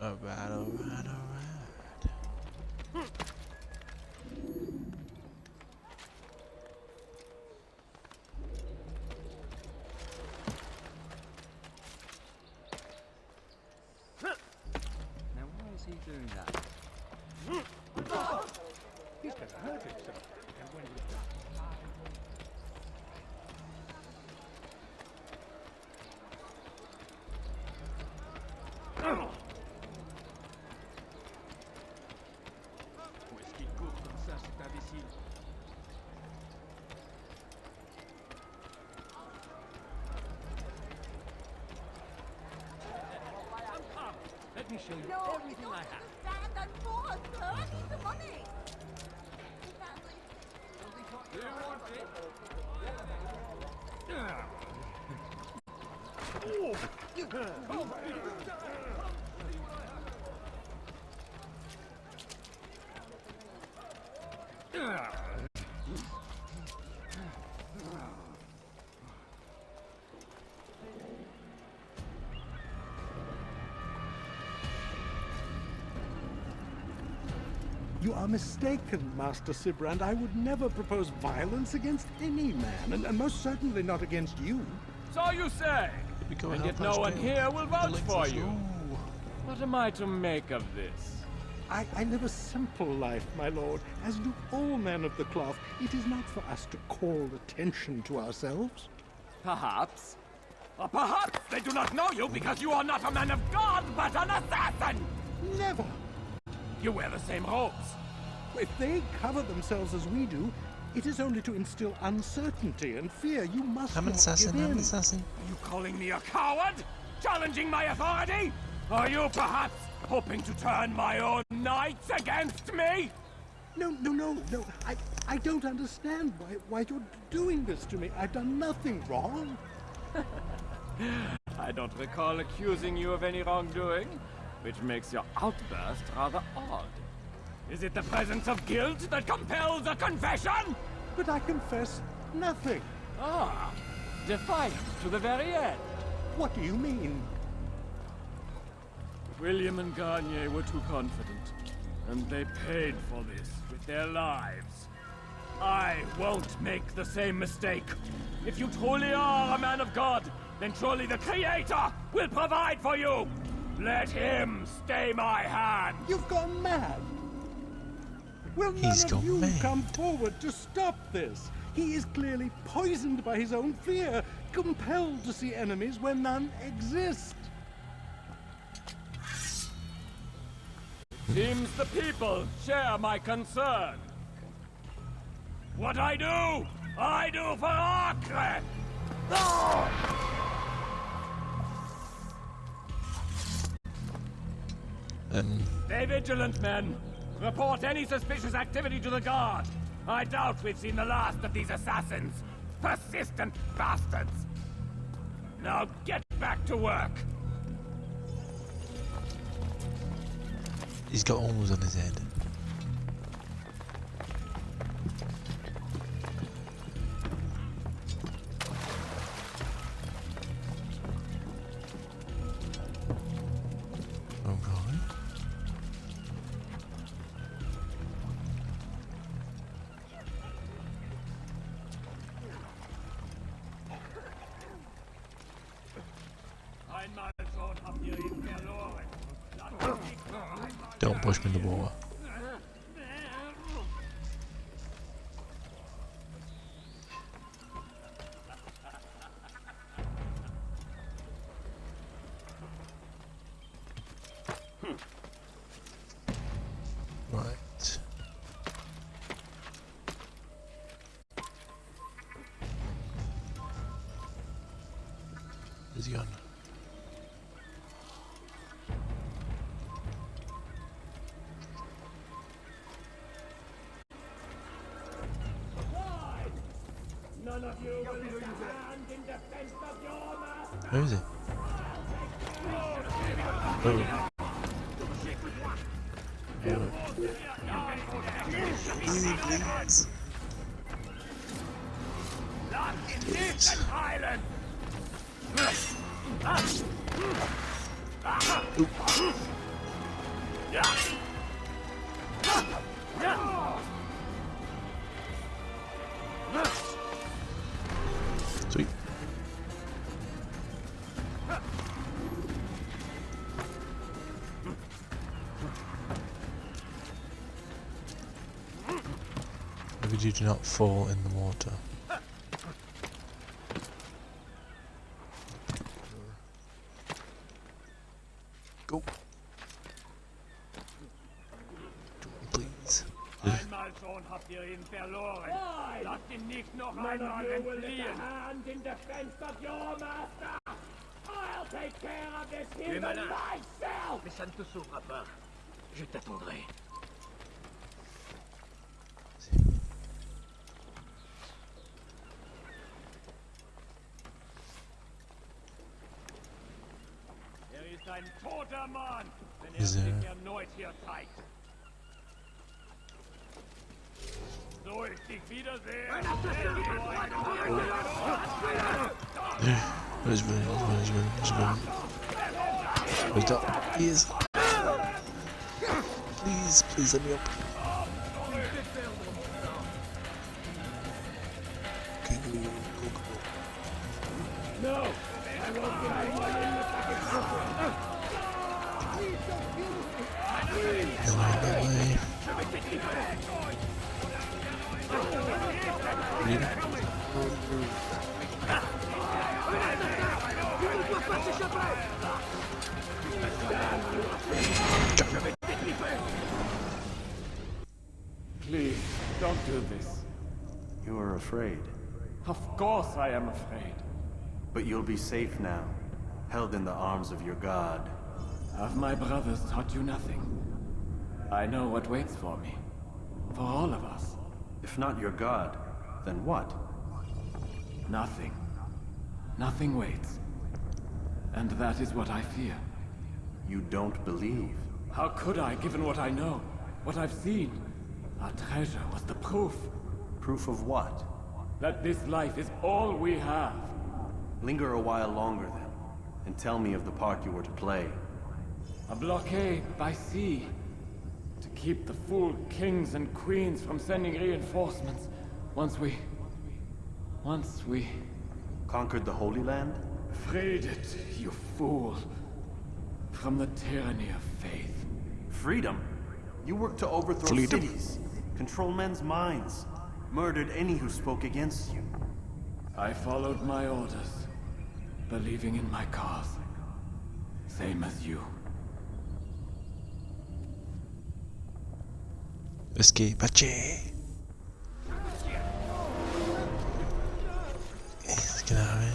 Alright, alright, alright. Now why is he doing that? He's going to hurt himself. And when he's done... Où est-ce qu'il court comme ça, cet imbécile? Let me show you everything I have. Stand and forth, sir. The money. Do you want it? You are mistaken, Master Sibrand. I would never propose violence against any man, and most certainly not against you. So you say? We go And help yet no our one scale. here will The vouch link for says, you. "Ooh." What am I to make of this? I live a simple life, my lord, as do all men of the cloth. It is not for us to call attention to ourselves. Perhaps. Or perhaps they do not know you because you are not a man of God, but an assassin! Never! You wear the same robes. If they cover themselves as we do, it is only to instill uncertainty and fear. You must I'm an not assassin, give I'm an in. assassin. Are you calling me a coward? Challenging my authority? Are you perhaps hoping to turn my own knights against me? No. I don't understand why you're doing this to me. I've done nothing wrong. I don't recall accusing you of any wrongdoing, which makes your outburst rather odd. Is it the presence of guilt that compels a confession? But I confess nothing. Ah, defiant to the very end. What do you mean? William and Garnier were too confident, and they paid for this with their lives. I won't make the same mistake. If you truly are a man of God, then surely the Creator will provide for you. Let him stay my hand. You've gone mad. Will He's none of gone you mad. come forward to stop this? He is clearly poisoned by his own fear, compelled to see enemies where none exist. Seems the people share my concern. What I do for Acre! Stay vigilant, men. Report any suspicious activity to the guard. I doubt we've seen the last of these assassins. Persistent bastards. Now get back to work. He's got holes on his head. Okay. Einmal schon habt ihr ihn verloren. Don't push me in the water. Right. Where's he gone? None of you will stand in defense of your master. Where is he? Oh. Not in this island. Sweet. Maybe you do not fall in the water. Go. Please. Einmal schon habt ihr ihn verloren. Lasst ihn nicht noch einmal entfliehen. Hand in defense of your master. I'll take care of this heathen myself. Mais ça ne te sauvera pas. Je t'attendrai. Ist ein toter Mann, wenn Ist sich er? erneut hier zeigt. So ich dich wiedersehe. Where's up? He is. Please let me up. Okay, go. No, I won't give anyone in the Please, don't do this. You are afraid, Of course I am afraid. but you'll be safe now, held in the arms of your god. Have my brothers taught you nothing? I know what waits for me. For all of us. If not your god, then what? Nothing. Nothing waits. And that is what I fear. You don't believe. How could I, given what I know? What I've seen? Our treasure was the proof Proof of what? that this life is all we have. Linger a while longer then, and tell me of the part you were to play. A blockade by sea. To keep the fool kings and queens from sending reinforcements. Once we... Conquered the Holy Land? freed it, you fool. From the tyranny of faith. Freedom? You worked to overthrow Freedom. cities, control men's minds, murdered any who spoke against you. I followed my orders, believing in my cause. Same as you. Escape, Ache! Let's get out of here.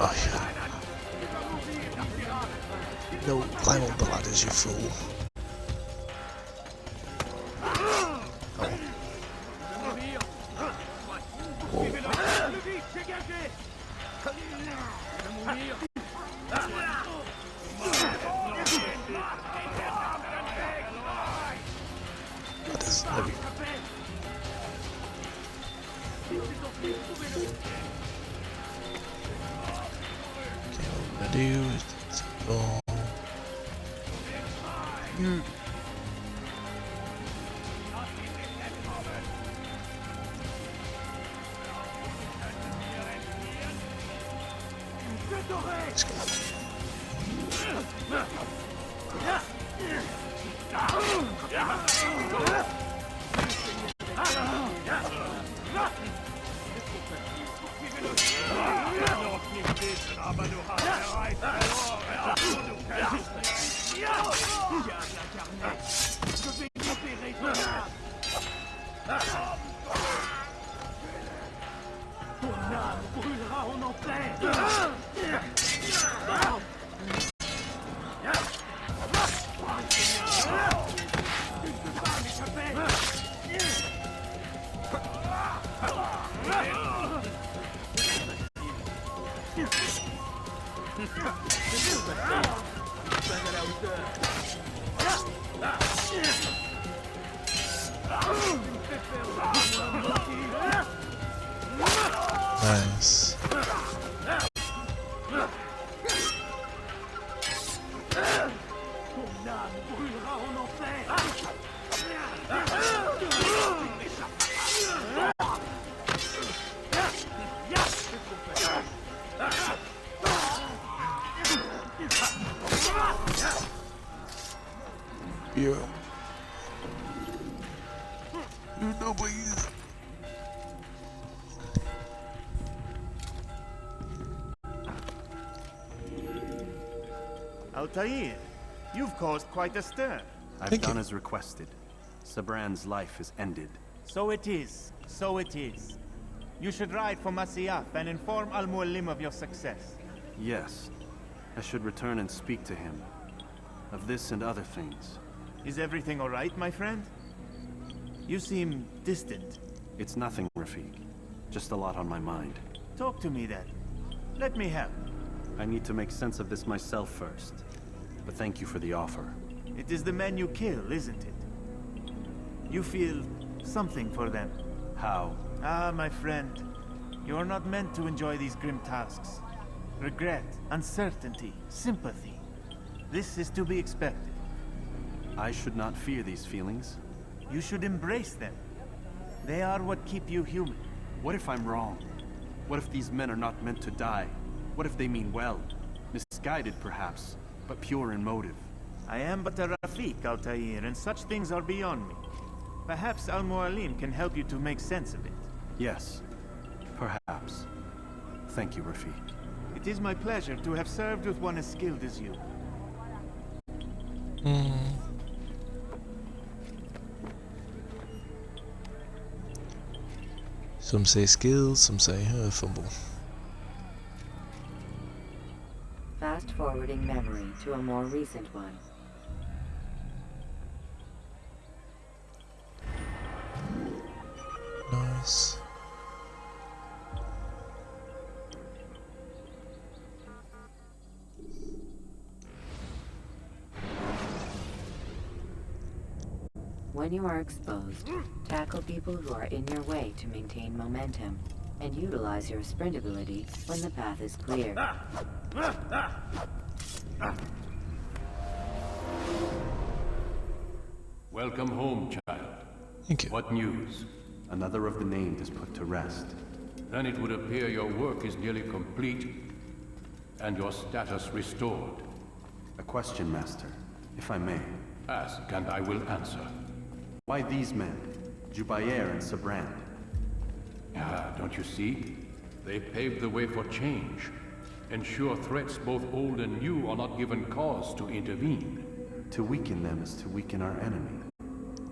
Oh, yeah. No, climb up the ladders, you fool. Ladders, there we go. Okay, what we're gonna do is go. Let's go. Nice. Yeah. You know, please. Altair, you've caused quite a stir. I've Thank done you. as requested. Sabran's life is ended. So it is. So it is. You should ride for Masyaf and inform Al-Mualim of your success. Yes. I should return and speak to him. Of this and other things. Is everything all right, my friend? You seem distant. It's nothing, Rafik. Just a lot on my mind. Talk to me then. Let me help. I need to make sense of this myself first. But thank you for the offer. It is the men you kill, isn't it? You feel something for them. How? Ah, my friend. You are not meant to enjoy these grim tasks. Regret, uncertainty, sympathy. This is to be expected. I should not fear these feelings. You should embrace them. They are what keep you human. What if I'm wrong? What if these men are not meant to die? What if they mean well? Misguided, perhaps, but pure in motive. I am but a Rafik, Altair, and such things are beyond me. Perhaps Al-Mualim can help you to make sense of it. Yes, perhaps. Thank you, Rafik. It is my pleasure to have served with one as skilled as you. Some say skills, some say fumble. Fast forwarding memory to a more recent one. Nice. When you are exposed, tackle people who are in your way to maintain momentum, and utilize your sprint ability when the path is clear. Welcome home, child. Thank you. What news? Another of the named is put to rest. Then it would appear your work is nearly complete, and your status restored. A question, Master, if I may. Ask, and I will answer. Why these men? Jubayer and Sabrand. Ah, don't you see? They paved the way for change. Ensure threats both old and new are not given cause to intervene. To weaken them is to weaken our enemy.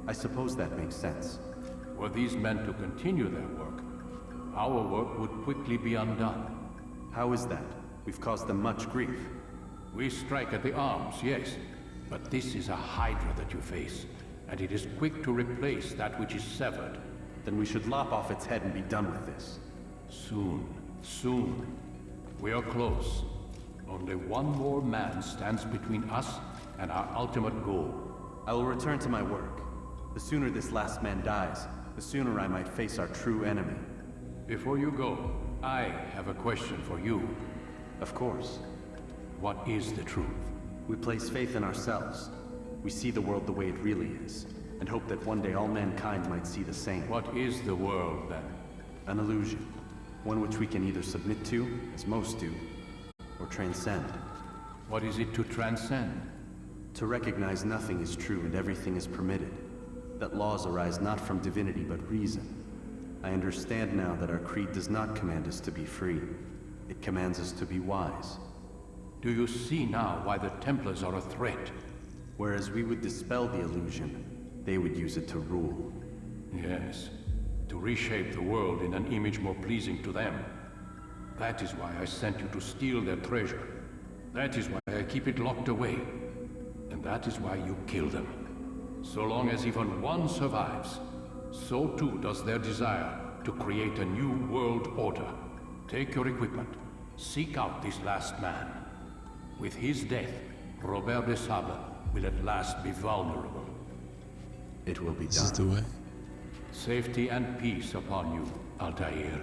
I suppose that makes sense. Were these men to continue their work, our work would quickly be undone. How is that? We've caused them much grief. We strike at the arms, yes, but this is a hydra that you face, and it is quick to replace that which is severed. Then we should lop off its head and be done with this. Soon, soon. We are close. Only one more man stands between us and our ultimate goal. I will return to my work. The sooner this last man dies, the sooner I might face our true enemy. Before you go, I have a question for you. Of course. What is the truth? We place faith in ourselves. We see the world the way it really is, and hope that one day all mankind might see the same. What is the world, then? An illusion. One which we can either submit to, as most do, or transcend. What is it to transcend? To recognize nothing is true and everything is permitted. That laws arise not from divinity but reason. I understand now that our creed does not command us to be free. It commands us to be wise. Do you see now why the Templars are a threat? Whereas we would dispel the illusion, they would use it to rule. Yes, to reshape the world in an image more pleasing to them. That is why I sent you to steal their treasure. That is why I keep it locked away. And that is why you kill them. So long as even one survives, so too does their desire to create a new world order. Take your equipment. Seek out this last man. With his death, Robert de Sable will at last be vulnerable. It will be This is the done. way. Safety and peace upon you, Altair.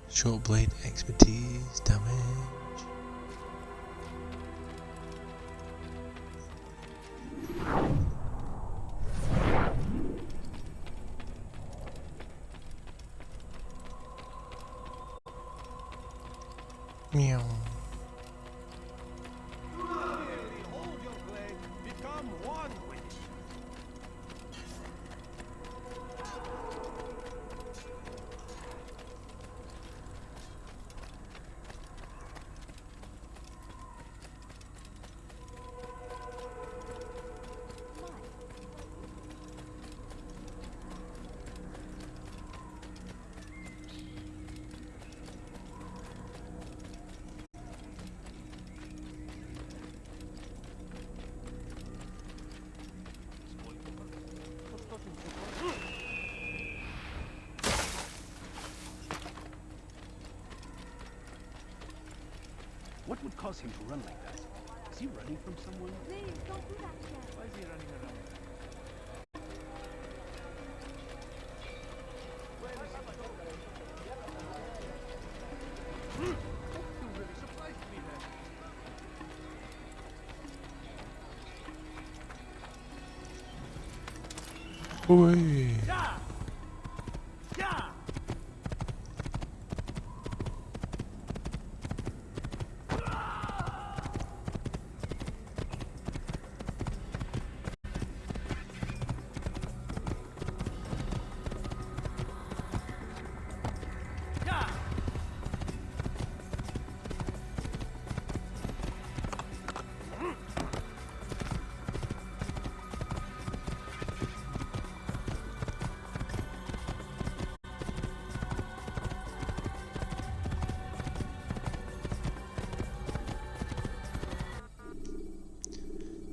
Short blade expertise, damage. Meow. What would cause him to run like that? Is he running from someone? Please, don't do that again. Why is he running around? You really surprised me there. Oi. Yeah! Yeah!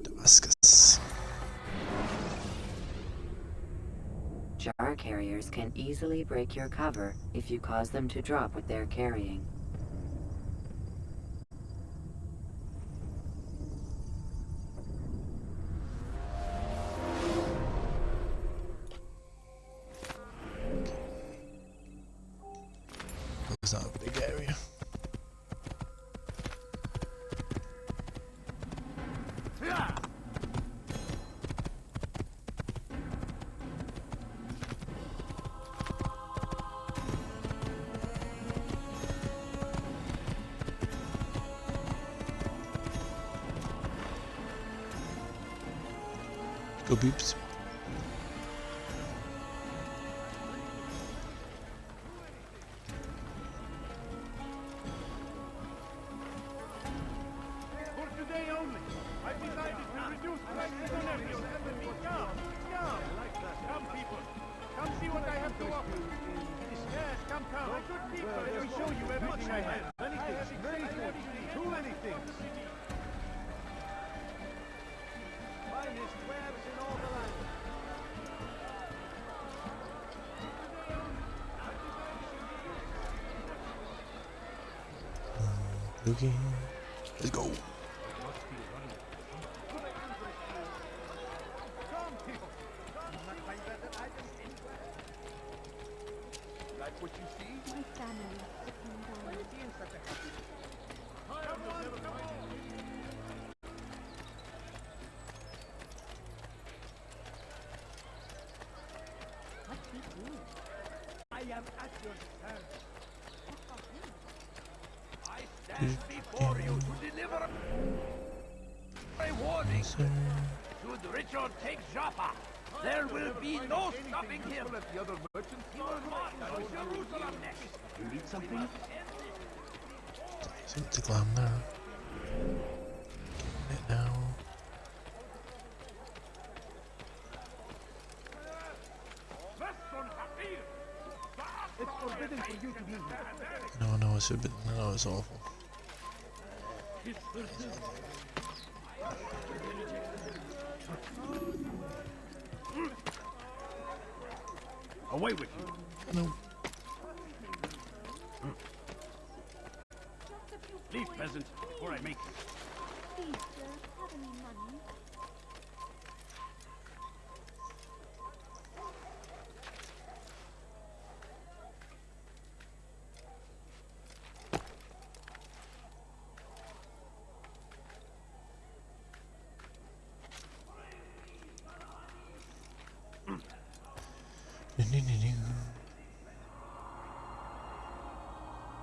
Damascus. Jar carriers can easily break your cover if you cause them to drop what they're carrying. It's not a big area. Go beeps. For today only, I decided to reduce prices on everything. Come, people. Come see what I have to offer. Yes, come. My good people, let me show you everything I have. Many things, too many things. Finest wares in all the land. Looking. Let's go. Come, people. Come, not find better items anywhere. Like what you see? My family is sitting down. Why is he in such a happy mood? Come on. What's he doing? I am at your service. I stand before you to deliver a warning. Should Richard take Jaffa, there will be no stopping him. Let the other merchants he will march to Jerusalem next. You need something? See the glam there. Get it now. It's forbidden for you to be here. No, it's a bit. No, it's awful. His Away with you. No. Leave, peasant, before I make you. Please, sir, have any money?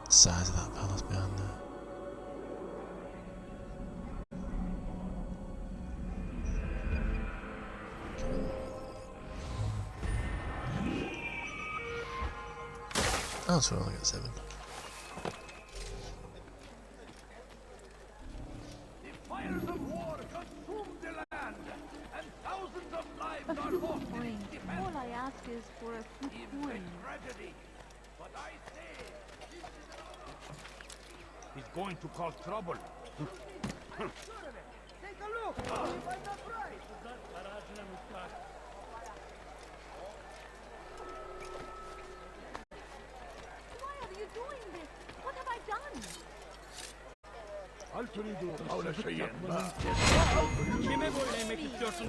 Size of that palace behind there. Oh, so I only got 7. The fires of war consume the land, and thousands of lives are lost in its defense. All I ask is for a few In coins. tragedy. But I say... He's going to cause trouble. Take a look! If I'm not right! Why are you doing this? What have I done? حول شيء ما Kime böyle yemek istiyorsun?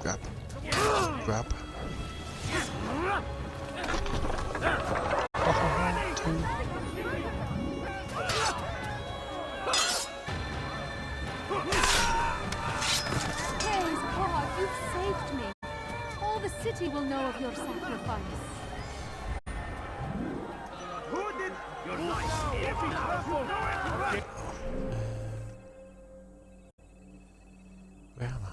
Grab. Grab. Praise God, you've saved me. All the city will know of your sacrifice. Who did your life? Where am I?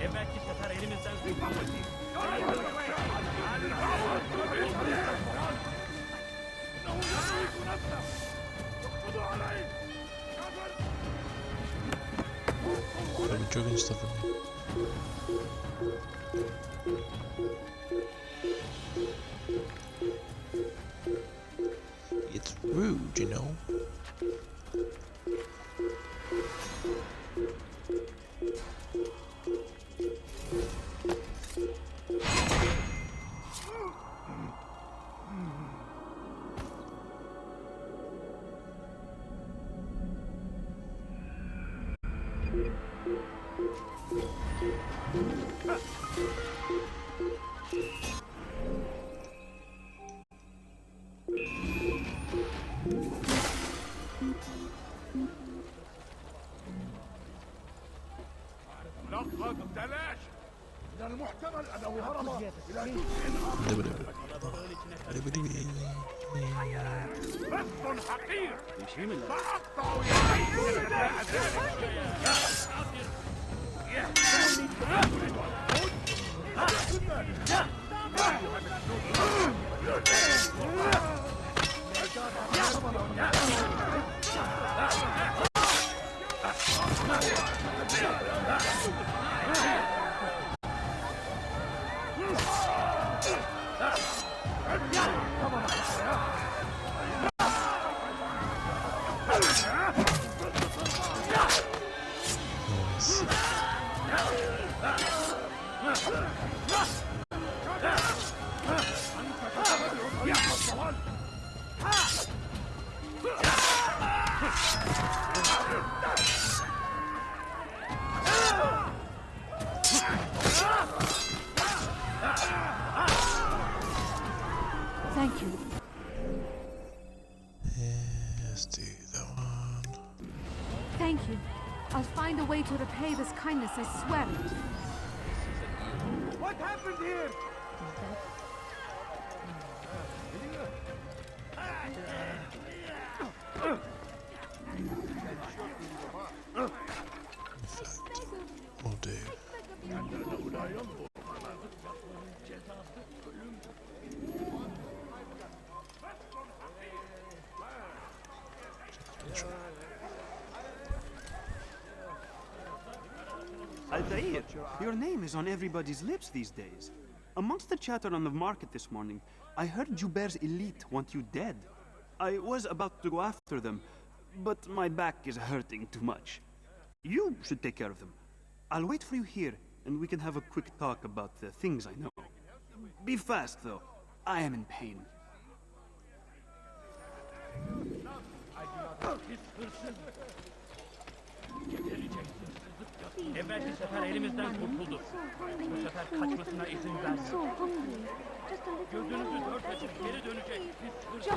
Evvelki sefer elimizden I've been chugging stuff in me. It's rude, you know. لقد تلاش من المحتمل انه هرب الى بث حقير ساقطع Thank you. Let's do that one. Thank you. I'll find a way to repay this kindness, I swear it. What happened here? In fact, we'll do. Altair, your name is on everybody's lips these days. Amongst the chatter on the market this morning, I heard Joubert's elite want you dead. I was about to go after them, but my back is hurting too much. You should take care of them. I'll wait for you here, and we can have a quick talk about the things I know. Be fast, though. I am in pain. Evvelki sefer elimizden kurtuldu. Bu sefer kaçmasına izin vermiyor. Gözünüzü dört açıp geri dönecek. Biz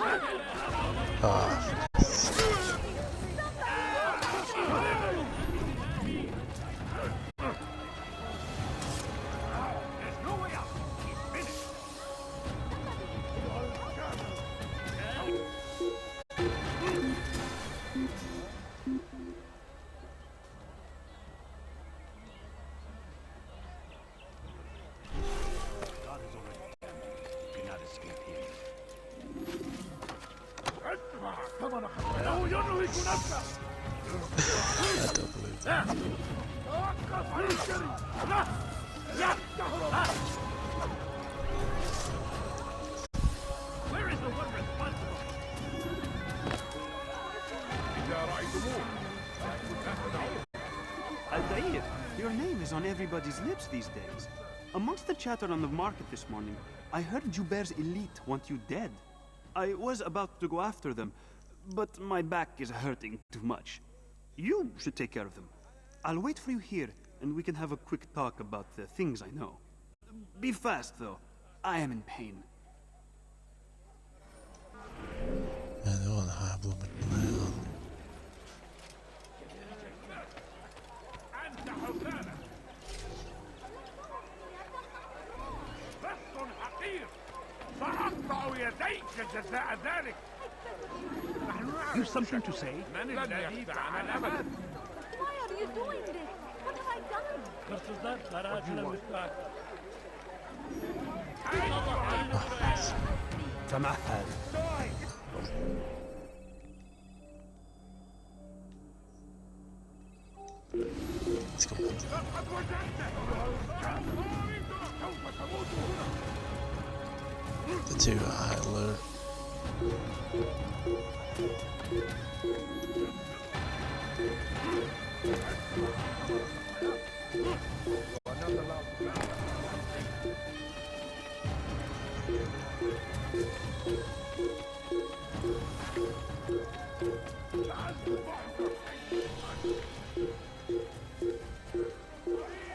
I don't believe that. Where is the one responsible? Altair, your name is on everybody's lips these days. Amongst the chatter on the market this morning, I heard Joubert's elite want you dead. I was about to go after them, but my back is hurting too much. You should take care of them. I'll wait for you here, and we can have a quick talk about the things I know. Be fast, though. I am in pain. Yeah, they're all high blood now. You something to say? Why are you doing this? What have I done? hırsızlar garajına müstahak. تمهل. Let's go. The two are high alert.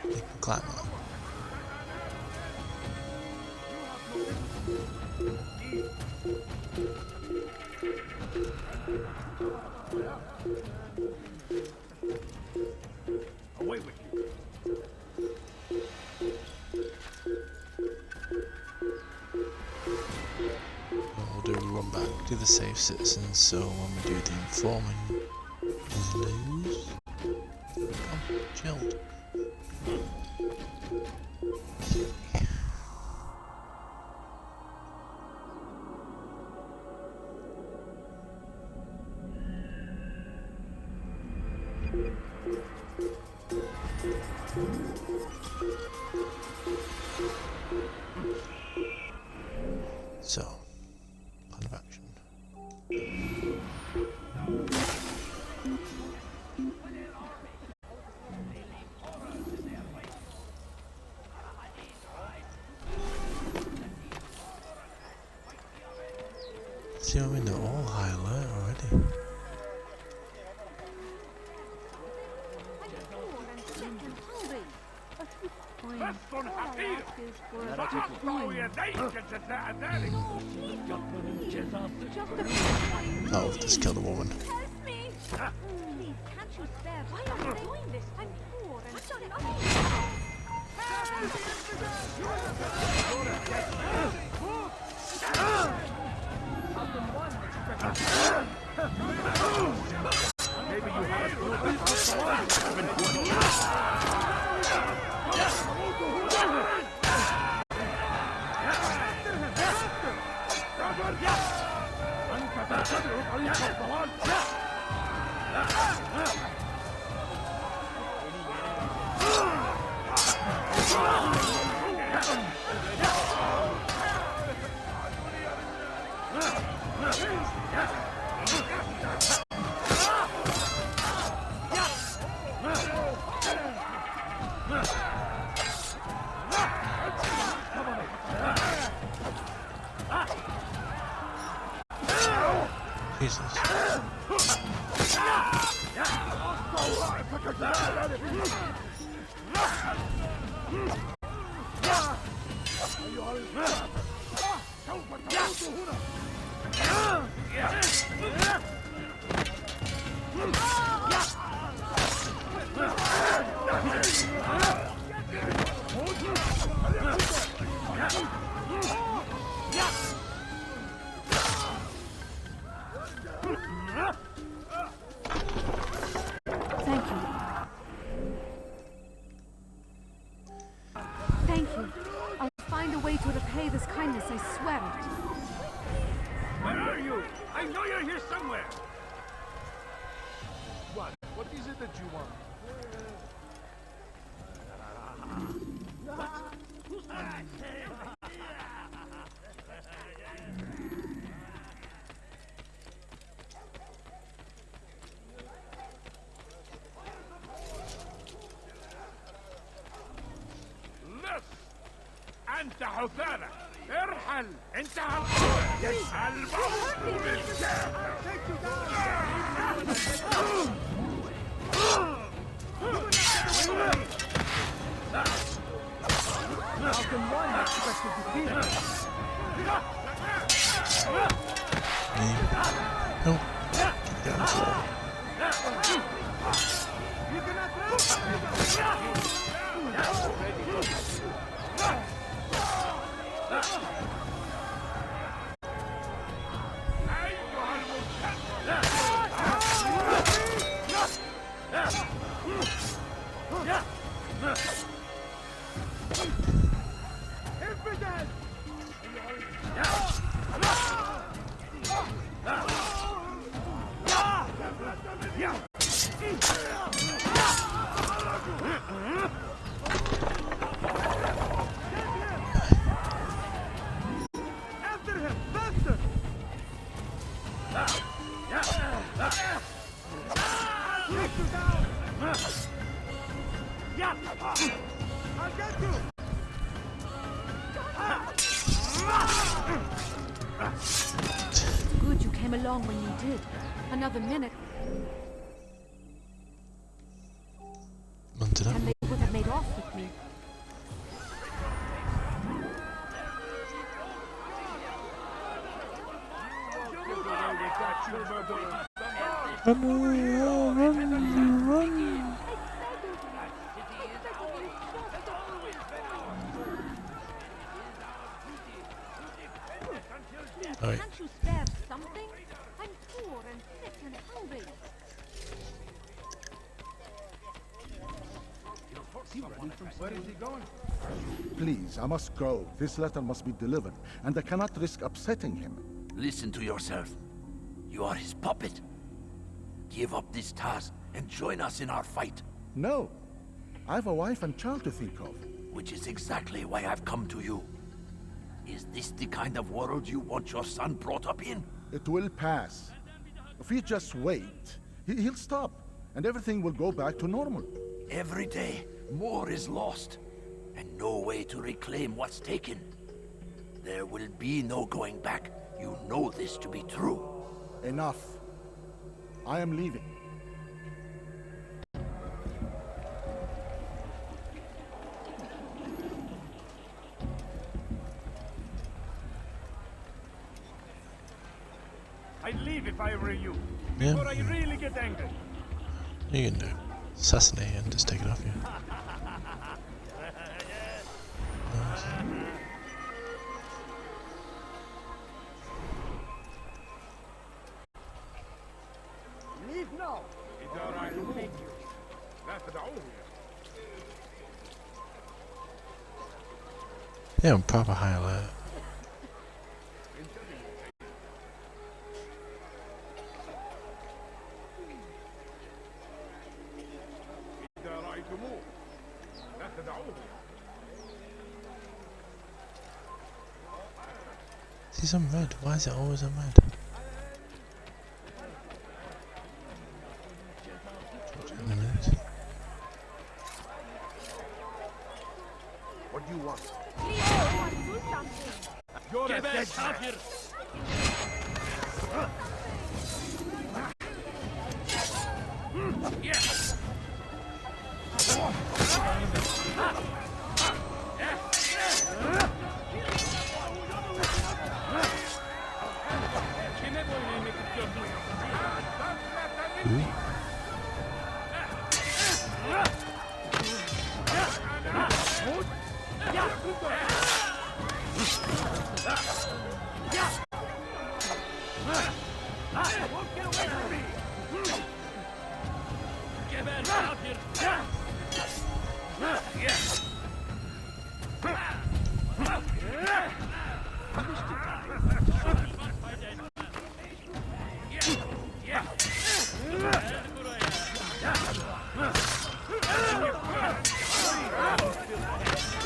You can climb up. Away with you. We'll do a run back to the safe citizens, so when we do the informing, we lose. Come, chilled. So, plan of action. See what I mean? They're all high alert already. Oh, we've just killed a woman. Help me! Please, can't you spare? Why are you doing this? I'm poor and sorry. Maybe you have a little bit of Thank you. Thank you. I'll find a way to repay this kindness, I swear it. Where are you? I know you're here somewhere. What is it that you want? لص أنت حثالة ارحل أنت هالقوة البحر Good you came along when you did. Another minute, and they would have made off with me. Alright. Can't you spare something? I'm poor and sick and hungry. Where is he going? Please, I must go. This letter must be delivered, and I cannot risk upsetting him. Listen to yourself. You are his puppet. Give up this task and join us in our fight. No. I have a wife and child to think of. Which is exactly why I've come to you. Is this the kind of world you want your son brought up in? It will pass. If you just wait, he'll stop, and everything will go back to normal. Every day, more is lost, and no way to reclaim what's taken. There will be no going back. You know this to be true. Enough. I am leaving. I'd leave if I were you. Yeah. Before I really get angry. You can do. Assassinate and just take it off you. Nice. Leave now. Yeah, I'm proper highlight. See some red. Why is it always on red? In a minute. What do you want? Do something. You're a dead man. Kime boyun eğmek istiyorsun? Geber kafir!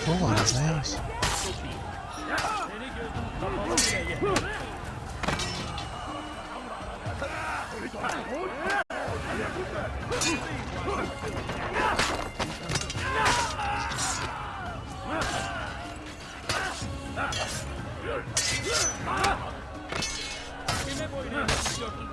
Oh, that's nice. Seni gözüm kapalı bile yeter. Kime boyun eğmek istiyorsun?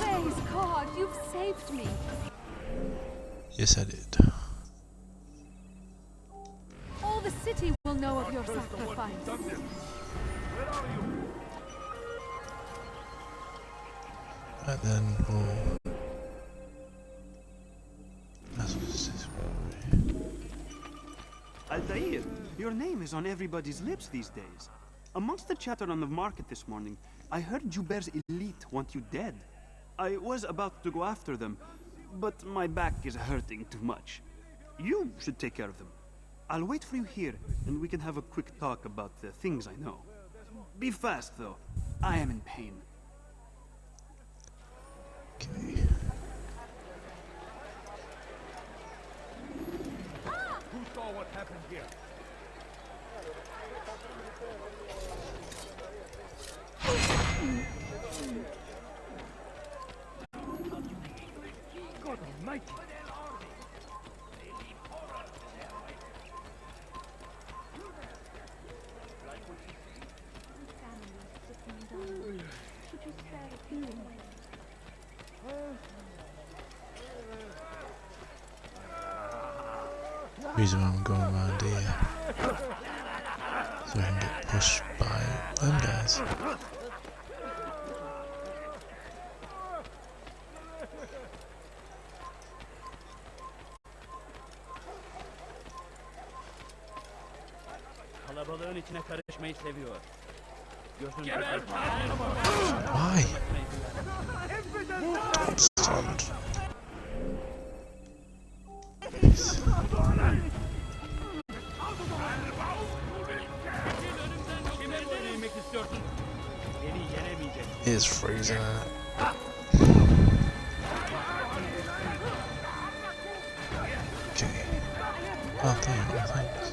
Praise God, you've saved me. Yes, I did. All the city will know of your sacrifice. Right then, we'll... That's what this is. Altair, your name is on everybody's lips these days. Amongst the chatter on the market this morning, I heard Juber's elite want you dead. I was about to go after them, but my back is hurting too much. You should take care of them. I'll wait for you here, and we can have a quick talk about the things I know. Be fast, though. I am in pain. Okay. Who saw what happened here? God almighty! Should you spare a few minutes? Reason why I'm going around here. So I can get pushed by them guys. Kalabalığın içine karışmayı seviyor. Gözün Why? I'm stunned. Kime boyun eğmek istiyorsun? Beni yenemeyeceksin. It is freezing out. Okay. Oh, thanks.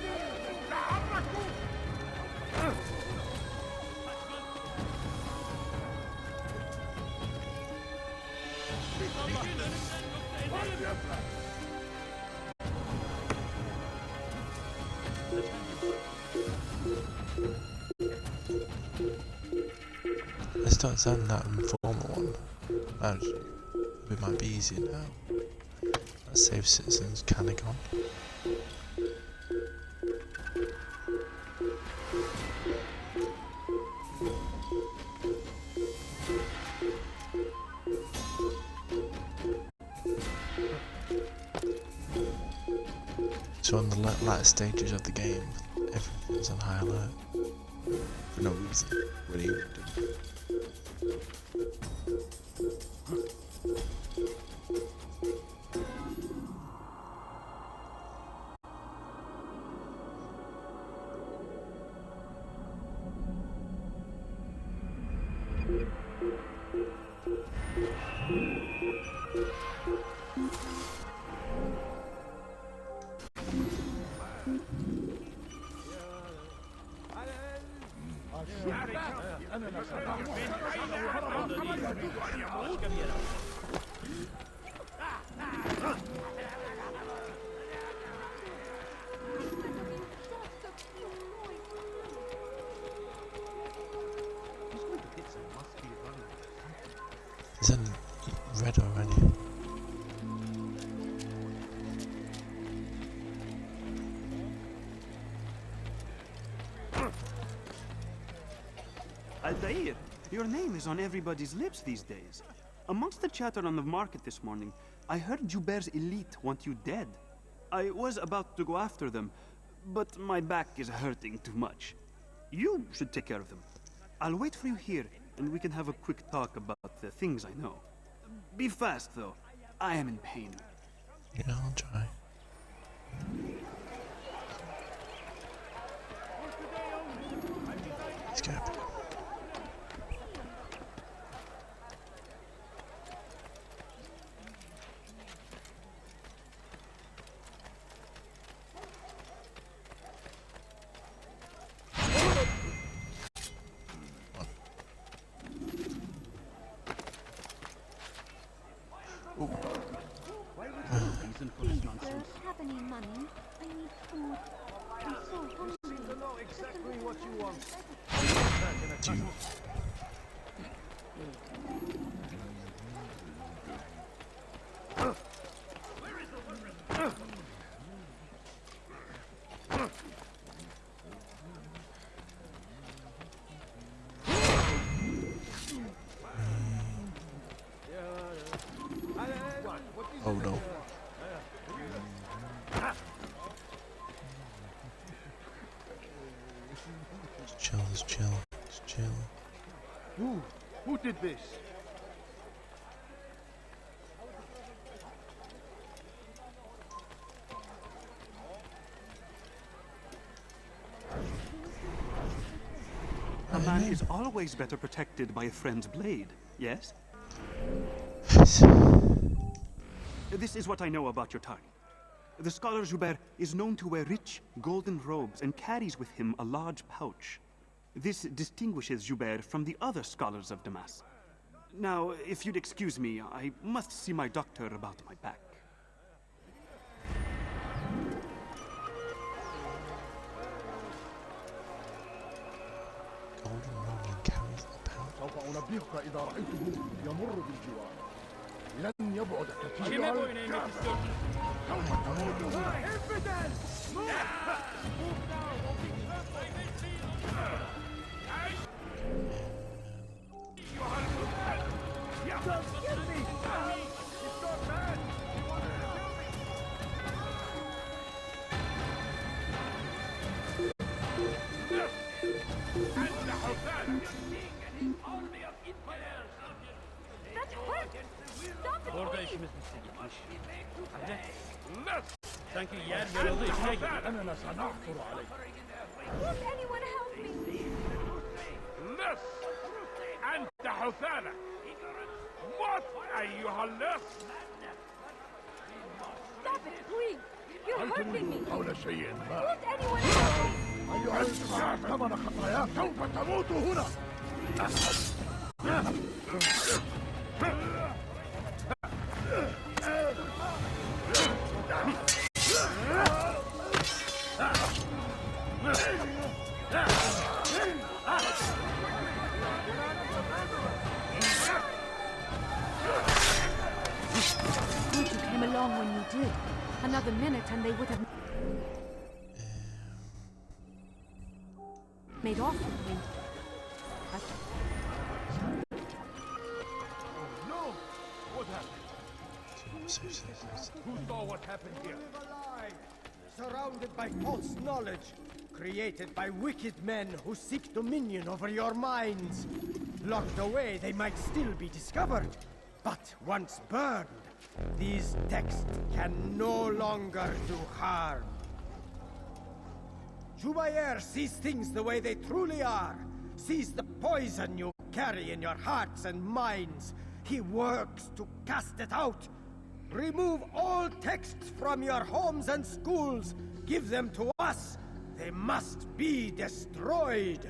Let's start selling that informal one. It might be easier now. Let's save citizens Canagon. So on the latter stages of the game, everything's on high alert. For no reason, really. Is that red already? Altair, your name is on everybody's lips these days. Amongst the chatter on the market this morning, I heard Joubert's elite want you dead. I was about to go after them, but my back is hurting too much. You should take care of them. I'll wait for you here, and we can have a quick talk about the things I know. Be fast, though. I am in pain. Yeah, I'll try. Let's go. Have any money? I need food. I'm so hungry. To know exactly what you want. Oh no. Just chill, just chill, just chill. Who did this? A man is always better protected by a friend's blade, yes? This is what I know about your target. The scholar Joubert is known to wear rich, golden robes and carries with him a large pouch. This distinguishes Joubert from the other scholars of Damas. Now, if you'd excuse me, I must see my doctor about my back. Golden robe and carries the pouch. سوف أنبهك إذا رأيته يمر بالجوار. لن يبعد كثيرا. Kime boyun eğmek istiyorsun? سوف تموت هنا. Orada işimiz bitti gitmiş. Hadi. Sanki yer yarıldı işine gidiyor. أننا سنعثر عليه. Won't anyone help me? لص! أنت حثالة! موت أيها اللص! Stop it, please! You're hurting me! حول شيء ما. Won't anyone help me? أيها الإسماع ثمن خطاياك سوف تموت هنا. Good you came along when you did. Another minute and they would have made off with me. No! What happened? Who saw what happened here? Surrounded by false knowledge, created by wicked men who seek dominion over your minds. Locked away, they might still be discovered, but once burned, these texts can no longer do harm. Joubaer sees things the way they truly are, sees the poison you carry in your hearts and minds. He works to cast it out. Remove all texts from your homes and schools. Give them to us. They must be destroyed.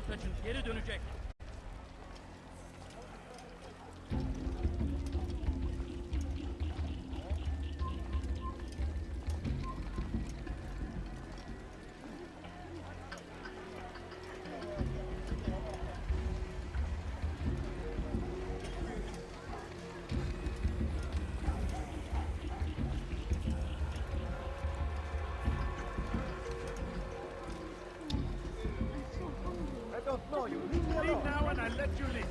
dört açın, geri dönecek. I don't know you. Leave me alone. Leave now and I'll let you leave.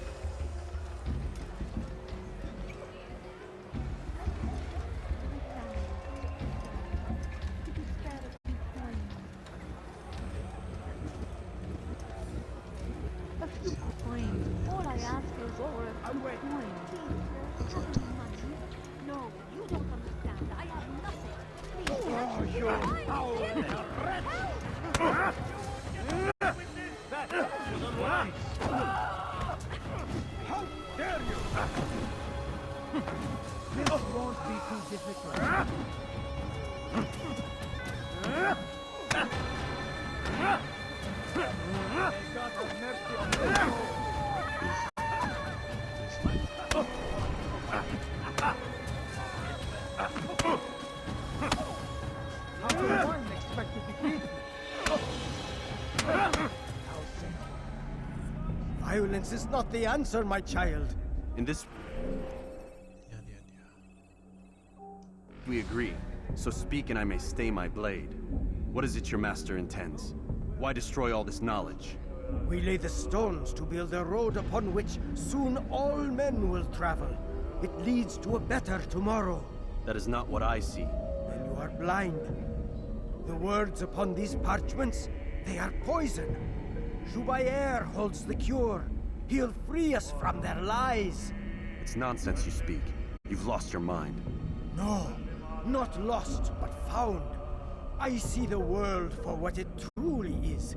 A few coins. All I ask is for a few coins. Please, have some money. No, you don't understand. I have nothing. Please, You foul rat! How dare you! This won't be too difficult. May God have mercy on you. How can one expect to defeat me? Violence is not the answer, my child. In this, we agree. So speak and I may stay my blade. What is it your master intends? Why destroy all this knowledge? We lay the stones to build a road upon which soon all men will travel. It leads to a better tomorrow. That is not what I see. Then you are blind. The words upon these parchments, they are poison. Jubayer holds the cure. He'll free us from their lies. It's nonsense you speak. You've lost your mind. No, not lost, but found. I see the world for what it truly is.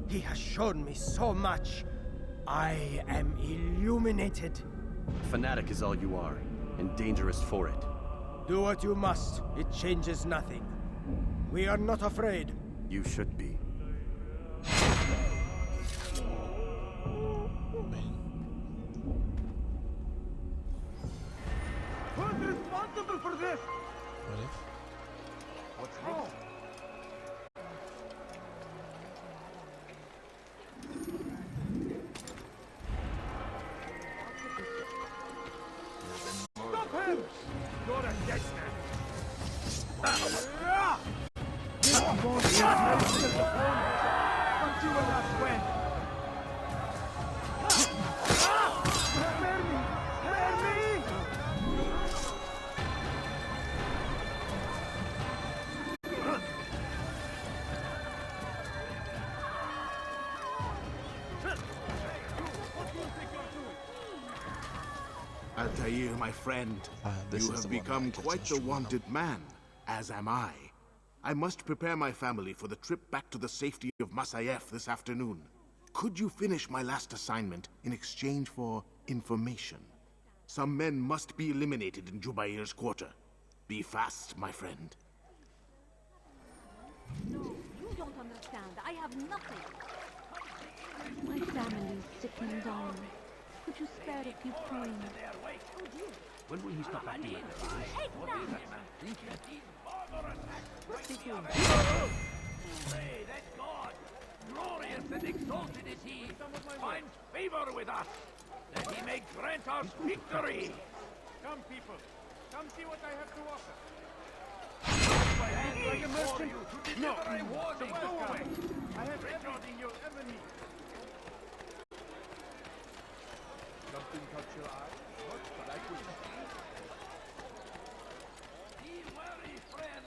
He has shown me so much. I am illuminated. A fanatic is all you are, and dangerous for it. Do what you must. It changes nothing. We are not afraid. You should be. Who's responsible for this? What if? What's wrong? Stop him! You're a dead man. This won't be as nice as the phone. Don't you will not win. Spare me! Spare me! Altair, my friend, this you is have the one become that gets quite the instrumental. wanted man, as am I. I must prepare my family for the trip back to the safety of Masayef this afternoon. Could you finish my last assignment in exchange for information? Some men must be eliminated in Jubair's quarter. Be fast, my friend. no, you don't understand. I have nothing. My family's sick and dying. Could you spare a few coins? When will he stop acting like this? Take that! Pray that God, glorious and exalted is he, finds favor with us, that he may grant us victory. Come, people. Come see what I have to offer. My hand like a merchant. To deliver a warning. Go away. I have everything you'll ever need. Something caught your eye? What? But I couldn't see. Be wary, friend.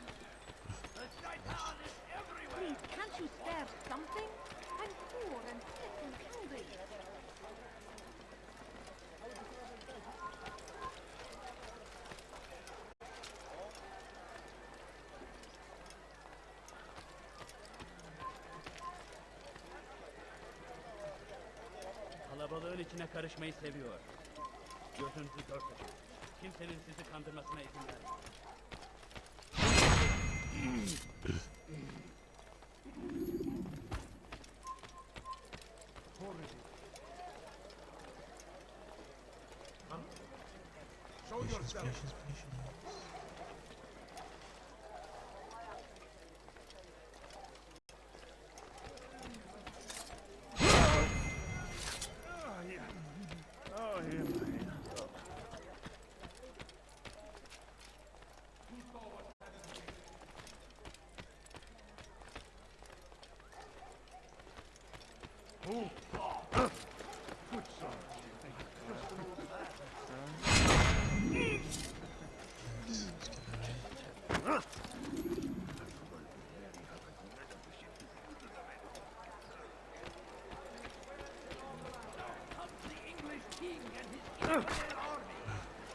The Shaitan is everywhere. Please, can't you spare something? I'm poor and sick and hungry. Kalabalığın içine karışmayı seviyor. Gözünüzü dört açın. Kimsenin sizi kandırmasına izin vermeyin. Horrid Patience, patience, patience.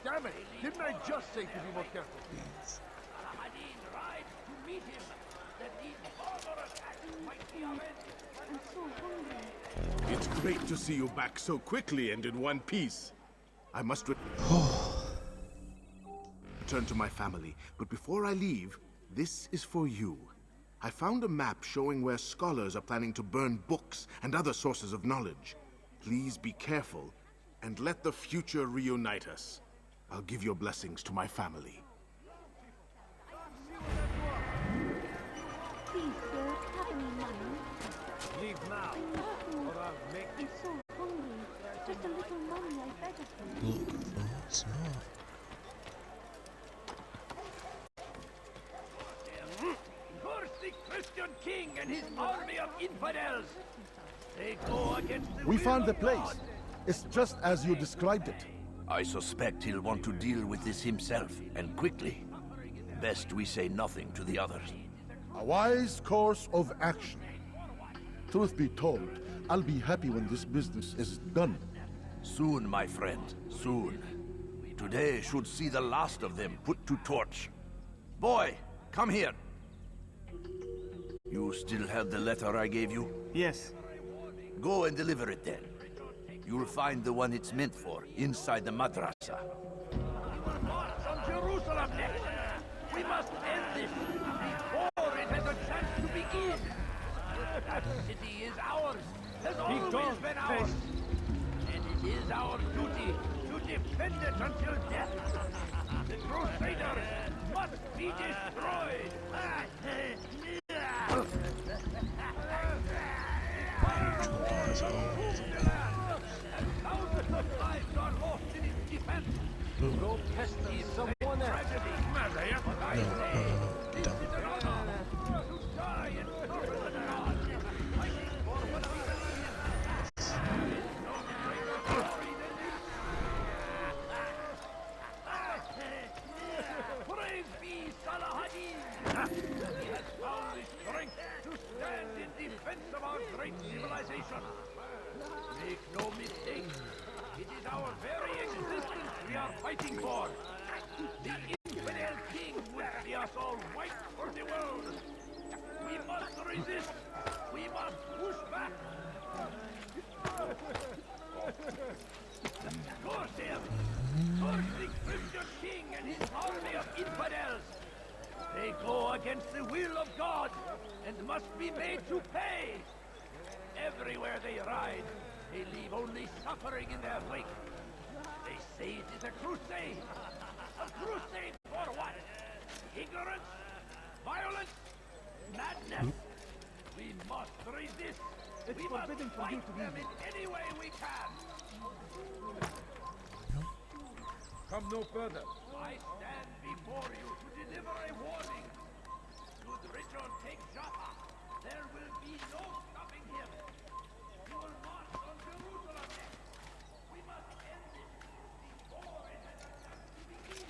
Damn it! Didn't I just say to be more careful? It's great to see you back so quickly and in one piece. I must return to my family, but before I leave, this is for you. I found a map showing where scholars are planning to burn books and other sources of knowledge. Please be careful, and let the future reunite us. I'll give your blessings to my family. Please, sir, have any money? Leave now, or I'll make I'm so hungry. Just a little money, I beg of you. Look for what's not. Curse the Christian king and his army of infidels! They go against the We will found the of place. God. It's just as you described it. I suspect he'll want to deal with this himself, and quickly. Best we say nothing to the others. A wise course of action. Truth be told, I'll be happy when this business is done. Soon, my friend, soon. Today should see the last of them put to torch. Boy, come here. You still have the letter I gave you? Yes. Go and deliver it then. You'll find the one it's meant for inside the madrasa. March on Jerusalem next! We must end this before it has a chance to begin! That city is ours, has always been ours! And it is our duty to defend it until death! The Crusaders must be destroyed! Thousands of lives are lost in its defense! Go pester someone else! Praise be Salahadin! He has found the strength to stand in defense of our great civilization. Make no mistake, it is our very existence we are fighting for. The infidel king would see us all wiped from the world. We must resist. We must push back. Curse him! Curse the Christian king and his army of infidels! They go against the will of God and must be made to pay! Everywhere they ride, they leave only suffering in their wake. They say it is a crusade. A crusade for what? Ignorance? Violence? Madness? We must resist. It's we forbidden must for you fight to them leave. in any way we can. Come no further. I stand before you to deliver a warning. Should Richard take Jaffa, there will be no stopping him. He will march on Jerusalem next. We must end this before it has a chance to begin.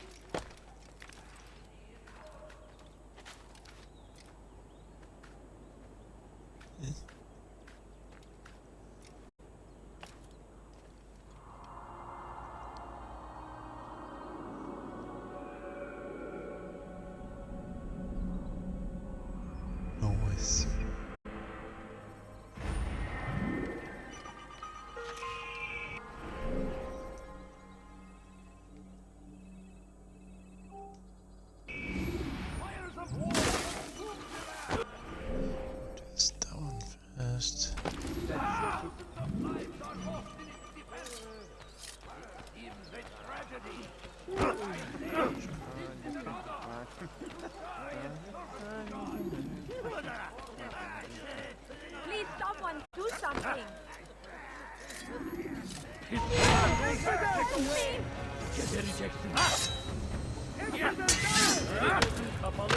Always. Fires of war! Just that one first. Lives are lost in its defense. Seems a tragedy. Get the rejection. Kapalı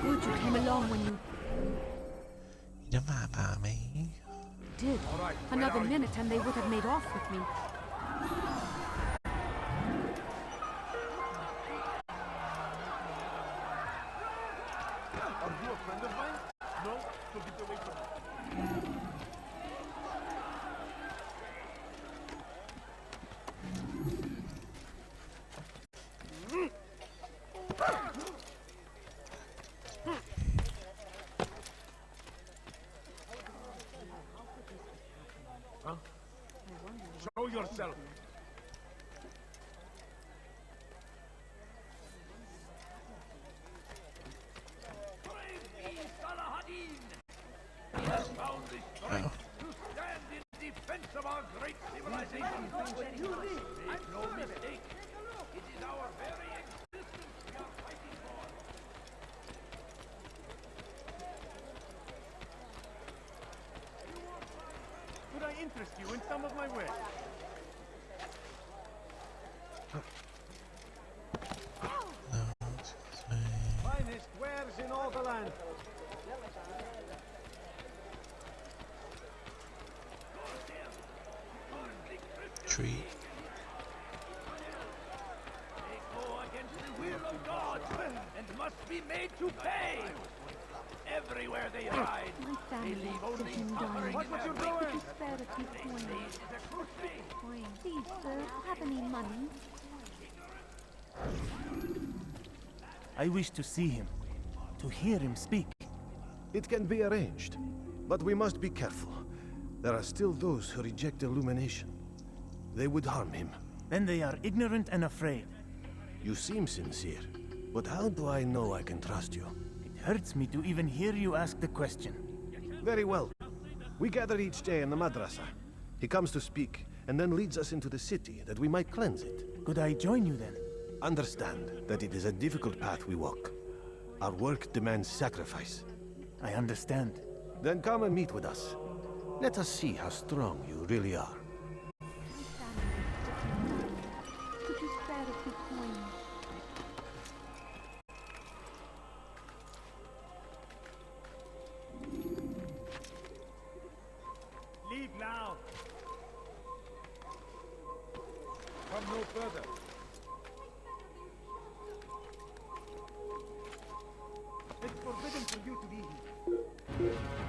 Good you came along when you did. Another minute and they would have made off with me. Are you a friend of mine? No? So get away from me. Huh? Show yourself. He has found the strength to stand in defense of our great civilization. Make no mistake, it is our very existence we are fighting for. Could I interest you in some of my wares? Finest wares in all the land. Tree. They go against the will of God and must be made to pay. Everywhere they ride, My they family leave is only sitting suffering down. in their Could you wake. spare a few They coins? say it is a crusade. Please, sir, have any money? I wish to see him, to hear him speak. It can be arranged, but we must be careful. There are still those who reject illumination. They would harm him. Then they are ignorant and afraid. You seem sincere, but how do I know I can trust you? It hurts me to even hear you ask the question. Very well. We gather each day in the madrasa. He comes to speak, and then leads us into the city that we might cleanse it. Could I join you then? Understand that it is a difficult path we walk. Our work demands sacrifice. I understand. Then come and meet with us. Let us see how strong you really are. Could you spare a few coins? Leave now. Come no further. It's forbidden for you to be here.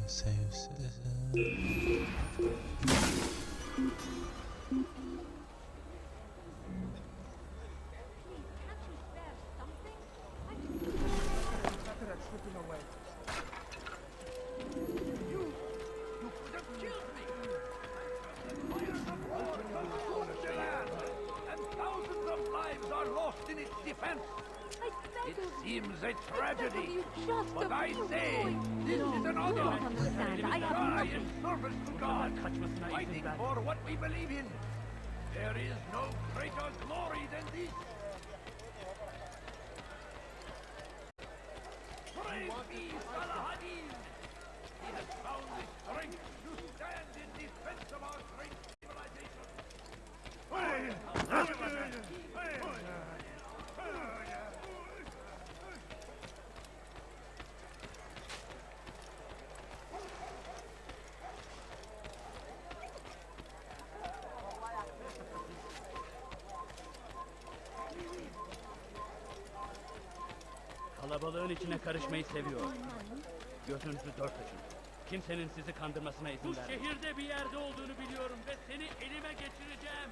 Save citizen. And thousands of lives are lost in in its defense. I It beg of you. seems a I beg of tragedy, you, just but a I few say points. this No, is an you honor. don't understand. I have Die nothing. in service to God, fighting for what we believe in. There is no greater glory than this. Praise be Saladin! He has found the strength to stand in defense of our great civilization. Kalabalığın içine karışmayı seviyor. Gözünüzü dört açın. Kimsenin sizi kandırmasına izin vermeyin. Bu şehirde bir yerde olduğunu biliyorum ve seni elime geçireceğim.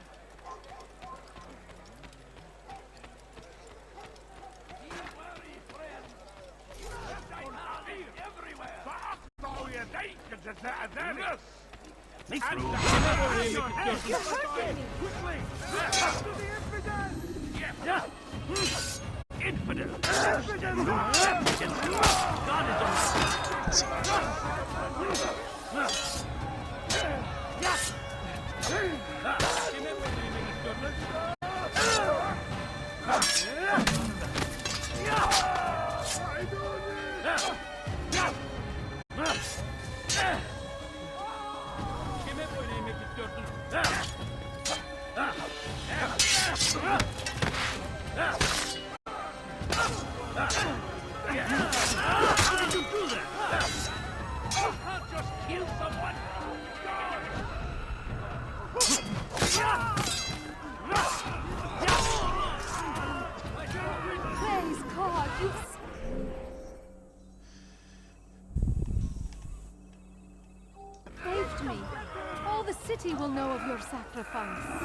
Infidel! God is Kime boyun eğmek istiyorsunuz? How did you do that? You can't just kill someone. Praise God, you saved me. All the city will know of your sacrifice.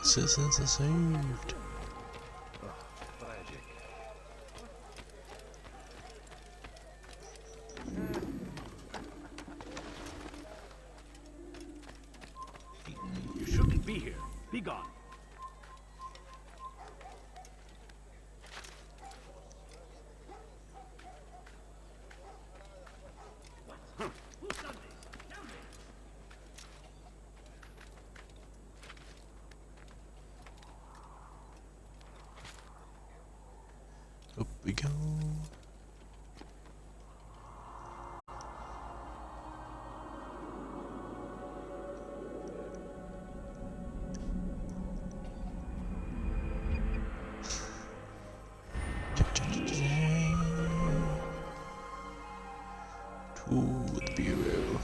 Citizens are saved. You shouldn't be here. Be gone. Up we go. To the bureau.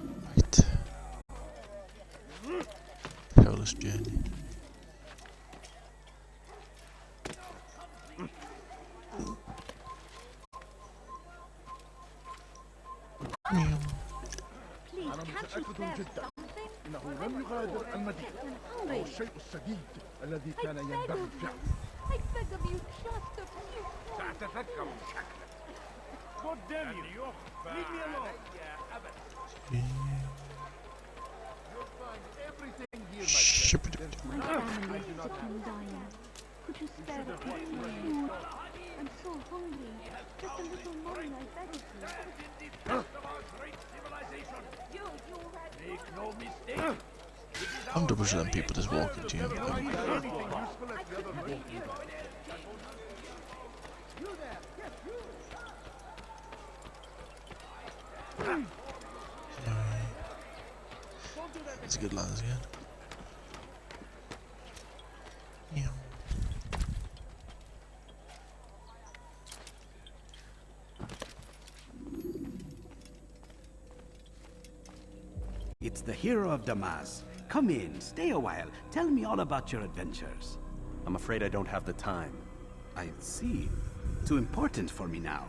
Right. Perilous journey. Meow. Please, can't you spare something? إنه لم يغادر المدينة. I'm هو hungry. الشيء السديد الذي I كان beg ينبغي of you. فعله. I beg of you, just a few points. سأتذكر شكلك. God damn you! Leave me alone! You'll find everything here, My family is sitting dying. Could you spare a few food? I'm so hungry. Just a little money, I beg of you. defense of our great civilization. Make no mistake. I'm double sure them people just walking to you. That's a good line again. Yeah. It's the hero of Damas. Come in, stay a while. Tell me all about your adventures. I'm afraid I don't have the time. I see. Too important for me now.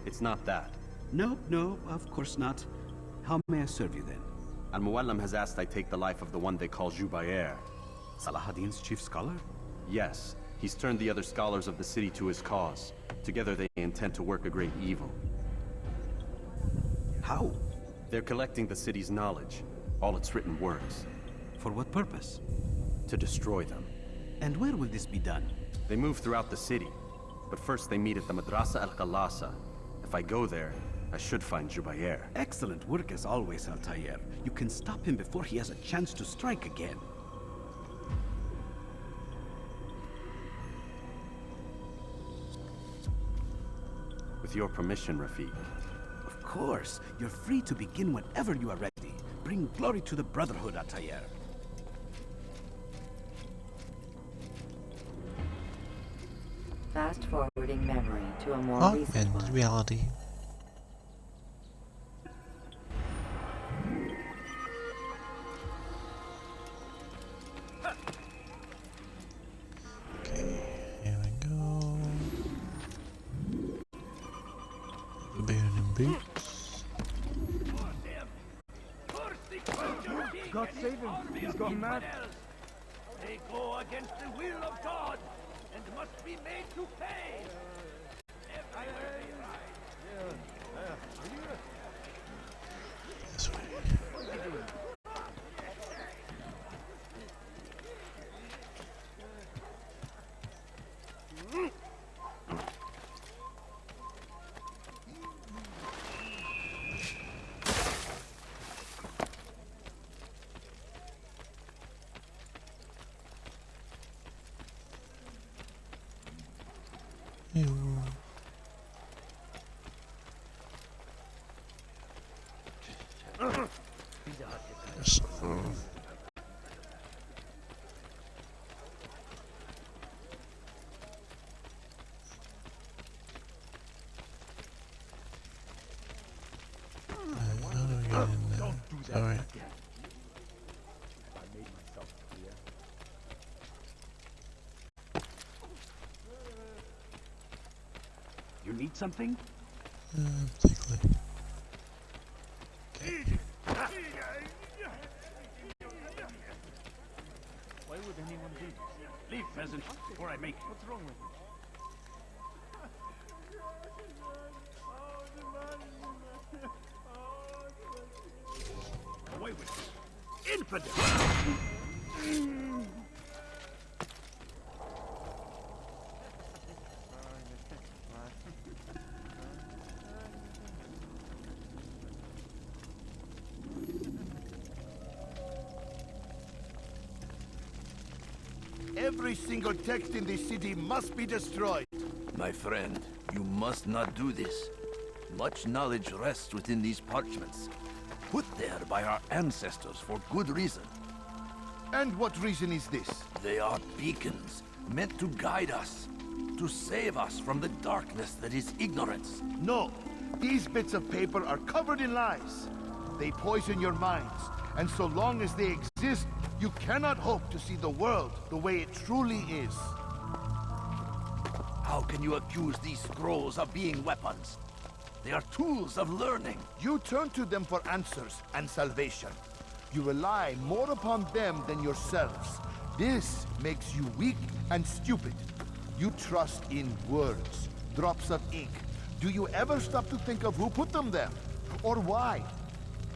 It's not that. No, of course not. How may I serve you then? Al-Muallim has asked I take the life of the one they call Jubair. Salahadin's chief scholar? Yes. He's turned the other scholars of the city to his cause. Together they intend to work a great evil. How? They're collecting the city's knowledge, all its written words. For what purpose? To destroy them. And where will this be done? They move throughout the city, but first they meet at the Madrasa al-Qalasa. If I go there, I should find Jubair. Excellent work as always, Altair. You can stop him before he has a chance to strike again. With your permission, Rafiq. Of course. You're free to begin whenever you are ready. Bring glory to the Brotherhood, Altair. Fast forwarding memory to a more recent one. Augmented reality. Okay, here we go. Baboon and boots. God save him. He's gone mad. They go against the will of God and must be made to pay. Everywhere they ride. This way. Ew. Alright. You need something? Particularly. Why would anyone do this? Leave, peasant, before I make... What's wrong with you? Away with you! Infidel! Every single text in this city must be destroyed. My friend, you must not do this. Much knowledge rests within these parchments, put there by our ancestors for good reason. And what reason is this? They are beacons, meant to guide us, to save us from the darkness that is ignorance. No, these bits of paper are covered in lies. They poison your minds, and so long as they exist, you cannot hope to see the world the way it truly is. How can you accuse these scrolls of being weapons? They are tools of learning. You turn to them for answers and salvation. You rely more upon them than yourselves. This makes you weak and stupid. You trust in words, drops of ink. Do you ever stop to think of who put them there? Or why?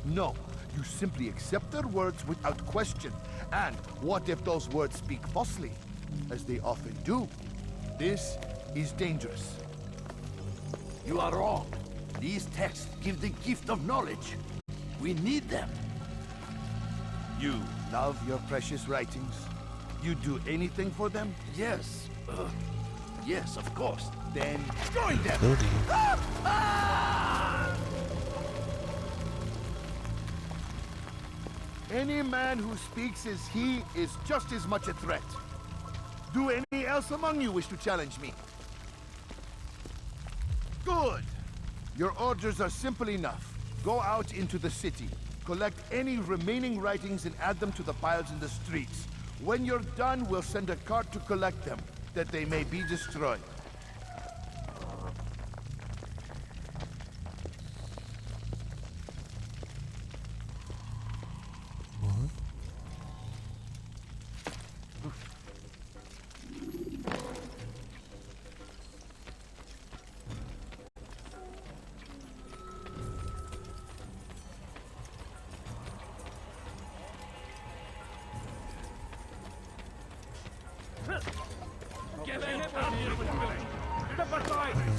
No, you simply accept their words without question. And what if those words speak falsely? As they often do. This is dangerous. You are wrong. These texts give the gift of knowledge. We need them. You love your precious writings? You'd do anything for them? Yes. Yes, of course. Then join them! Any man who speaks as he is just as much a threat. Do any else among you wish to challenge me? Good! Your orders are simple enough. Go out into the city, collect any remaining writings and add them to the piles in the streets. When you're done, we'll send a cart to collect them, that they may be destroyed.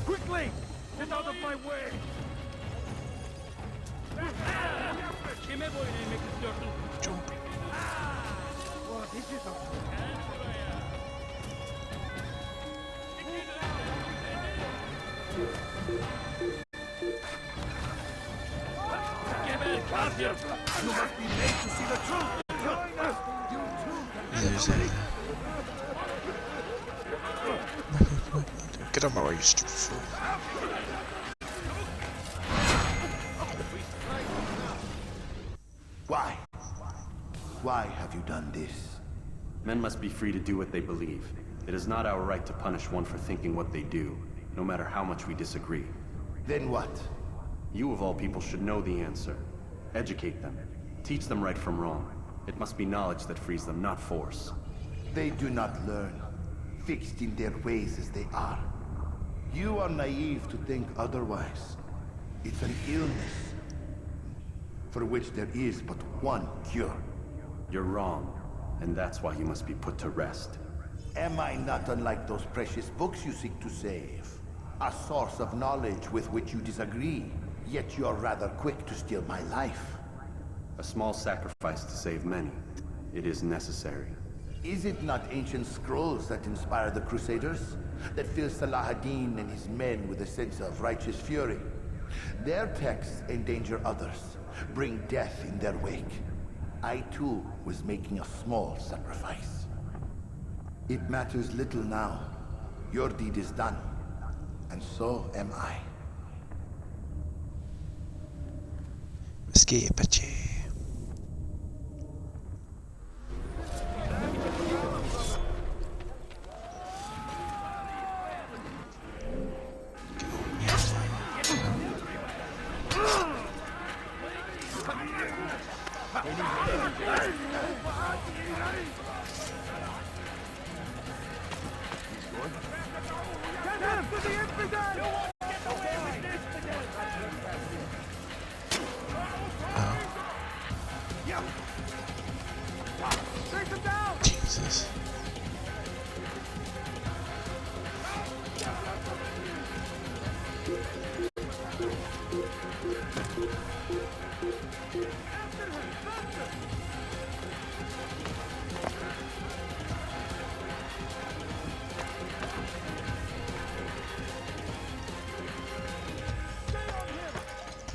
Quickly! Get out of my way! Kime boyun eğmek istiyorsun? Jump. What is it? Geber kafir! You must be made to see the truth! Join us! You too can There's a... Get on my way, you stupid fool. Why? Why have you done this? Men must be free to do what they believe. It is not our right to punish one for thinking what they do, no matter how much we disagree. Then what? You of all people should know the answer. Educate them. Teach them right from wrong. It must be knowledge that frees them, not force. They do not learn, fixed in their ways as they are. You are naive to think otherwise. It's an illness for which there is but one cure. You're wrong, and that's why you must be put to rest. Am I not unlike those precious books you seek to save? A source of knowledge with which you disagree, yet you're rather quick to steal my life. A small sacrifice to save many. It is necessary. Is it not ancient scrolls that inspire the Crusaders? That fill Salah ad-Din and his men with a sense of righteous fury? Their texts endanger others, bring death in their wake. I too was making a small sacrifice. It matters little now. Your deed is done, and so am I. Escapaci. Jesus.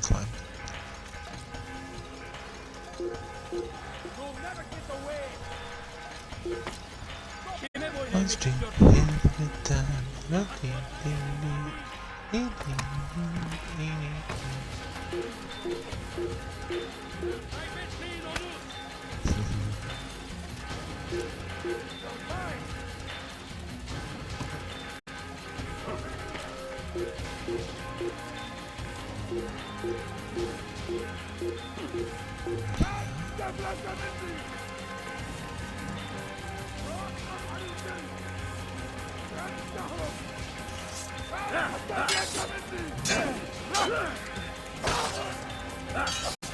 Fine. Let's drink in the time.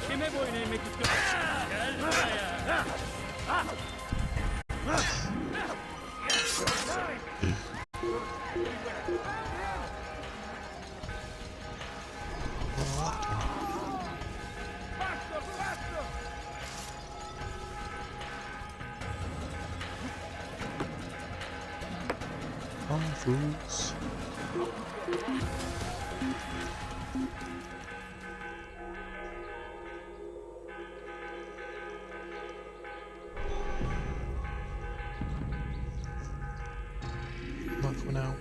Kime boyun eğmek istiyorsun? Gel buraya. All fools. Not for now.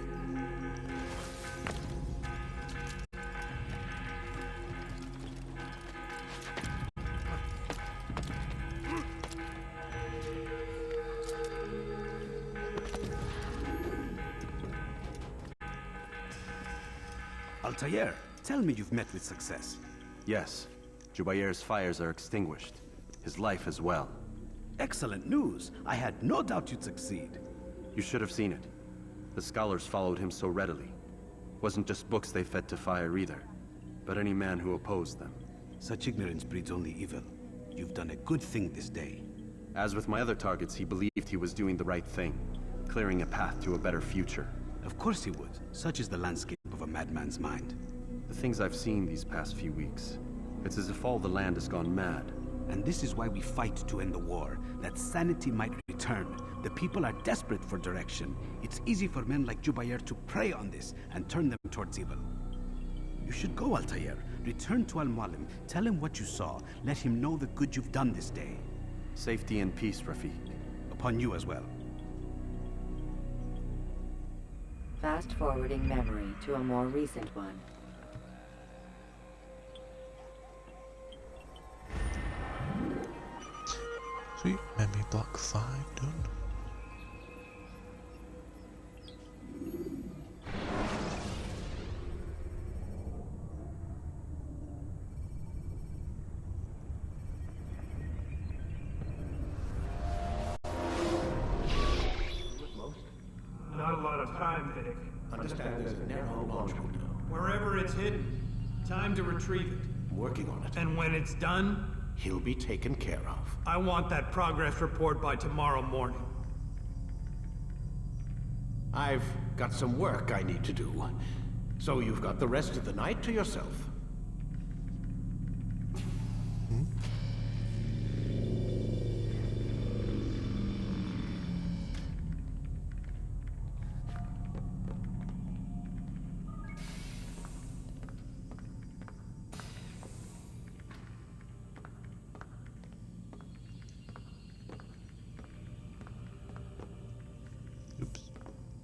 Altair, tell me you've met with success. Yes. Jubair's fires are extinguished. His life as well. Excellent news. I had no doubt you'd succeed. You should have seen it. The scholars followed him so readily. Wasn't just books they fed to fire either, but any man who opposed them. Such ignorance breeds only evil. You've done a good thing this day. As with my other targets, he believed he was doing the right thing, clearing a path to a better future. Of course he would. Such is the landscape of a madman's mind. The things I've seen these past few weeks, it's as if all the land has gone mad. And this is why we fight to end the war, that sanity might return. The people are desperate for direction. It's easy for men like Jubair to prey on this and turn them towards evil. You should go, Altair. Return to Al-Mualim. Tell him what you saw. Let him know the good you've done this day. Safety and peace, Rafiq. Upon you as well. Fast-forwarding memory to a more recent one. Sweet, memory block 5 done. Not a lot of time, Vidic. Understand there's a narrow launch window. Wherever it's hidden, time to retrieve it. I'm working on it. And when it's done, He'll be taken care of. I want that progress report by tomorrow morning. I've got some work I need to do. So you've got the rest of the night to yourself.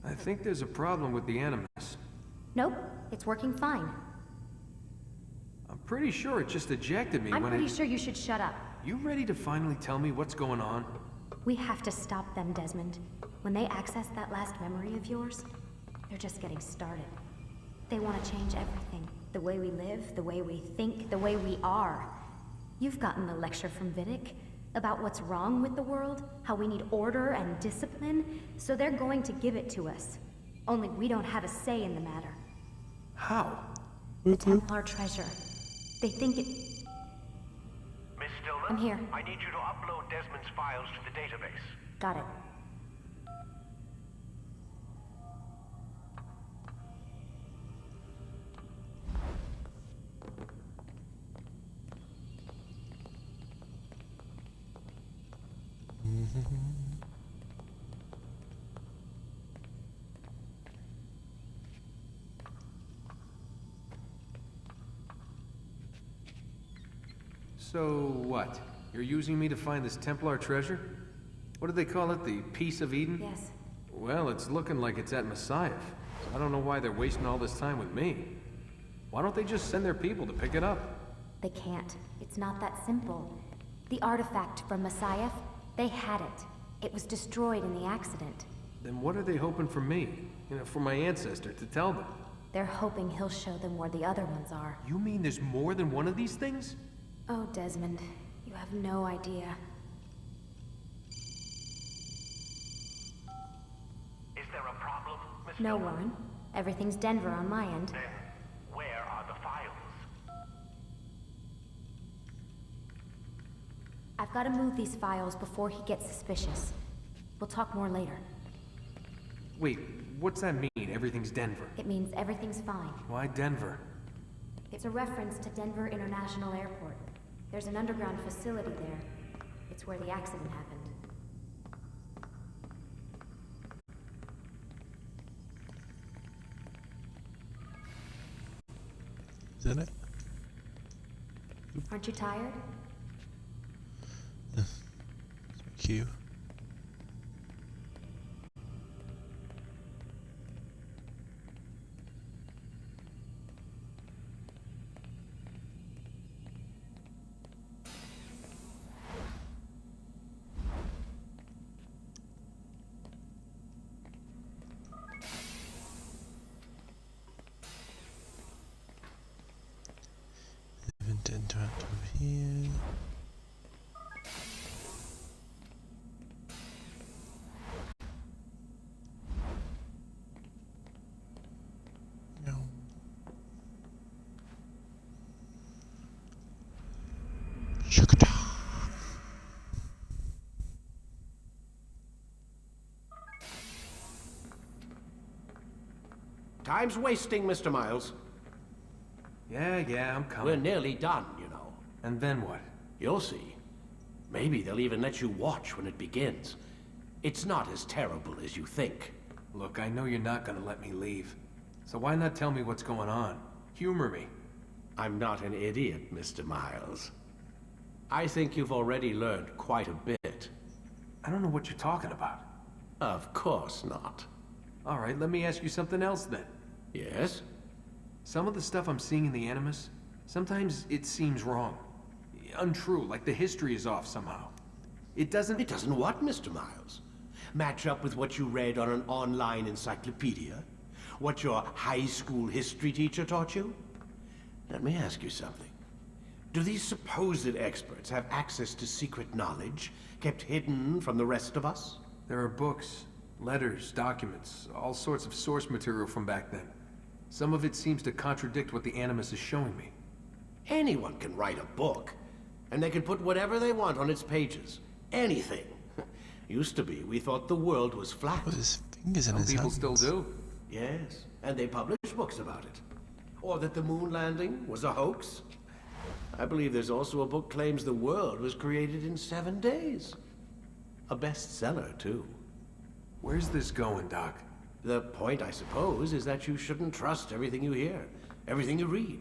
I think there's a problem with the Animus. Nope, it's working fine. I'm pretty sure it just ejected me I'm when pretty sure you should shut up. You ready to finally tell me what's going on? We have to stop them, Desmond. When they access that last memory of yours, they're just getting started. They want to change everything. The way we live, the way we think, the way we are. You've gotten the lecture from Vidic about what's wrong with the world, how we need order and discipline, so they're going to give it to us. Only we don't have a say in the matter. How? The Templar treasure. They think it... Miss Stillman? I'm here. I need you to upload Desmond's files to the database. Got it. So what? You're using me to find this Templar treasure? What do they call it? The Piece of Eden? Yes. Well, it's looking like it's at Messiah. I don't know why they're wasting all this time with me. Why don't they just send their people to pick it up? They can't. It's not that simple. The artifact from Messiah, they had it. It was destroyed in the accident. Then what are they hoping for me? You know, for my ancestor to tell them? They're hoping he'll show them where the other ones are. You mean there's more than one of these things? Oh, Desmond, you have no idea. Is there a problem, Miss No, Stillman? Warren. Everything's Denver on my end. Then, where are the files? I've got to move these files before he gets suspicious. We'll talk more later. Wait, what's that mean, everything's Denver? It means everything's fine. Why Denver? It's a reference to Denver International Airport. There's an underground facility there. It's where the accident happened. Isn't it? Aren't you tired? Cue. Event interact over here. Time's wasting, Mr. Miles. Yeah, I'm coming. We're nearly done, you know. And then what? You'll see. Maybe they'll even let you watch when it begins. It's not as terrible as you think. Look, I know you're not gonna let me leave. So why not tell me what's going on? Humor me. I'm not an idiot, Mr. Miles. I think you've already learned quite a bit. I don't know what you're talking about. Of course not. All right, let me ask you something else then. Yes? Some of the stuff I'm seeing in the Animus, sometimes it seems wrong. Untrue, like the history is off somehow. It doesn't what, Mr. Miles? Match up with what you read on an online encyclopedia? What your high school history teacher taught you? Let me ask you something. Do these supposed experts have access to secret knowledge kept hidden from the rest of us? There are books, letters, documents, all sorts of source material from back then. Some of it seems to contradict what the Animus is showing me. Anyone can write a book, and they can put whatever they want on its pages. Anything. Used to be, we thought the world was flat. With his fingers in Some his people hands. still do. Yes, and they publish books about it. Or that the moon landing was a hoax. I believe there's also a book claims the world was created in 7 days. A bestseller, too. Where's this going, Doc? The point, I suppose, is that you shouldn't trust everything you hear, everything you read.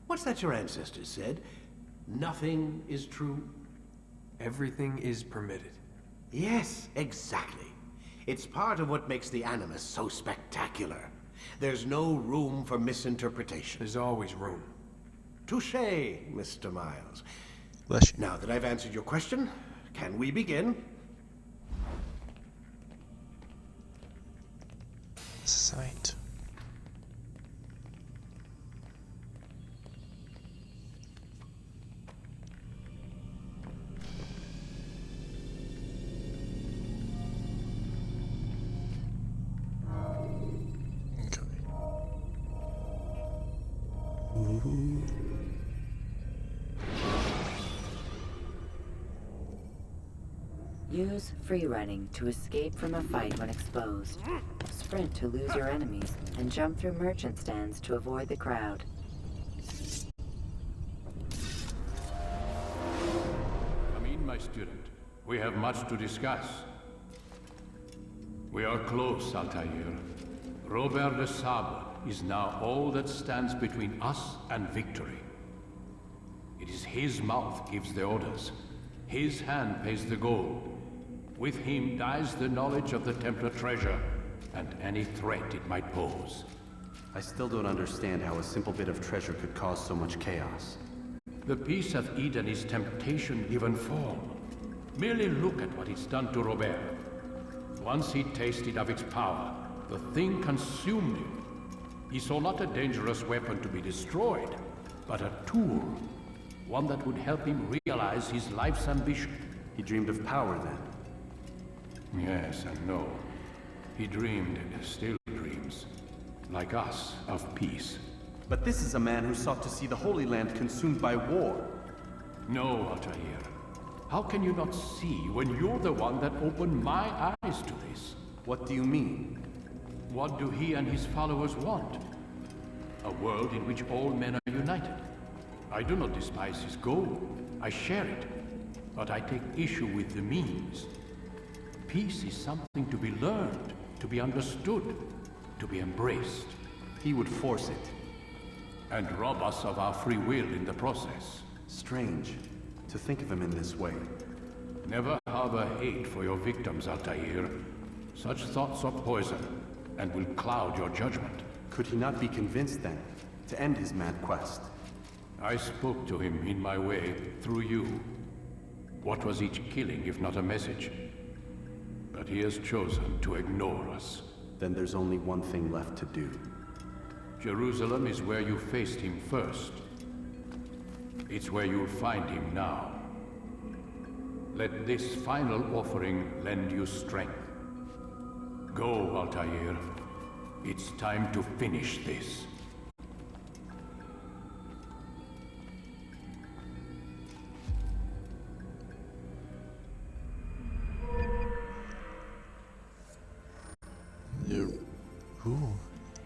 What's that your ancestors said? Nothing is true. Everything is permitted. Yes, exactly. It's part of what makes the Animus so spectacular. There's no room for misinterpretation. There's always room. Touché, Mr. Miles. Bless you. Now that I've answered your question, can we begin? Sight. Use free running to escape from a fight when exposed. Sprint to lose your enemies, and jump through merchant stands to avoid the crowd. Come in, my student. We have much to discuss. We are close, Altair. Robert de Sable is now all that stands between us and victory. It is his mouth gives the orders. His hand pays the gold. With him dies the knowledge of the Templar treasure, and any threat it might pose. I still don't understand how a simple bit of treasure could cause so much chaos. The peace of Eden is temptation given form. Merely look at what it's done to Robert. Once he tasted of its power, the thing consumed him. He saw not a dangerous weapon to be destroyed, but a tool. One that would help him realize his life's ambition. He dreamed of power then? Yes and no. He dreamed, still dreams, like us, of peace. But this is a man who sought to see the Holy Land consumed by war. No, Altair. How can you not see when you're the one that opened my eyes to this? What do you mean? What do he and his followers want? A world in which all men are united. I do not despise his goal. I share it. But I take issue with the means. Peace is something to be learned, to be understood, to be embraced. He would force it. And rob us of our free will in the process. Strange, to think of him in this way. Never harbor hate for your victims, Altair. Such thoughts are poison, and will cloud your judgment. Could he not be convinced then, to end his mad quest? I spoke to him in my way, through you. What was each killing if not a message? But he has chosen to ignore us. Then there's only one thing left to do. Jerusalem is where you faced him first. It's where you'll find him now. Let this final offering lend you strength. Go, Altair. It's time to finish this.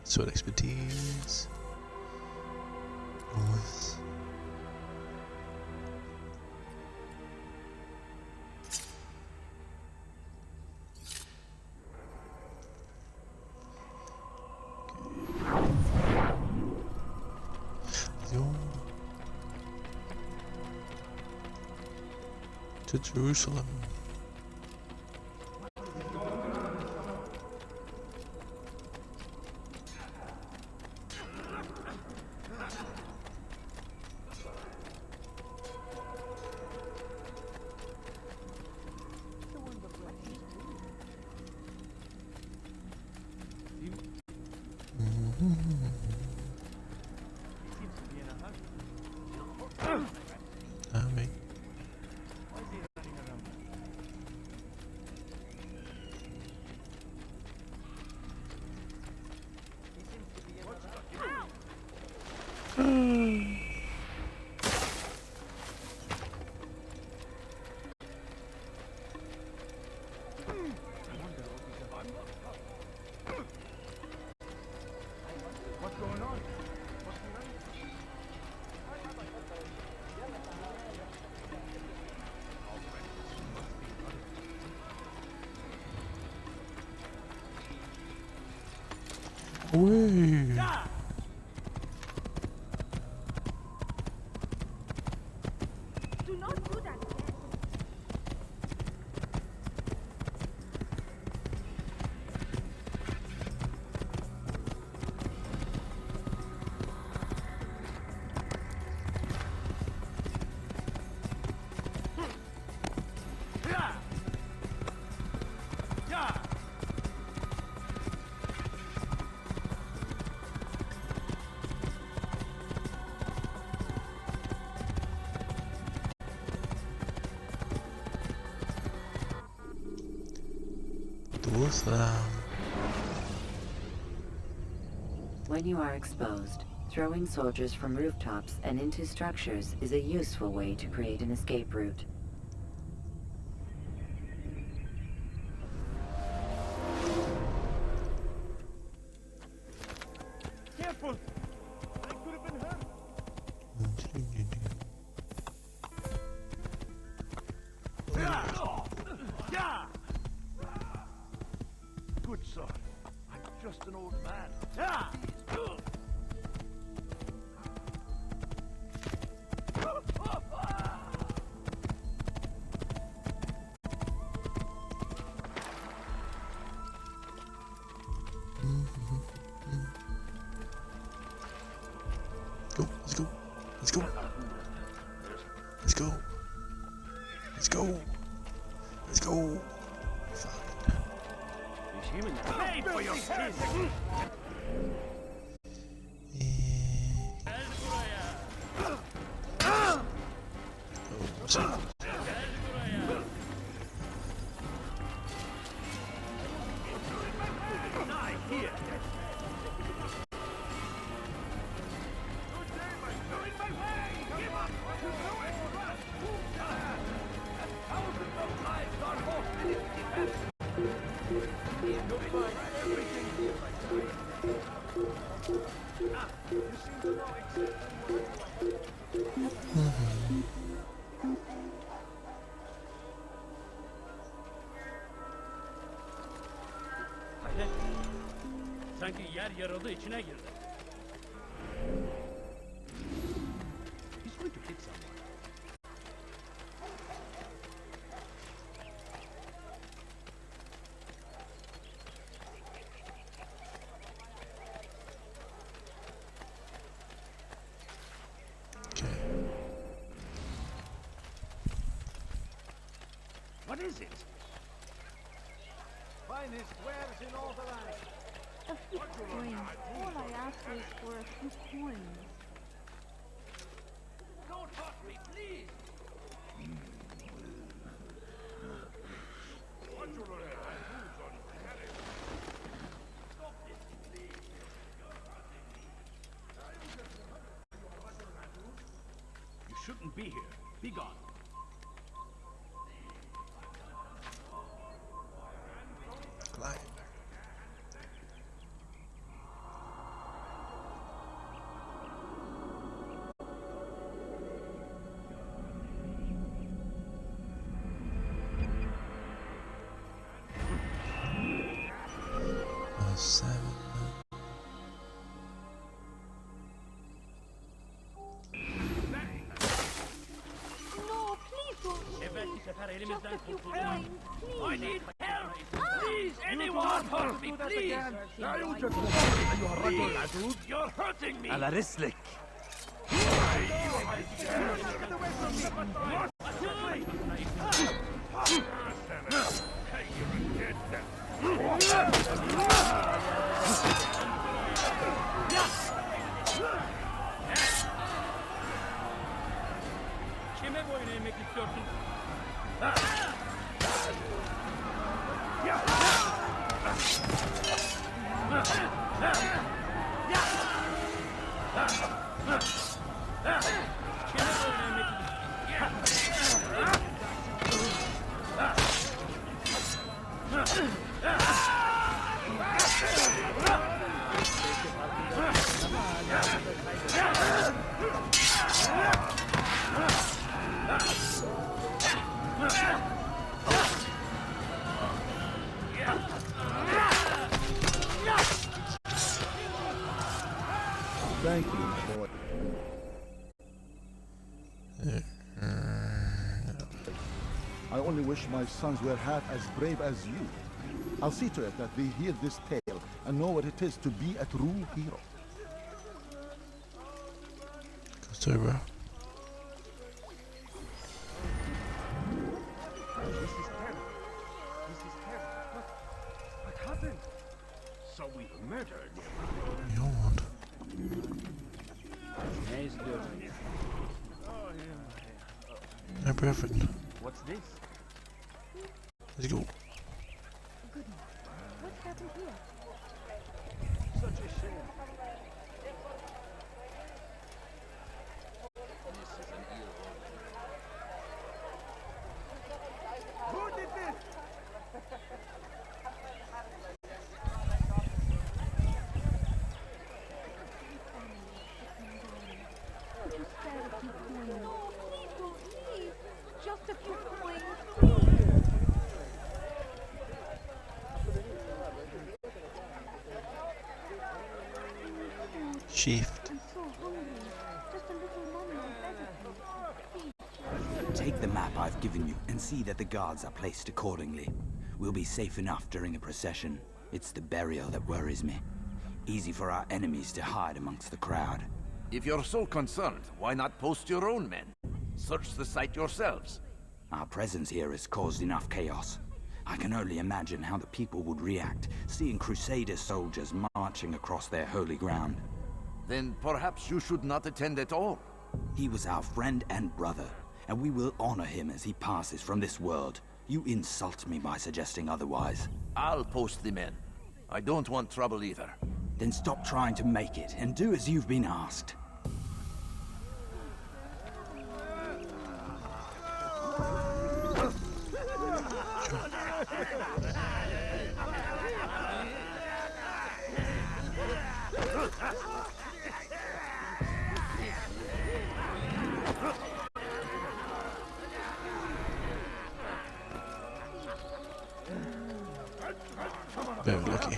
Sword expertise. North. To Jerusalem. Army. What's going on? Away. Do not do that again. When you are exposed, throwing soldiers from rooftops and into structures is a useful way to create an escape route. Careful! I could have been hurt. Good son. I'm just an old man. Go, let's go, let's go, let's go, let's go, let's go. Pay for your sins! Sanki yer yarıldı, içine girdi. He's going to hit someone. What is it? Finest wares in all the land. A few coins. All I ask is for a few coins. Don't hurt me, please! You shouldn't be here. Be gone. sefer elimizden kurtuldun. I need help! Please, anyone help me, please! You're hurting me! على رسلك. Kime boyun eğmek istiyorsun? Thank you, boy. I only wish my sons were half as brave as you. I'll see to it that they hear this tale and know what it is to be a true hero. Sorry, bro. This is terrible. This is terrible. What happened? So we were murdered. Yawned. Nice doing. My brethren. What's this? Let's go. Goodness, what happened here? Such a shame. Who did this? Just spare a few coins. Please don't leave. Just a few coins, please. Shift. I'm so hungry. Just a little money I beg of you. Please. Take the map I've given you and see that the guards are placed accordingly. We'll be safe enough during a procession. It's the burial that worries me. Easy for our enemies to hide amongst the crowd. If you're so concerned, why not post your own men? Search the site yourselves. Our presence here has caused enough chaos. I can only imagine how the people would react, seeing Crusader soldiers marching across their holy ground. Then perhaps you should not attend at all. He was our friend and brother, and we will honor him as he passes from this world. You insult me by suggesting otherwise. I'll post the men. I don't want trouble either. Then stop trying to make it, and do as you've been asked. Very lucky.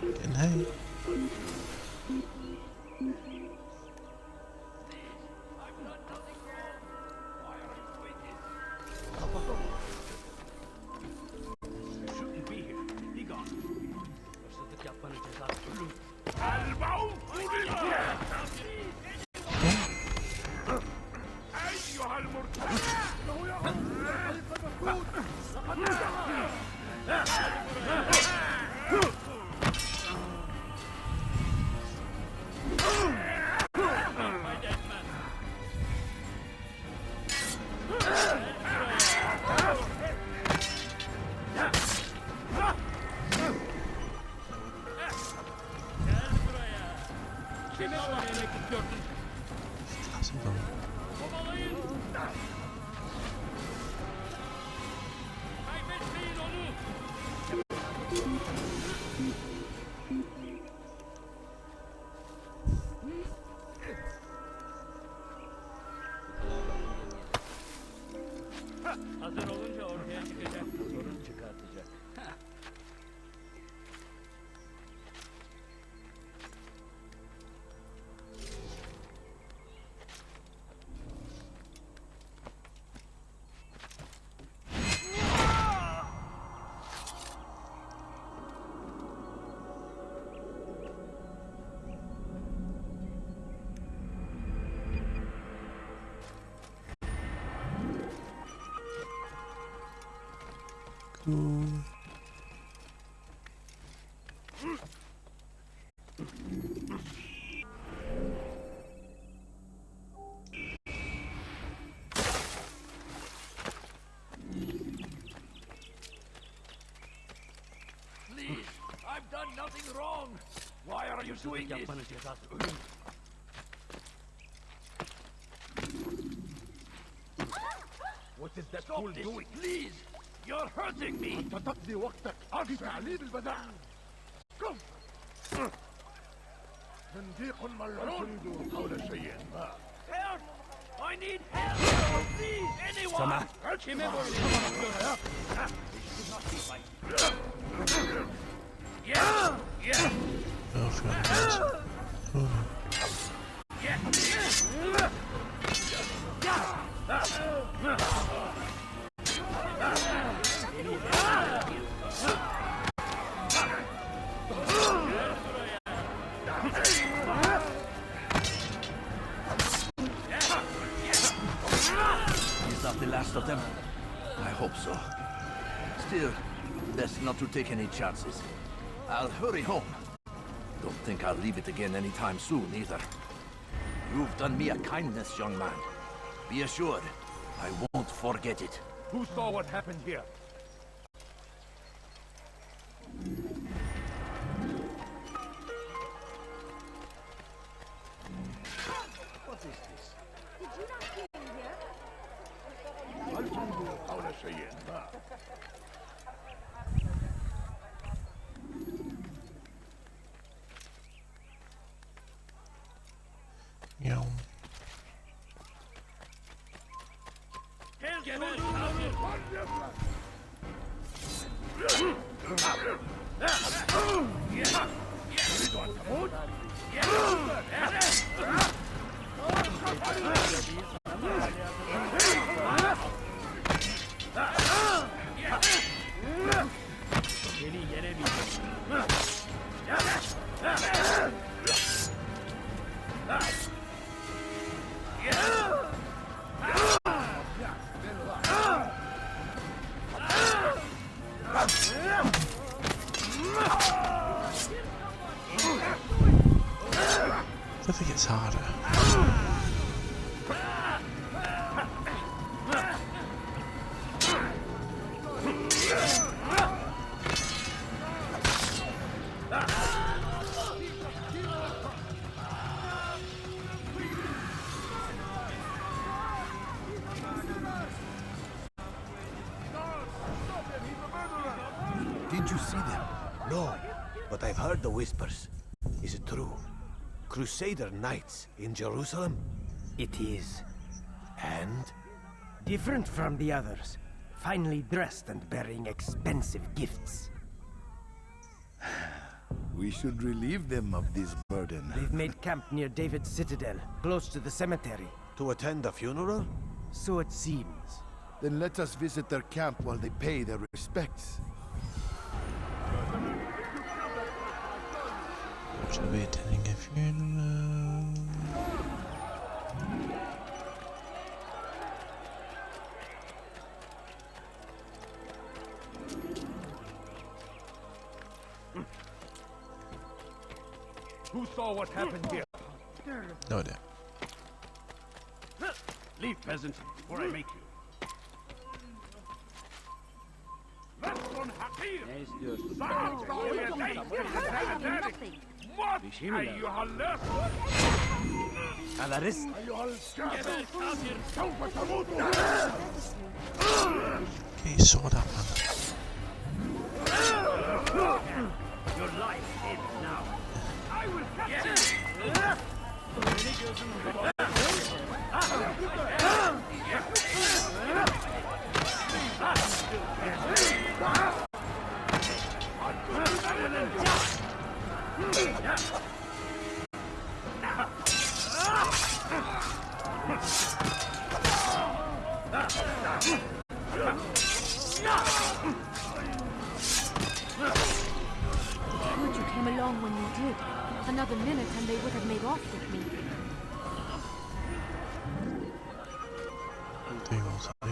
Getting hay. Shouldn't be here. Be gone. Hırsızlık yapmanın cezası ölüm. Kime boyun eğmek istiyorsun? Kovalayın! Kaybetmeyin! Cool. Please, I've done nothing wrong. Why are you doing this? What is that fool doing? Please! You're hurting me! أنت تقضي وقتك في تعليم البدن. قم! صنديق ملعون حول شيء ما. Help! I need help! Please, anyone! سمع. Yeah! Yeah! Oh, God. Oh. Is that the last of them? I hope so. Still, best not to take any chances. I'll hurry home. Don't think I'll leave it again anytime soon, either. You've done me a kindness, young man. Be assured, I won't forget it. Who saw what happened here? What is this? Did you not see him here? حول شيء ما. Yum. I think it's harder. Did you see them? No, but I've heard the whispers. Is it true? Crusader Knights in Jerusalem? It is. And? Different from the others. Finely dressed and bearing expensive gifts. We should relieve them of this burden. They've made camp near David's citadel, close to the cemetery. To attend a funeral? So it seems. Then let us visit their camp while they pay their respects. Should be attending a funeral. Who saw what happened here? No idea. Leave, peasant, before I make you. على رزق. Get your sword up, man. Your life ends now. I will catch you. Good you came along when you did. Another minute and they would have made off with me. Do you want to do?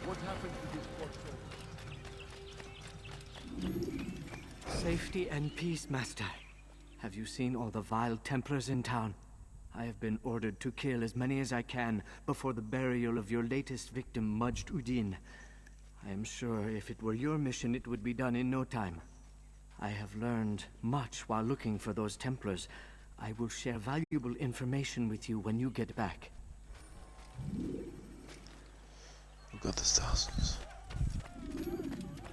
What happened to this poor soul? Safety and peace, Master. Have you seen all the vile Templars in town? I have been ordered to kill as many as I can before the burial of your latest victim, Majd Udin. I am sure if it were your mission, it would be done in no time. I have learned much while looking for those Templars. I will share valuable information with you when you get back. We've got the thousands.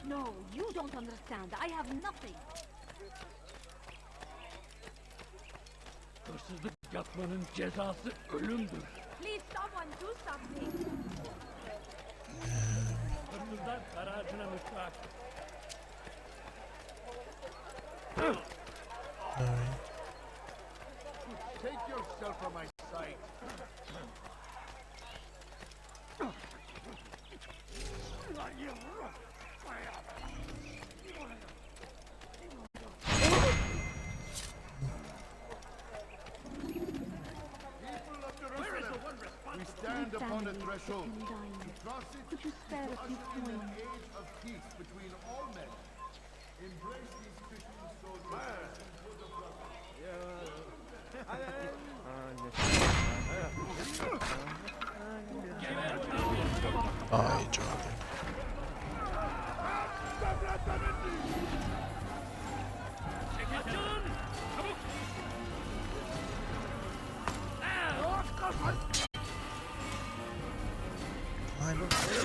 No, you don't understand. I have nothing. Hırsızlık yapmanın cezası ölümdür. Please, someone do something. Hırsızlar kararına müstahak. Take yourself from my sight. We stand upon a threshold. To cross it, Could you spare a few usher in an coins? age of peace between all men. Embrace these Christian soldiers. Ay jogging.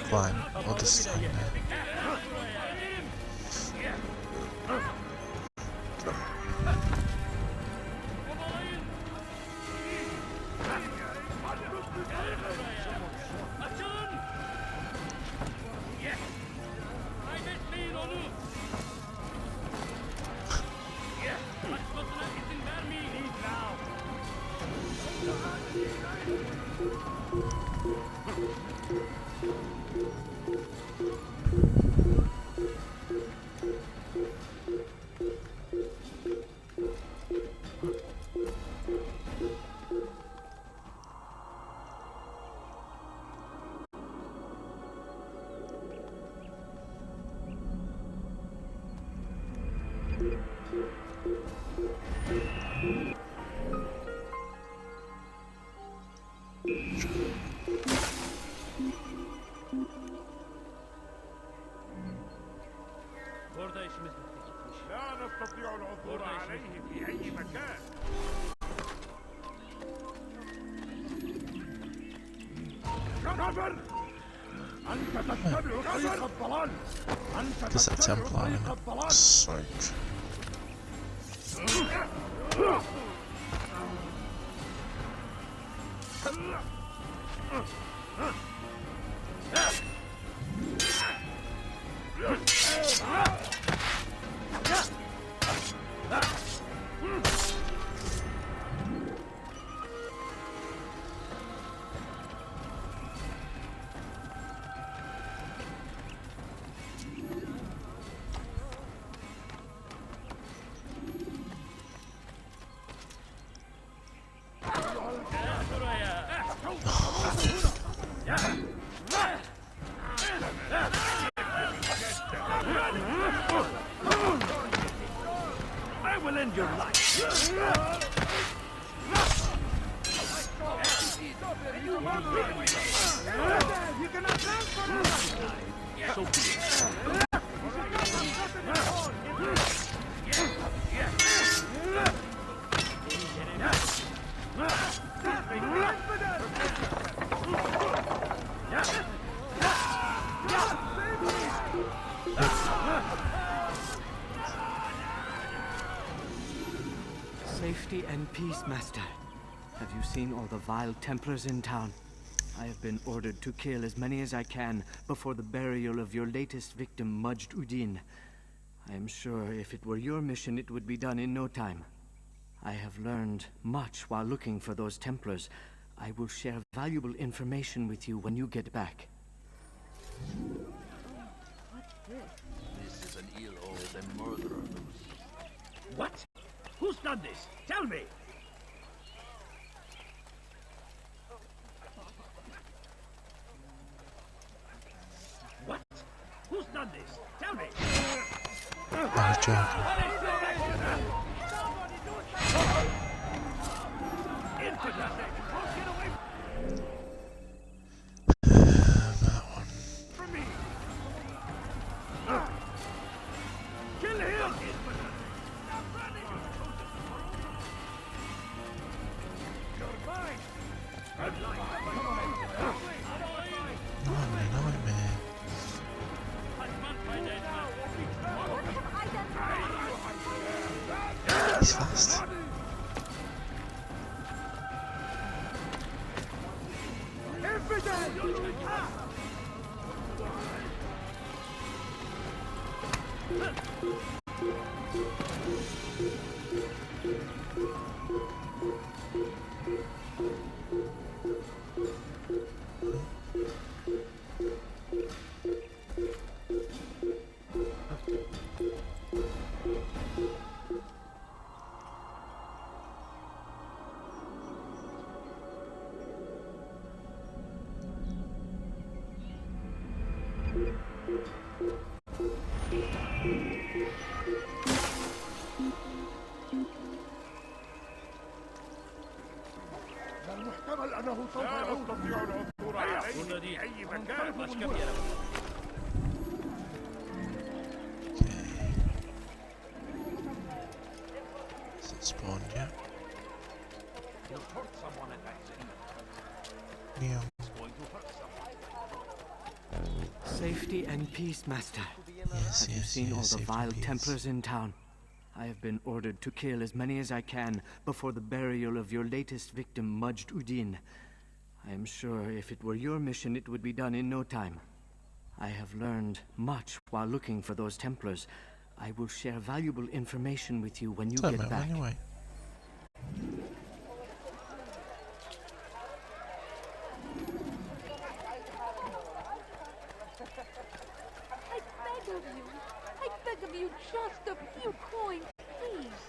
Climb. Oh, this is hanging there. Kaybetmeyin onu. Kaçmasına izin vermeyin. Burada işimiz bitti gitmiş. لا نستطيع العثور Burada عليه işimiz في أي مكان. كفر! أنت تتبع طريق الضلال. أنت There's a تتبع Templar in طريق it. الضلال. Psych. I will end your life. You cannot transfer us. So be it. Safety and peace, Master. Have you seen all the vile Templars in town? I have been ordered to kill as many as I can before the burial of your latest victim, Majd Udin. I am sure if it were your mission, it would be done in no time. I have learned much while looking for those Templars. I will share valuable information with you when you get back. What's this? This is an eel with a murderer loose. What? Who's done this? Tell me. done this? Tell me. I'm joking. That one. From me. Kill him. Nightmare. He's fast. المحتمل أنه سوف يعود العثور عليه في أي مكان. Is it spawned yet? He'll hurt someone at that thing. Yeah. It's going to hurt someone. Safety and peace, Master. Yes, have you seen all the vile Templars in town? I have been ordered to kill as many as I can before the burial of your latest victim, Majd Udin. I am sure if it were your mission, it would be done in no time. I have learned much while looking for those Templars. I will share valuable information with you when you get back. Anyway. I beg of you, just a few coins, please.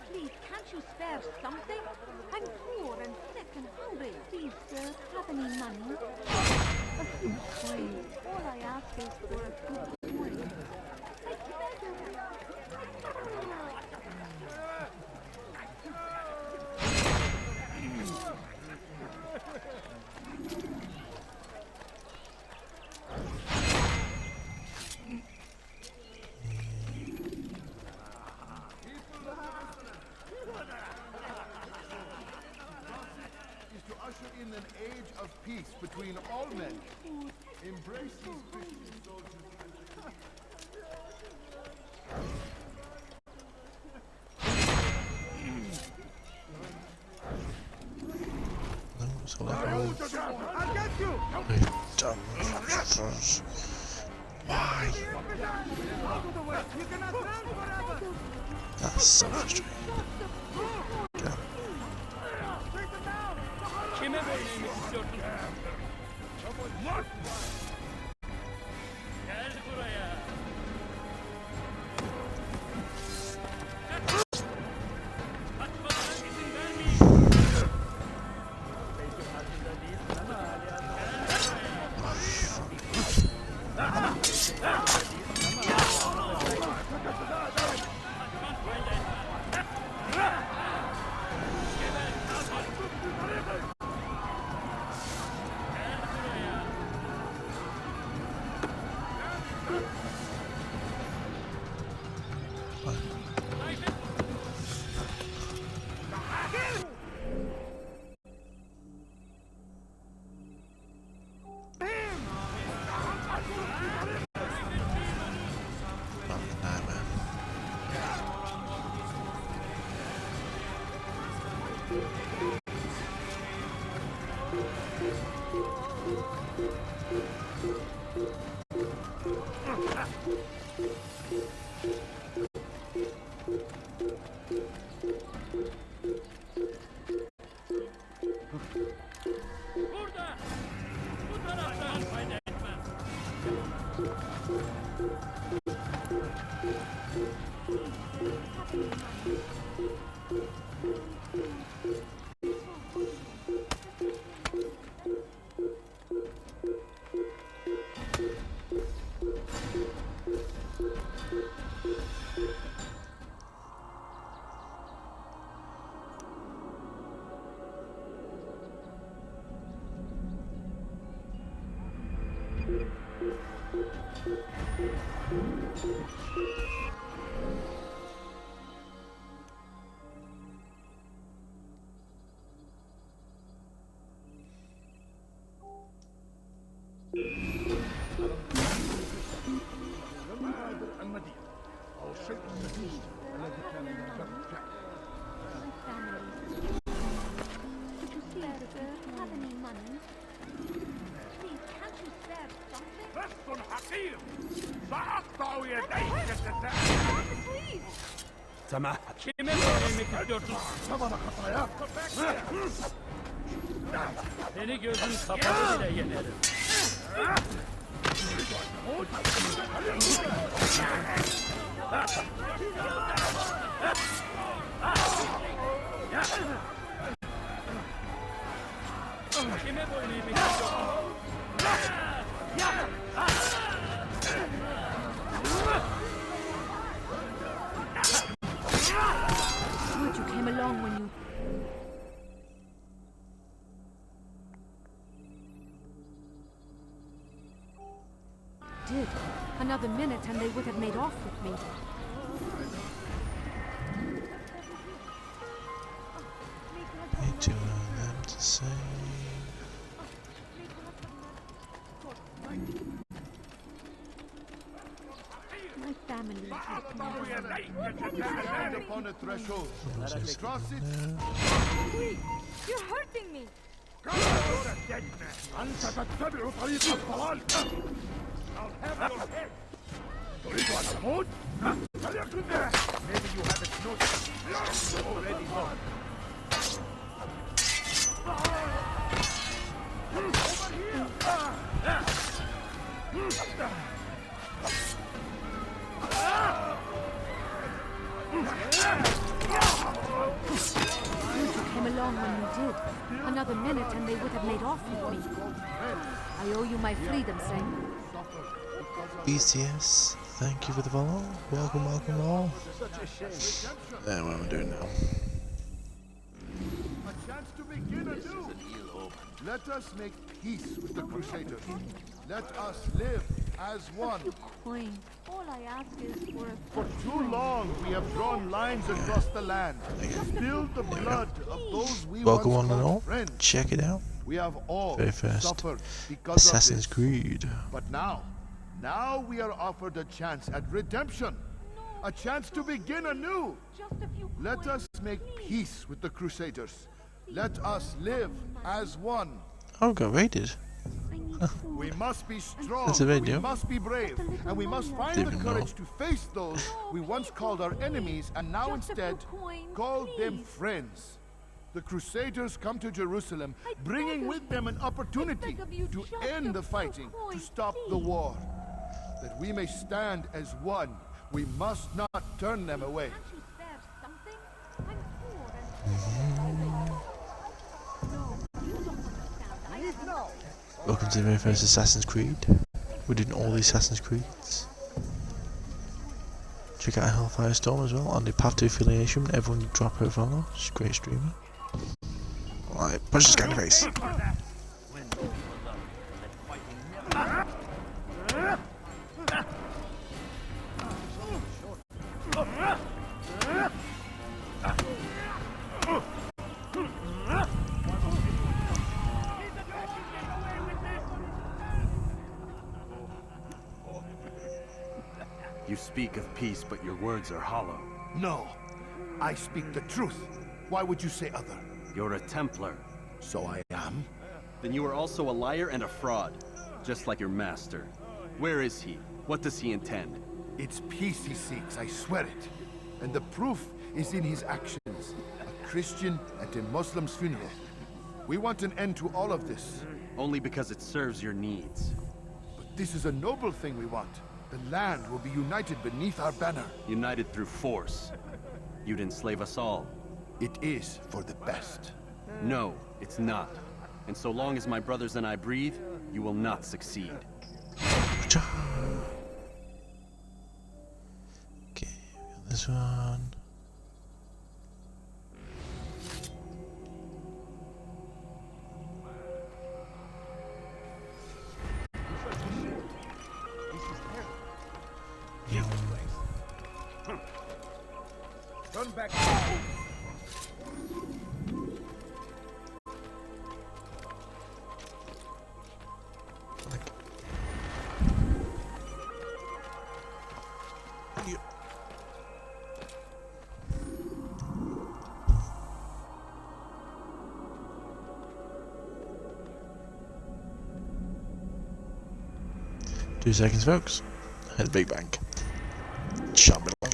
Please, can't you spare something? I'm poor and sick and hungry. Please, sir, have any money? A few coins. All I ask is for a few coins. I beg of you. Is to usher in an age of peace between all men. Embrace these Christian soldiers. No, it's all like I'll get you. Hey, dumb motherfuckers. Why? That's so frustrating. Go. Kime vermemi istiyorsun? Gel buraya. Kaçmasına izin vermeyin. Belki farkında değilsin ama hala... Burada! Bu taraftan fayda etmez. Kime söylemek istiyorsun? Seni gözün kapalı bile yenerim. Kime boyun eğmek istiyorsun? Good you came along when you... did. Another minute and they would have made off with me. Need to learn them to save. My family Stand upon a threshold. Cross it. Please, you're hurting me. أنت تتبع طريق الضلال. I'll have your head. تريد أن تموت؟ فليكن ده. Maybe you haven't noticed. You're already gone. Over here. You came along when you did. Another minute and they would have made off with me. I owe you my freedom, Sam. BCS, thank you for the follow. Welcome, welcome all. Yeah, what am I doing now? A chance to begin anew. Let us make peace with the Crusaders. Let us live as one. Coin. All I ask is for a... For too long we have drawn lines across the land, spilled the blood of those we Welcome once one and all. called friends. Check it out. We have all Very first suffered because Assassin's of this. Creed. But now we are offered a chance at redemption. A chance to begin anew. Let us make peace with the Crusaders. Let us live as one. Oh, got raided. We must be strong, That's a we radio. must be brave, and we must find the Didn't courage to face those we once called our enemies and now instead call them friends. The Crusaders come to Jerusalem, bringing with them an opportunity to end the fighting, to stop the war. That we may stand as one, we must not turn them away. Welcome to the very first Assassin's Creed. We're doing all the Assassin's Creeds. Check out Hellfire Storm as well on the Path to Affiliation. Everyone drop her follow. She's a great streamer. Alright, punch this guy in the face. You speak of peace, but your words are hollow. No, I speak the truth. Why would you say other? You're a Templar. So I am? Then you are also a liar and a fraud, just like your master. Where is he? What does he intend? It's peace he seeks, I swear it. And the proof is in his actions. A Christian at a Muslim's funeral. We want an end to all of this. Only because it serves your needs. But this is a noble thing we want. The land will be united beneath our banner. United through force. You'd enslave us all. It is for the best. No, it's not. And so long as my brothers and I breathe, you will not succeed. This one. Turn back. Two seconds, folks. Hit the big bank. Chop it along.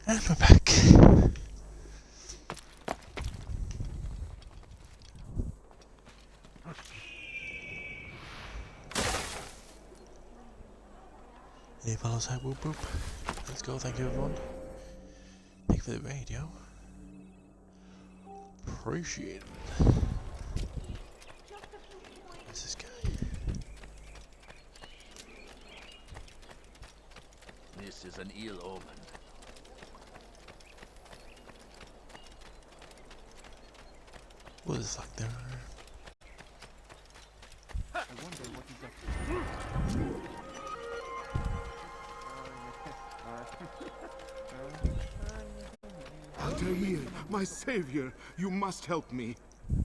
And we're back. Any follows that whoop whoop. Let's go, thank you everyone. Thank you for the radio. Appreciate it. What's this guy? This is an ill omen. What the fuck there? I wonder what he's up to. Altair, my savior, you must help me.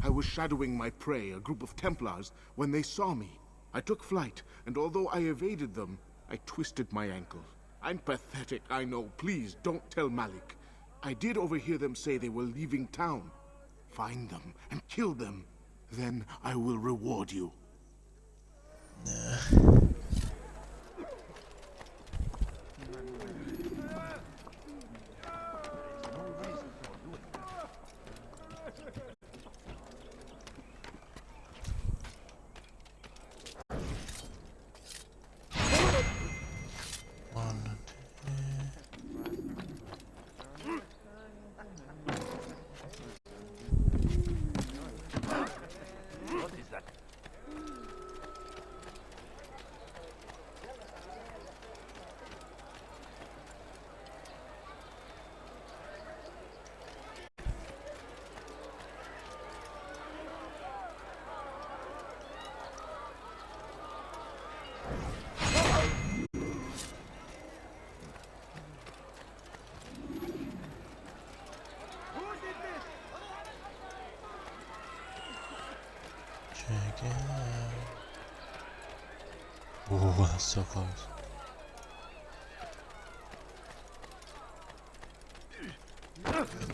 I was shadowing my prey, a group of Templars, when they saw me. I took flight, and although I evaded them, I twisted my ankle. I'm pathetic, I know. Please, don't tell Malik. I did overhear them say they were leaving town. Find them and kill them. Then I will reward you. Nah. Check it out. Oh, that's so close.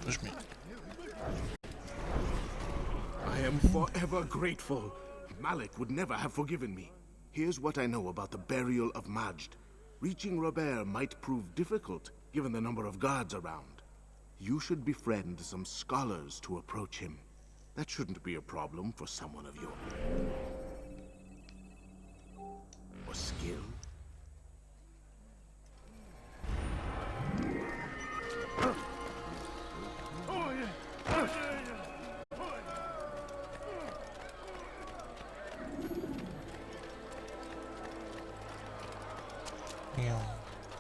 Push me. I am forever grateful. Malik would never have forgiven me. Here's what I know about the burial of Majd. Reaching Robert might prove difficult, given the number of guards around. You should befriend some scholars to approach him. That shouldn't be a problem for someone of your skill.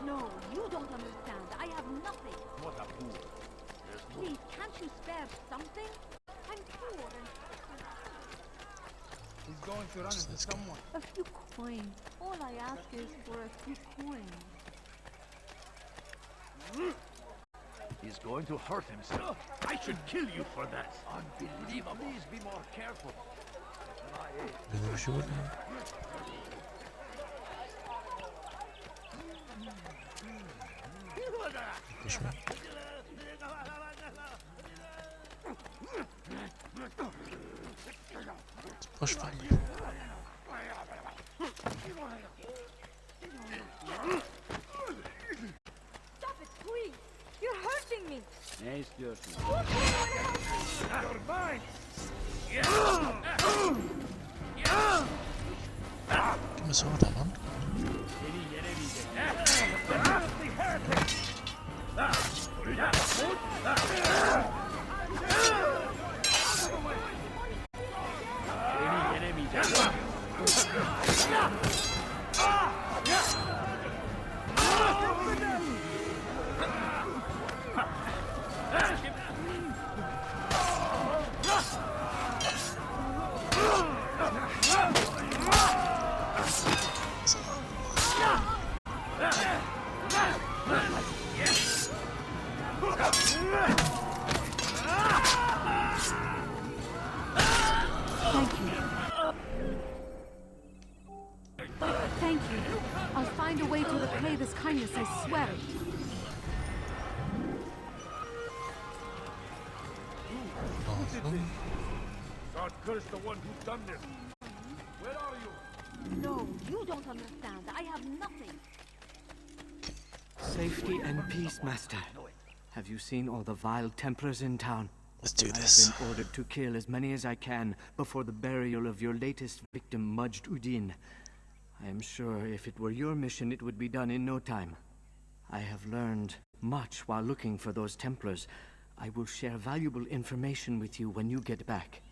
No, you don't understand. I have nothing. What a fool. Please, can't you spare something? I'm poor and... He's going to run into someone. A few coins. All I ask is for a few coins. is going to hurt himself. I should kill you for that. Unbelievable. Please be more careful. Benim şu burada. Düşme. Boş ver. Stop it, please! You're hurting me! Ne istiyorsun? You're mine! Come så där man. Thank you. I'll find a way to repay this kindness, I swear it. God curse the one who's done this. Where are you? No, you don't understand. I have nothing. Safety and peace, Master. Have you seen all the vile Templars in town? Let's do this. I've been ordered to kill as many as I can before the burial of your latest victim, Majd Udin. I am sure if it were your mission, it would be done in no time. I have learned much while looking for those Templars. I will share valuable information with you when you get back.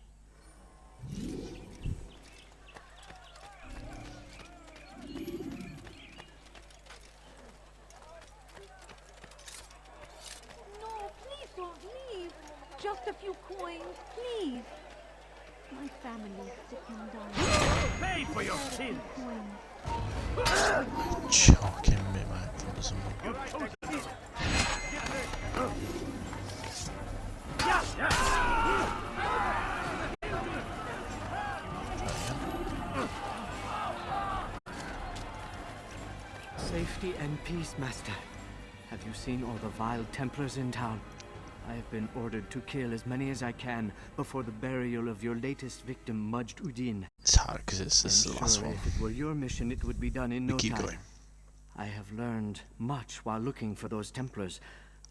No, please don't leave. Just a few coins, please. My family's sick and dying. Pay for your sins! Chalk him med mig på som Safety and peace, Master. Have you seen all the vile Templars in town? I have been ordered to kill as many as I can before the burial of your latest victim, Majd Udin. It's hard because this is the last one. If it were your mission, it would be done in no Keep time. going. I have learned much while looking for those Templars.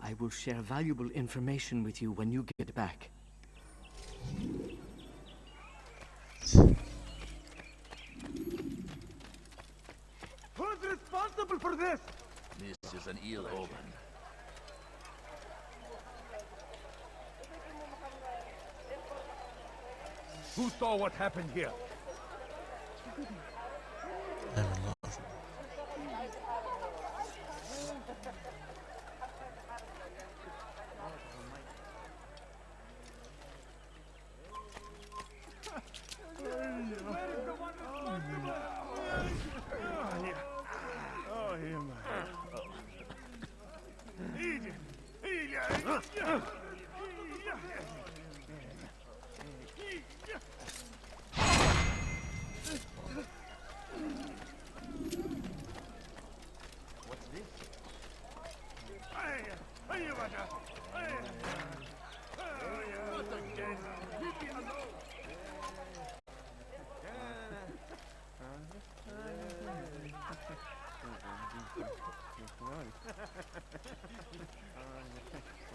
I will share valuable information with you when you get back. Who's responsible for this? This is an ill omen. Who saw what happened here? I'm in love.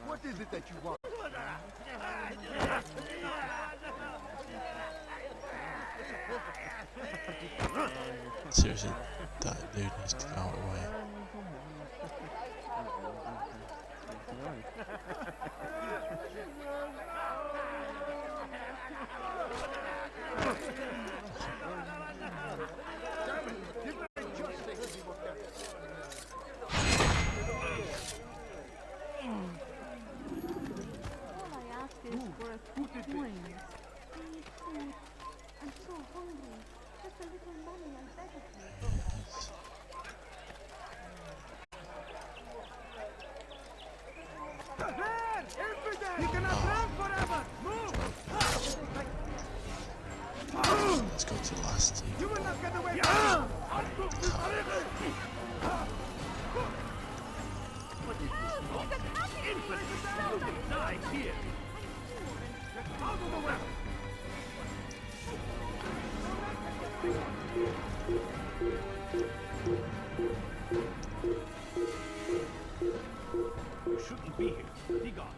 What is it that you want? Seriously, that dude needs to go away. All I ask is for a few coins. I need food. I'm so hungry. Just a little money, I beg of you. to last. You will not get away What is this? Infantry! Die here! Get out of the way! You shouldn't be here. Be gone.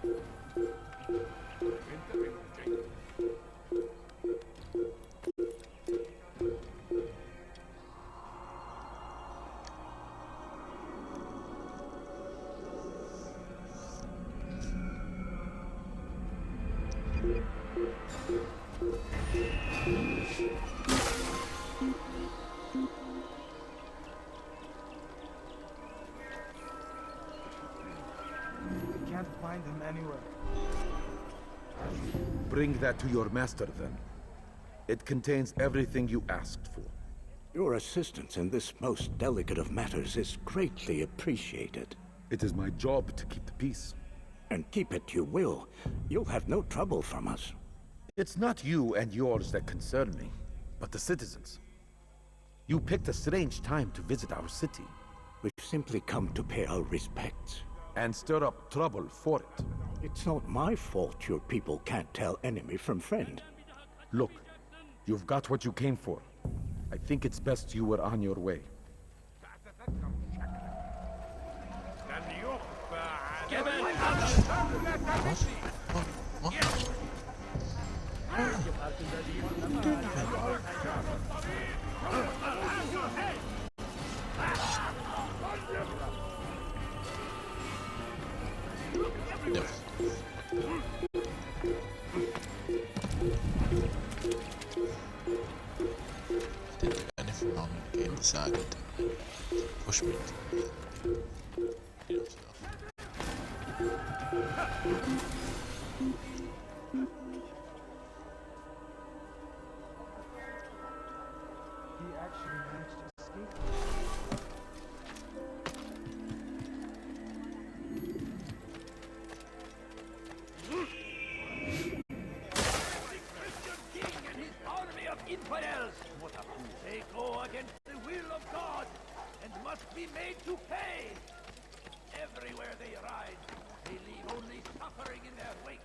Can't find him anywhere. Bring that to your master, then. It contains everything you asked for. Your assistance in this most delicate of matters is greatly appreciated. It is my job to keep the peace. And keep it you will. You'll have no trouble from us. It's not you and yours that concern me, but the citizens. You picked a strange time to visit our city. We've simply come to pay our respects. And stir up trouble for it. It's not my fault your people can't tell enemy from friend. Look, you've got what you came for. I think it's best you were on your way. No. I didn't do anything wrong and the game decided to push me to He actually managed to escape. Infidels! They go against the will of God and must be made to pay. Everywhere they ride, they leave only suffering in their wake.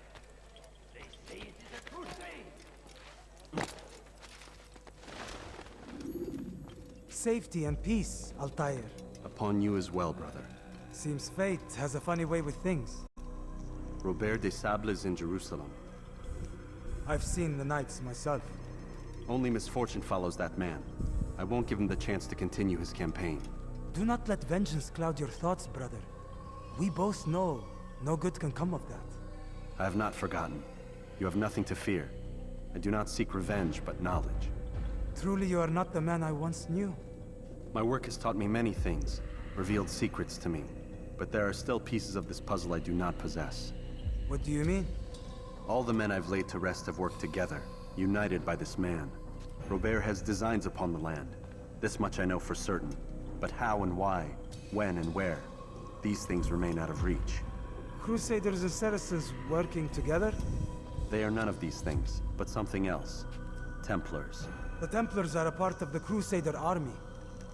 They say it is a crusade. Safety and peace, Altair. Upon you as well, brother. Seems fate has a funny way with things. Robert de Sable is in Jerusalem. I've seen the knights myself. Only misfortune follows that man. I won't give him the chance to continue his campaign. Do not let vengeance cloud your thoughts, brother. We both know no good can come of that. I have not forgotten. You have nothing to fear. I do not seek revenge, but knowledge. Truly you are not the man I once knew. My work has taught me many things, revealed secrets to me. But there are still pieces of this puzzle I do not possess. What do you mean? All the men I've laid to rest have worked together, united by this man. Robert has designs upon the land. This much I know for certain. But how and why, when and where, these things remain out of reach. Crusaders and Saracens working together? They are none of these things, but something else. Templars. The Templars are a part of the Crusader army.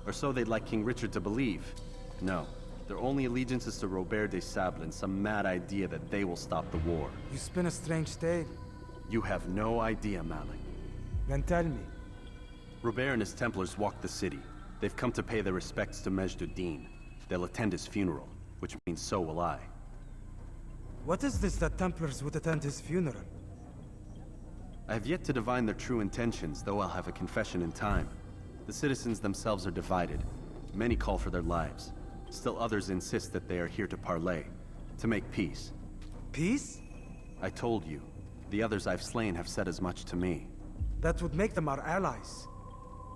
Or so they'd like King Richard to believe. No, their only allegiance is to Robert de Sable and some mad idea that they will stop the war. You spin a strange tale. You have no idea, Malik. Then tell me. Robert and his Templars walk the city. They've come to pay their respects to Majd ud-Din. They'll attend his funeral, which means so will I. What is this that Templars would attend his funeral? I have yet to divine their true intentions, though I'll have a confession in time. The citizens themselves are divided. Many call for their lives. Still others insist that they are here to parley, to make peace. Peace? I told you. The others I've slain have said as much to me. That would make them our allies.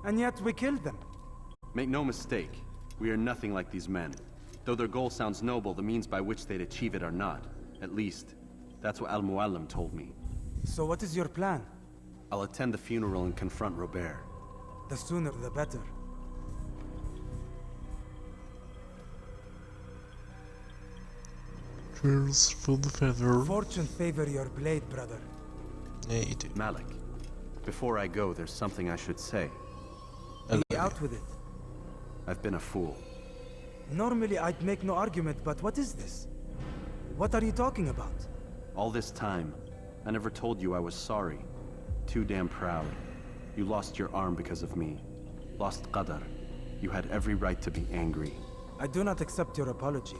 And yet we killed them. Make no mistake, we are nothing like these men. Though their goal sounds noble, the means by which they'd achieve it are not. At least, that's what Al-Mualim told me. So what is your plan? I'll attend the funeral and confront Robert. The sooner the better. Cheers for the feather. Fortune favor your blade, brother. Yeah, you do. Malik, Before I go, there's something I should say. Be out with it. I've been a fool. Normally I'd make no argument, but what is this? What are you talking about? All this time, I never told you I was sorry. Too damn proud. You lost your arm because of me. Lost Qadar. You had every right to be angry. I do not accept your apology.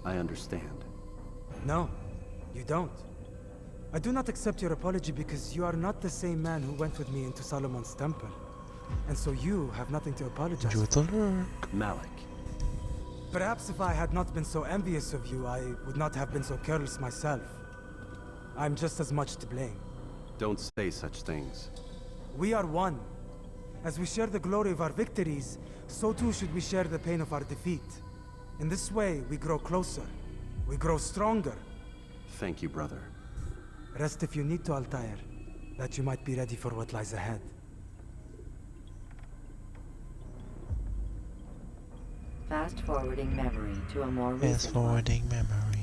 I understand. No, you don't. I do not accept your apology because you are not the same man who went with me into Solomon's temple. And so you have nothing to apologize for. Malik. Perhaps if I had not been so envious of you, I would not have been so careless myself. I'm just as much to blame. Don't say such things. We are one. As we share the glory of our victories, so too should we share the pain of our defeat. In this way, we grow closer. We grow stronger. Thank you, brother. Rest if you need to, Altair, that you might be ready for what lies ahead. Fast-forwarding memory to a more recent one. Fast-forwarding memory.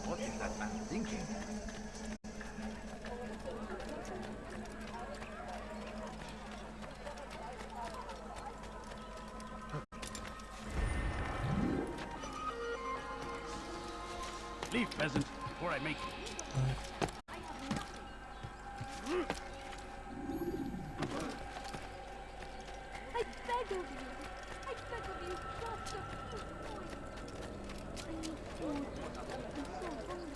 What is that man thinking? Leave, peasant, before I make you. I beg of you. I beg of you, just a few points. I need food. I'm so hungry.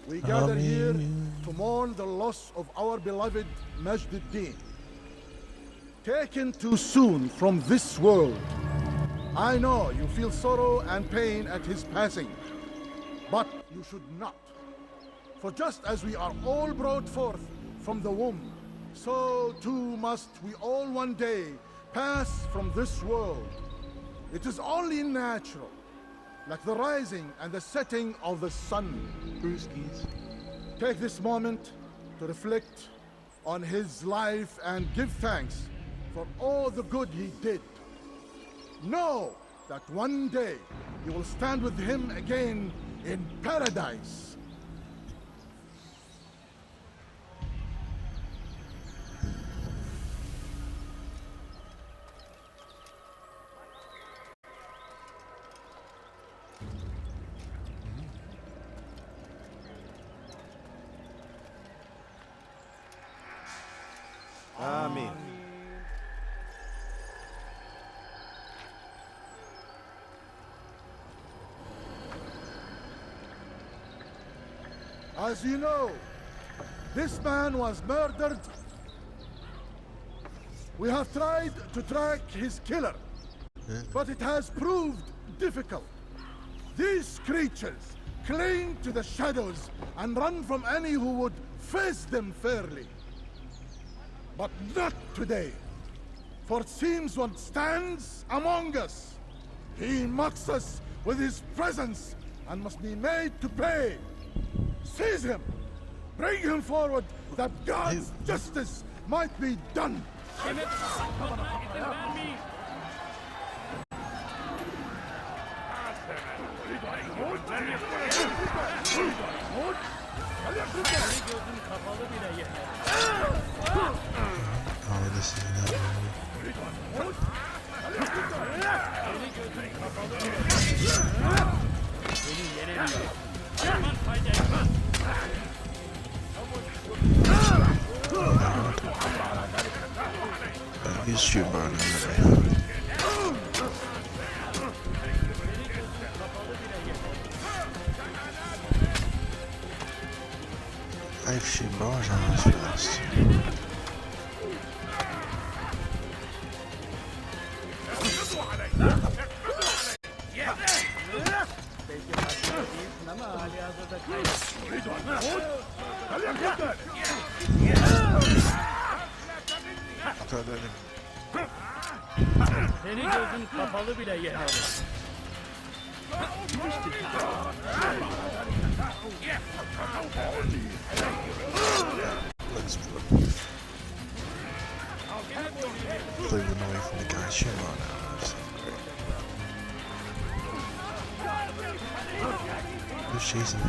We gather here to mourn the loss of our beloved Majd-ud-Din. Taken too soon from this world. I know you feel sorrow and pain at his passing, but you should not. For just as we are all brought forth from the womb, so too must we all one day pass from this world. It is only natural, like the rising and the setting of the sun. Brewskis. Take this moment to reflect on his life and give thanks for all the good he did. Know that one day you will stand with him again in paradise. Amen. As you know, this man was murdered. We have tried to track his killer, but it has proved difficult. These creatures cling to the shadows and run from any who would face them fairly. But not today, for it seems one stands among us. He mocks us with his presence and must be made to pay. Seize him! Bring him forward that God's justice might be done! Oh, this is not He's shooting burning anyway. I've seen bars on this fast. Seni gözün kapalı bile yener. Let's play one away from the guy shooting right now. Who's chasing me?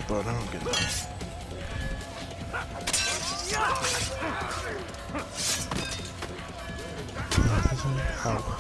But I don't get that. Ow.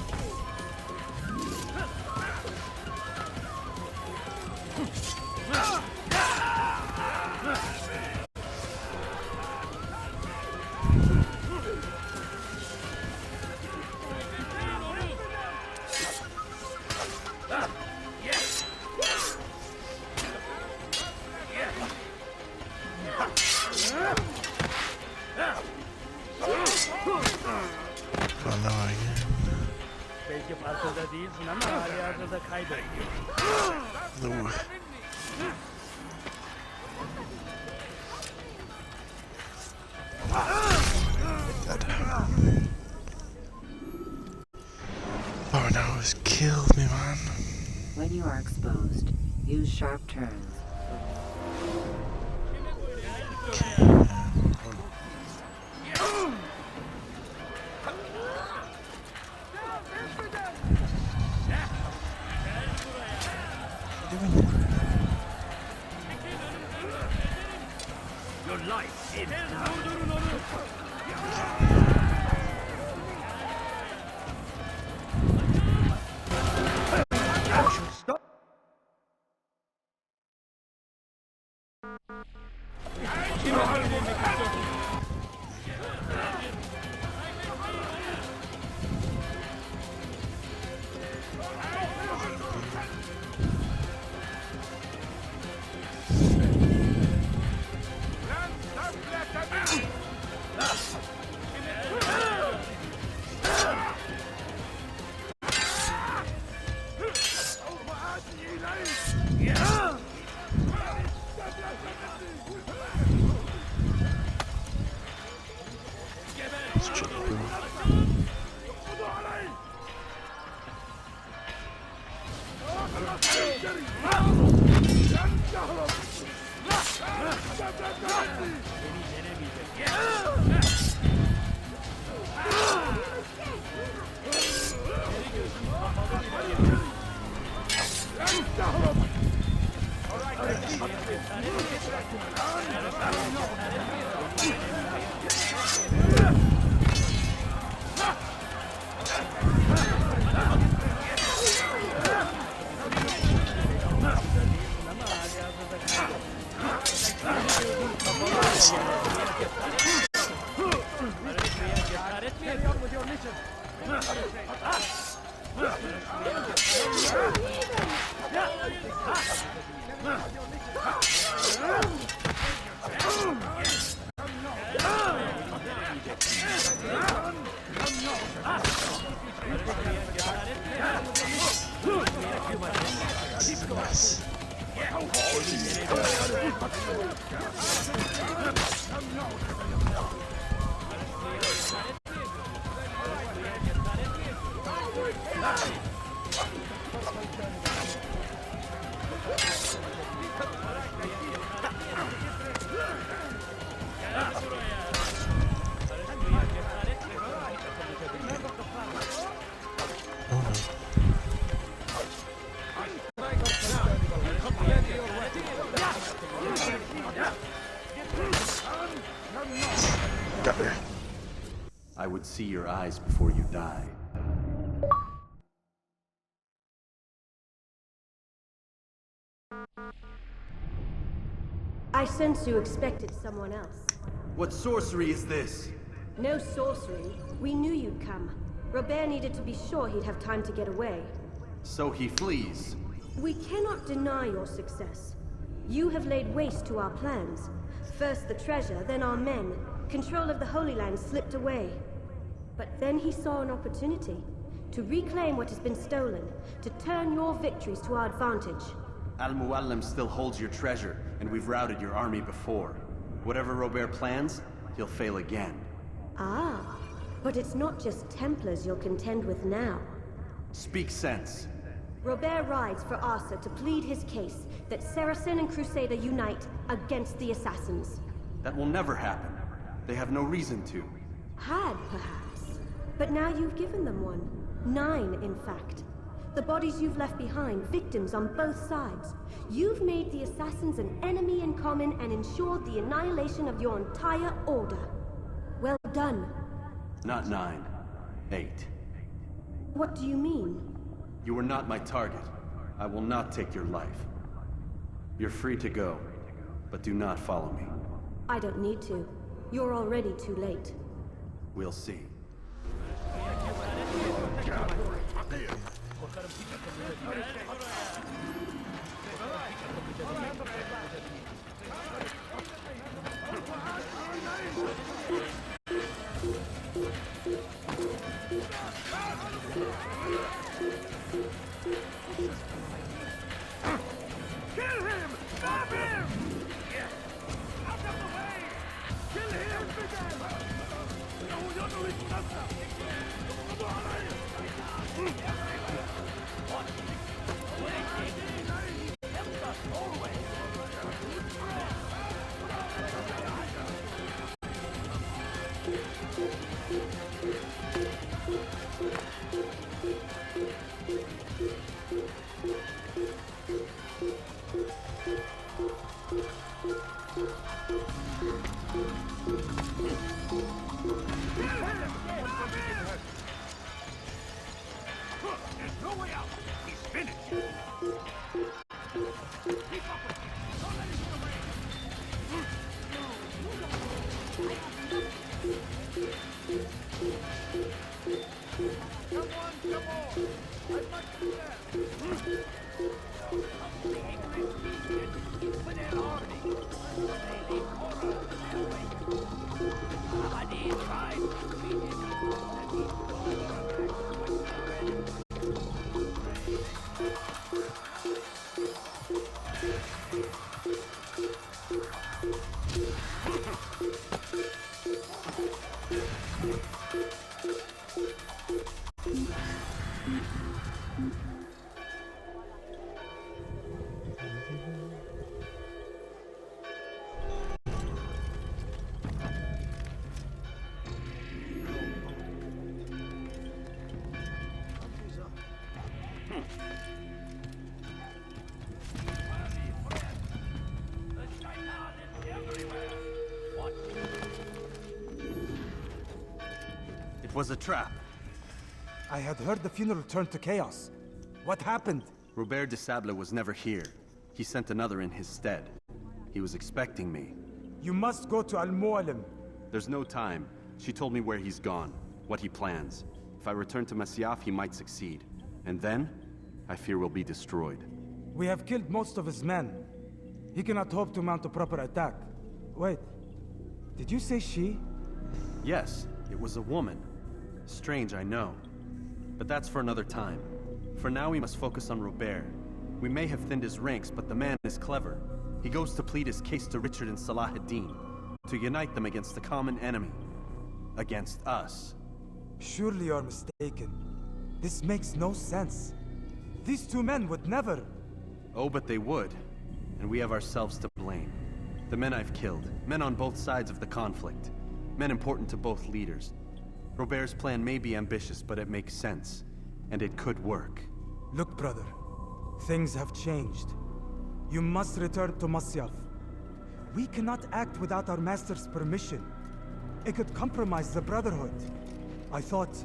Belki farkında değilsin ama hali hazırda kaybettin. Oh no, it's killed me, man. When you are exposed, use sharp turns. Your life is Stop! I would see your eyes before you die. I sense you expected someone else. What sorcery is this? No sorcery. We knew you'd come. Robert needed to be sure he'd have time to get away. So he flees. We cannot deny your success. You have laid waste to our plans. First the treasure, then our men. Control of the Holy Land slipped away. But then he saw an opportunity to reclaim what has been stolen, to turn your victories to our advantage. Al-Mualim still holds your treasure, and we've routed your army before. Whatever Robert plans, he'll fail again. Ah, but it's not just Templars you'll contend with now. Speak sense. Robert rides for Asa to plead his case that Saracen and Crusader unite against the Assassins. That will never happen. They have no reason to. Had, perhaps. But now you've given them one. 9, in fact. The bodies you've left behind, victims on both sides. You've made the Assassins an enemy in common and ensured the annihilation of your entire order. Well done. Not 9. 8. What do you mean? You are not my target. I will not take your life. You're free to go, but do not follow me. I don't need to. You're already too late. We'll see. Kill him! Stop him! Yes! Out of the way! Kill him! There's no way out! He's finished! Keep up with him! Don't let him get away! Come on! I'd like to do that! With their army, they leave horror in their wake. Abadi tried to defeat It was a trap. I had heard the funeral turned to chaos. What happened? Robert de Sable was never here. He sent another in his stead. He was expecting me. You must go to Al-Mualim. There's no time. She told me where he's gone, what he plans. If I return to Masyaf, he might succeed. And then, I fear we'll be destroyed. We have killed most of his men. He cannot hope to mount a proper attack. Wait, did you say she? Yes, it was a woman. Strange, I know. But that's for another time. For now, we must focus on Robert. We may have thinned his ranks, but the man is clever. He goes to plead his case to Richard and Salah ad-Din, to unite them against the common enemy. Against us. Surely you're mistaken. This makes no sense. These two men would never... Oh, but they would. And we have ourselves to blame. The men I've killed, men on both sides of the conflict, men important to both leaders. Robert's plan may be ambitious, but it makes sense. And it could work. Look, brother. Things have changed. You must return to Masyaf. We cannot act without our master's permission. It could compromise the Brotherhood. I thought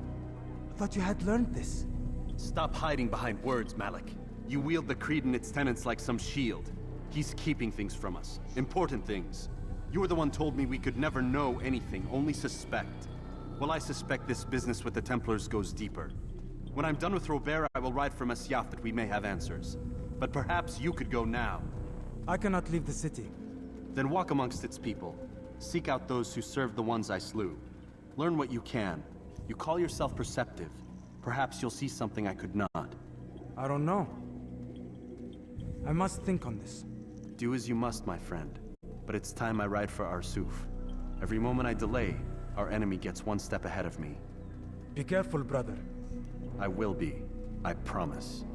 you had learned this. Stop hiding behind words, Malik. You wield the Creed and its tenets like some shield. He's keeping things from us. Important things. You were the one told me we could never know anything, only suspect. Well, I suspect this business with the Templars goes deeper. When I'm done with Robert, I will ride for Masyaf that we may have answers. But perhaps you could go now. I cannot leave the city. Then walk amongst its people. Seek out those who served the ones I slew. Learn what you can. You call yourself perceptive. Perhaps you'll see something I could not. I don't know. I must think on this. Do as you must, my friend. But it's time I ride for Arsuf. Every moment I delay, our enemy gets one step ahead of me. Be careful, brother. I will be. I promise.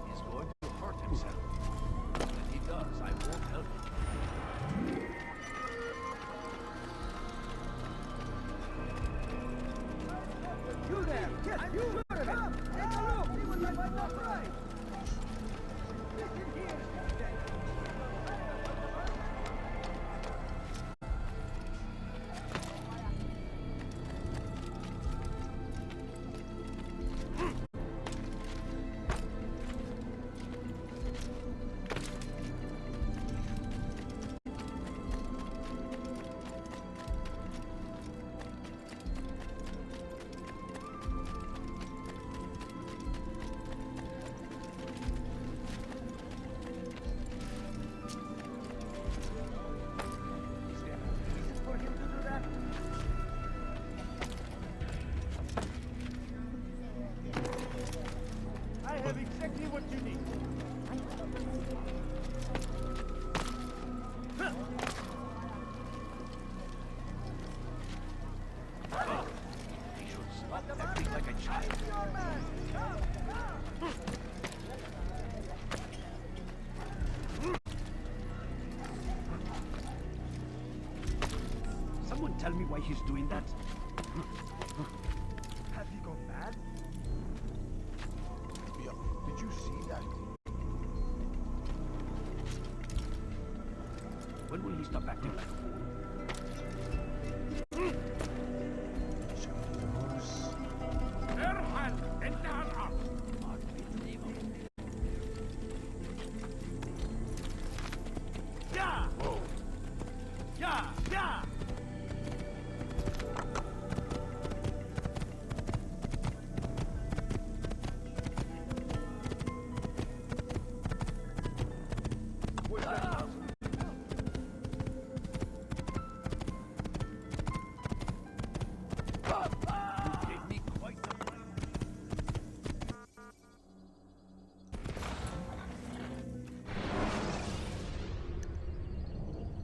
He's going to hurt himself. If he does, I won't help him. You there! Yes, you! Come! Take a look! See what I find not right! Listen here! I have exactly what you need. He should stop acting like a child. Someone tell me why he's doing that? Have he gone mad? Did you see that? When will he stop acting like a fool? Erhan, Endaran! Yeah! Whoa. Yeah! Yeah!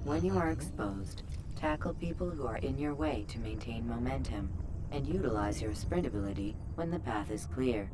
When you are exposed, tackle people who are in your way to maintain momentum, and utilize your sprint ability when the path is clear.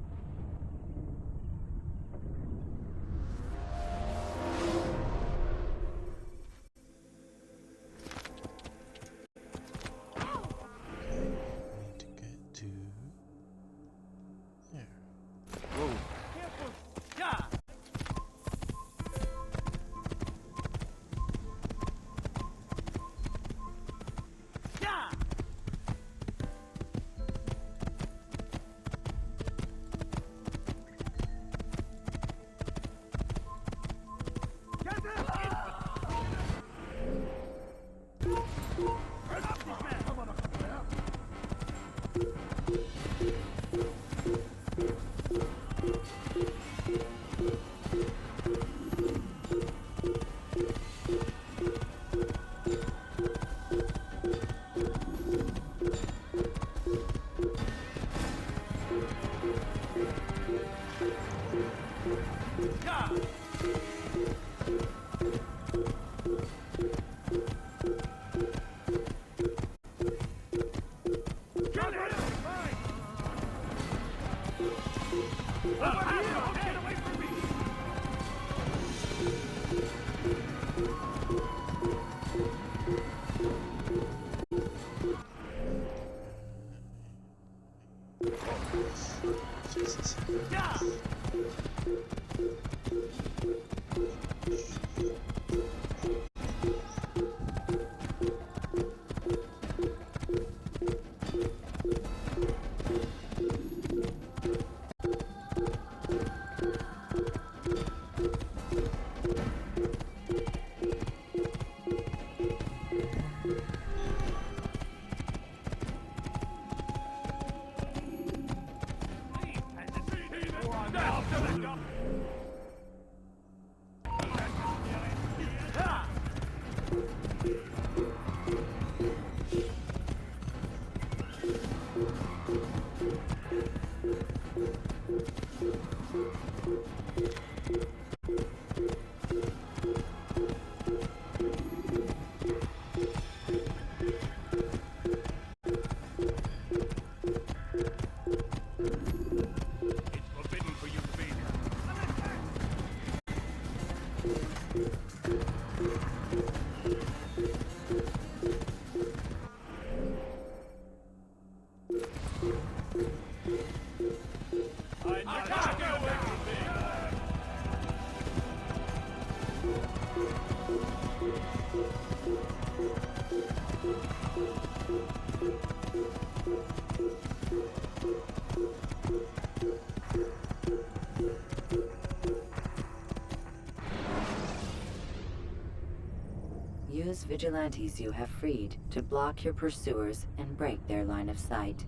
Use vigilantes you have freed to block your pursuers and break their line of sight.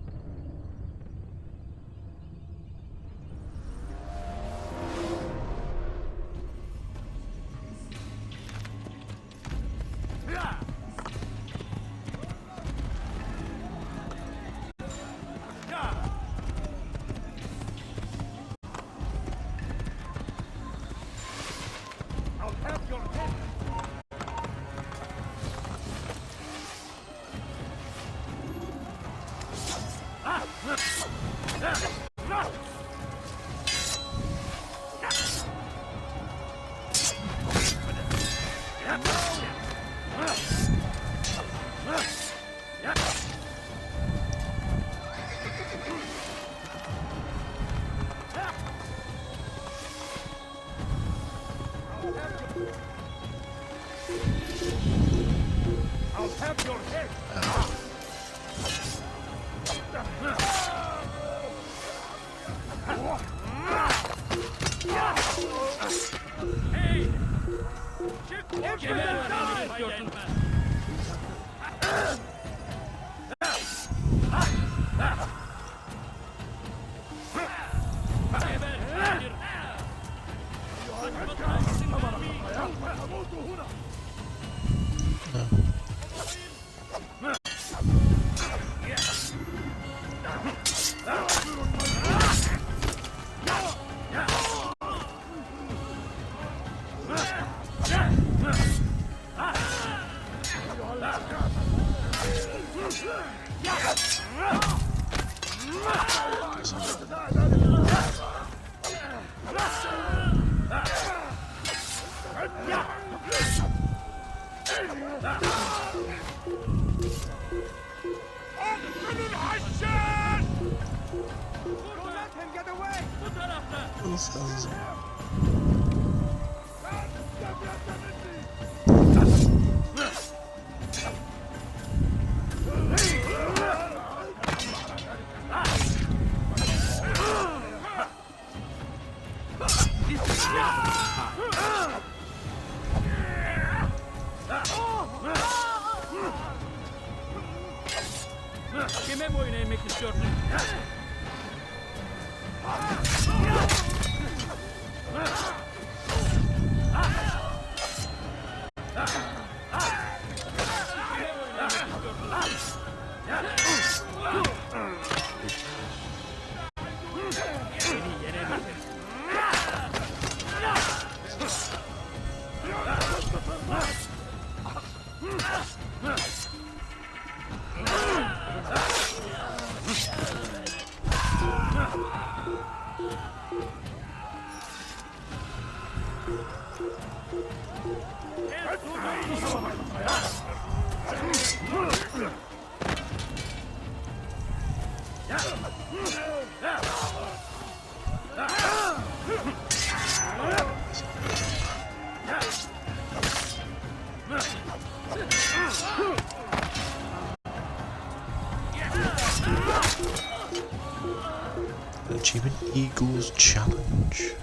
Achievement Eagles Challenge.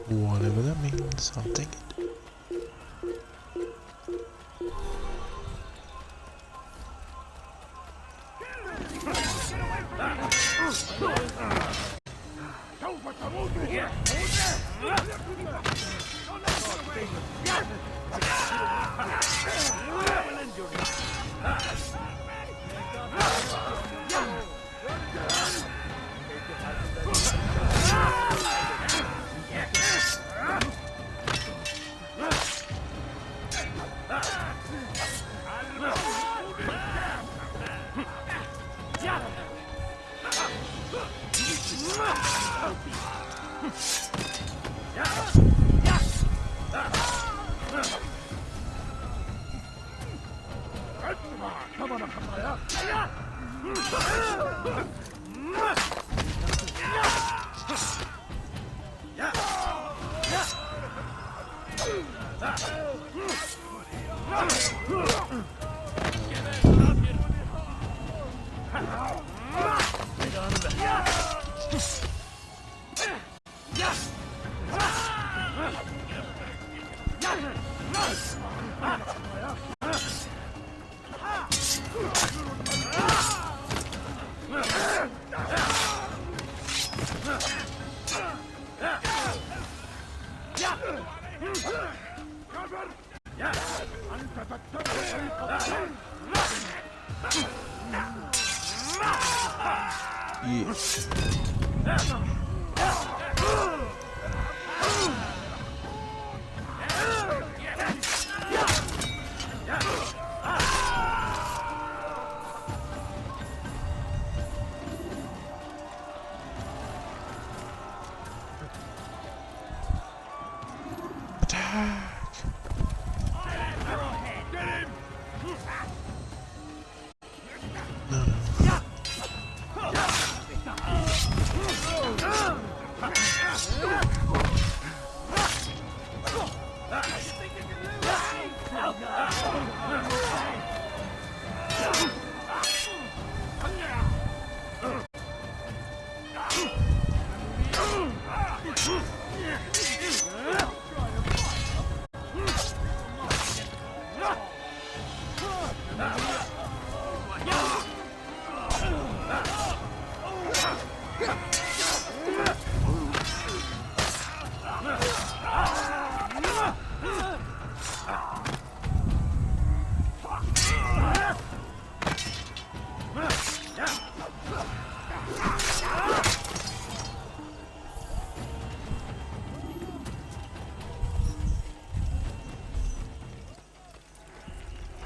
Whatever that means, I'll take it.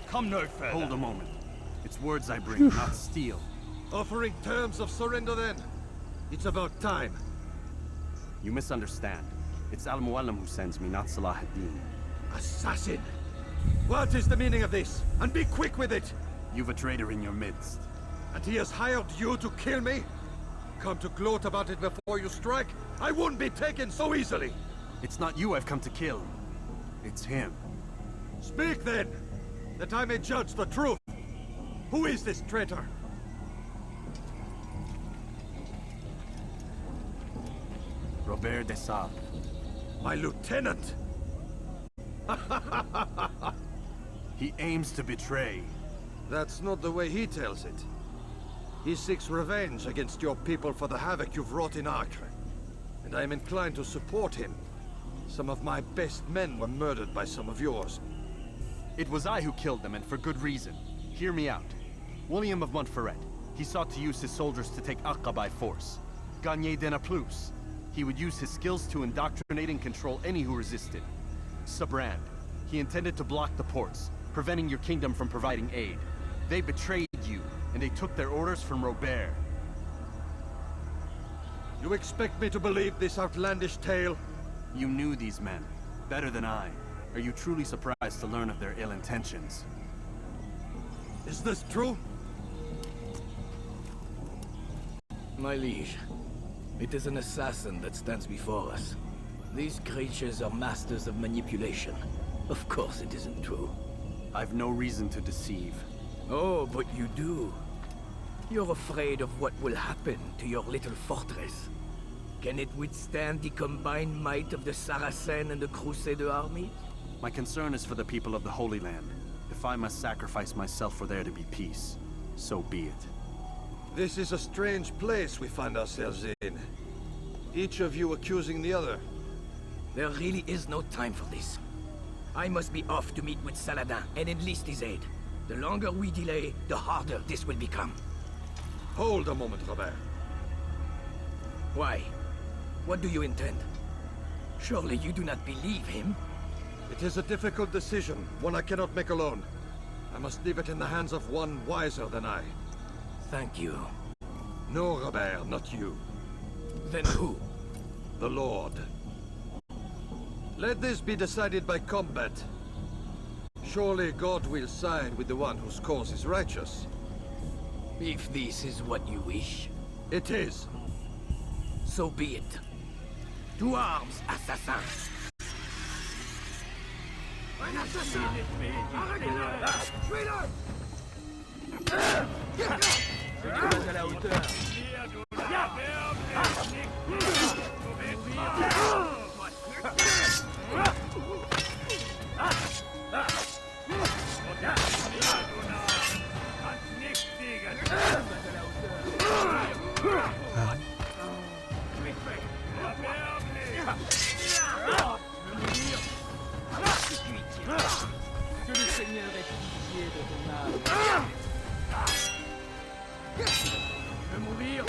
Come no further. Hold a moment. It's words I bring, not steel. Offering terms of surrender then. It's about time. You misunderstand. It's Al-Mualim who sends me, not Salah ad-Din. Assassin! What is the meaning of this? And be quick with it! You've a traitor in your midst. And he has hired you to kill me? Come to gloat about it before you strike? I wouldn't be taken so easily! It's not you I've come to kill. It's him. Speak then! That I may judge the truth! Who is this traitor? Robert de Sable. My lieutenant! He aims to betray. That's not the way he tells it. He seeks revenge against your people for the havoc you've wrought in Acre. And I am inclined to support him. Some of my best men were murdered by some of yours. It was I who killed them, and for good reason. Hear me out. William of Montferrat. He sought to use his soldiers to take Acre by force. Gagné de Naplouse. He would use his skills to indoctrinate and control any who resisted. Sabrand. He intended to block the ports, preventing your kingdom from providing aid. They betrayed you, and they took their orders from Robert. You expect me to believe this outlandish tale? You knew these men, better than I. Are you truly surprised to learn of their ill intentions? Is this true? My liege, it is an assassin that stands before us. These creatures are masters of manipulation. Of course it isn't true. I've no reason to deceive. Oh, but you do. You're afraid of what will happen to your little fortress. Can it withstand the combined might of the Saracen and the Crusader army? My concern is for the people of the Holy Land. If I must sacrifice myself for there to be peace, so be it. This is a strange place we find ourselves in. Each of you accusing the other. There really is no time for this. I must be off to meet with Saladin and enlist his aid. The longer we delay, the harder this will become. Hold a moment, Robert. Why? What do you intend? Surely you do not believe him? It is a difficult decision, one I cannot make alone. I must leave it in the hands of one wiser than I. Thank you. No, Robert, not you. Then who? The Lord. Let this be decided by combat. Surely God will side with the one whose cause is righteous. If this is what you wish. It is. So be it. To arms, assassins! à la hauteur. Que le Seigneur ait pitié de ton âme. Tu veux mourir?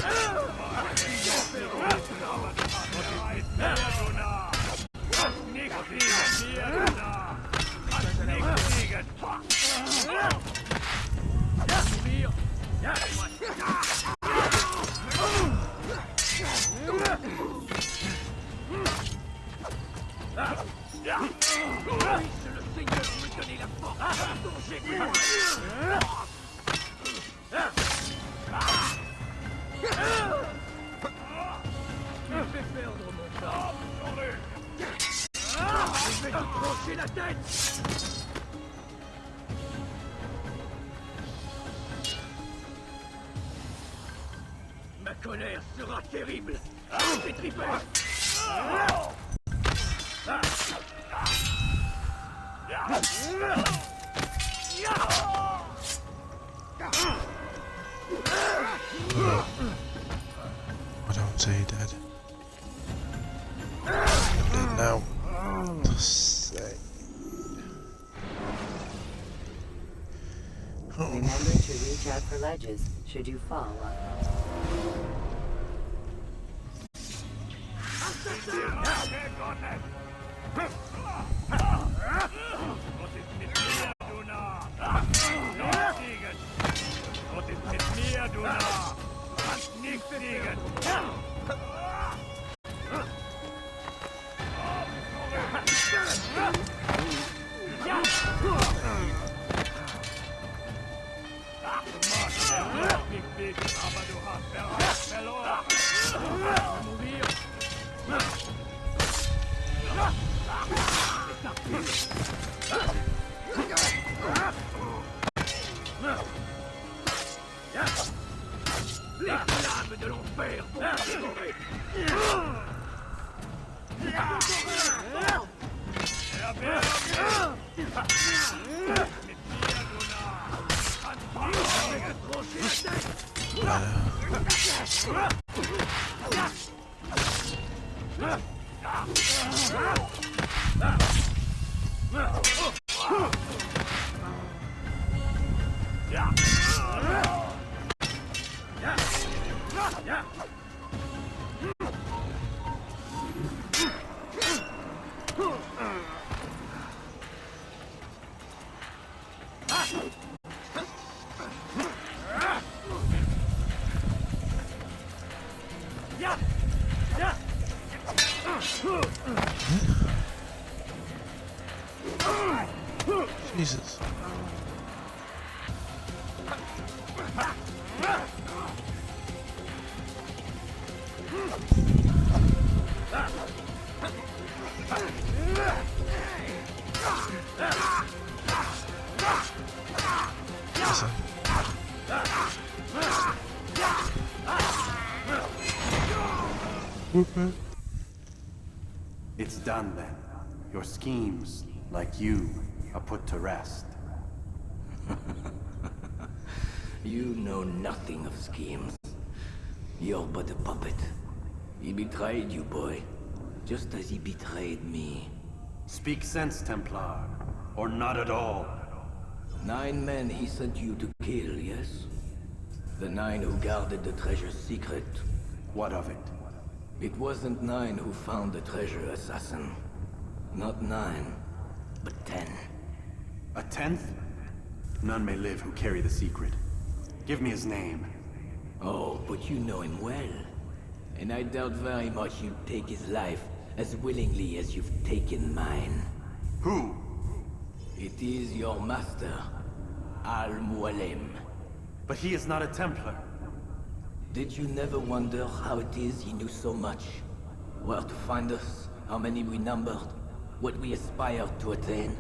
Ma colère sera terrible. Pétrifié. I don't say dead. I'm dead now. Remember to reach out for ledges should you fall. Les flammes de l'enfer vont dévorer. Jesus. Listen. Whoop. It's done then. Your schemes, like you, are put to rest. You know nothing of schemes. You're but a puppet. He betrayed you, boy. Just as he betrayed me. Speak sense, Templar. Or not at all. 9 men he sent you to kill, yes? The 9 who guarded the treasure's secret. What of it? It wasn't 9 who found the treasure, assassin. Not 9, but 10. A 10th? None may live who carry the secret. Give me his name. Oh, but you know him well. And I doubt very much you'd take his life as willingly as you've taken mine. Who? It is your master, Al-Mualim. But he is not a Templar. Did you never wonder how it is he knew so much? Where to find us, how many we numbered, what we aspired to attain?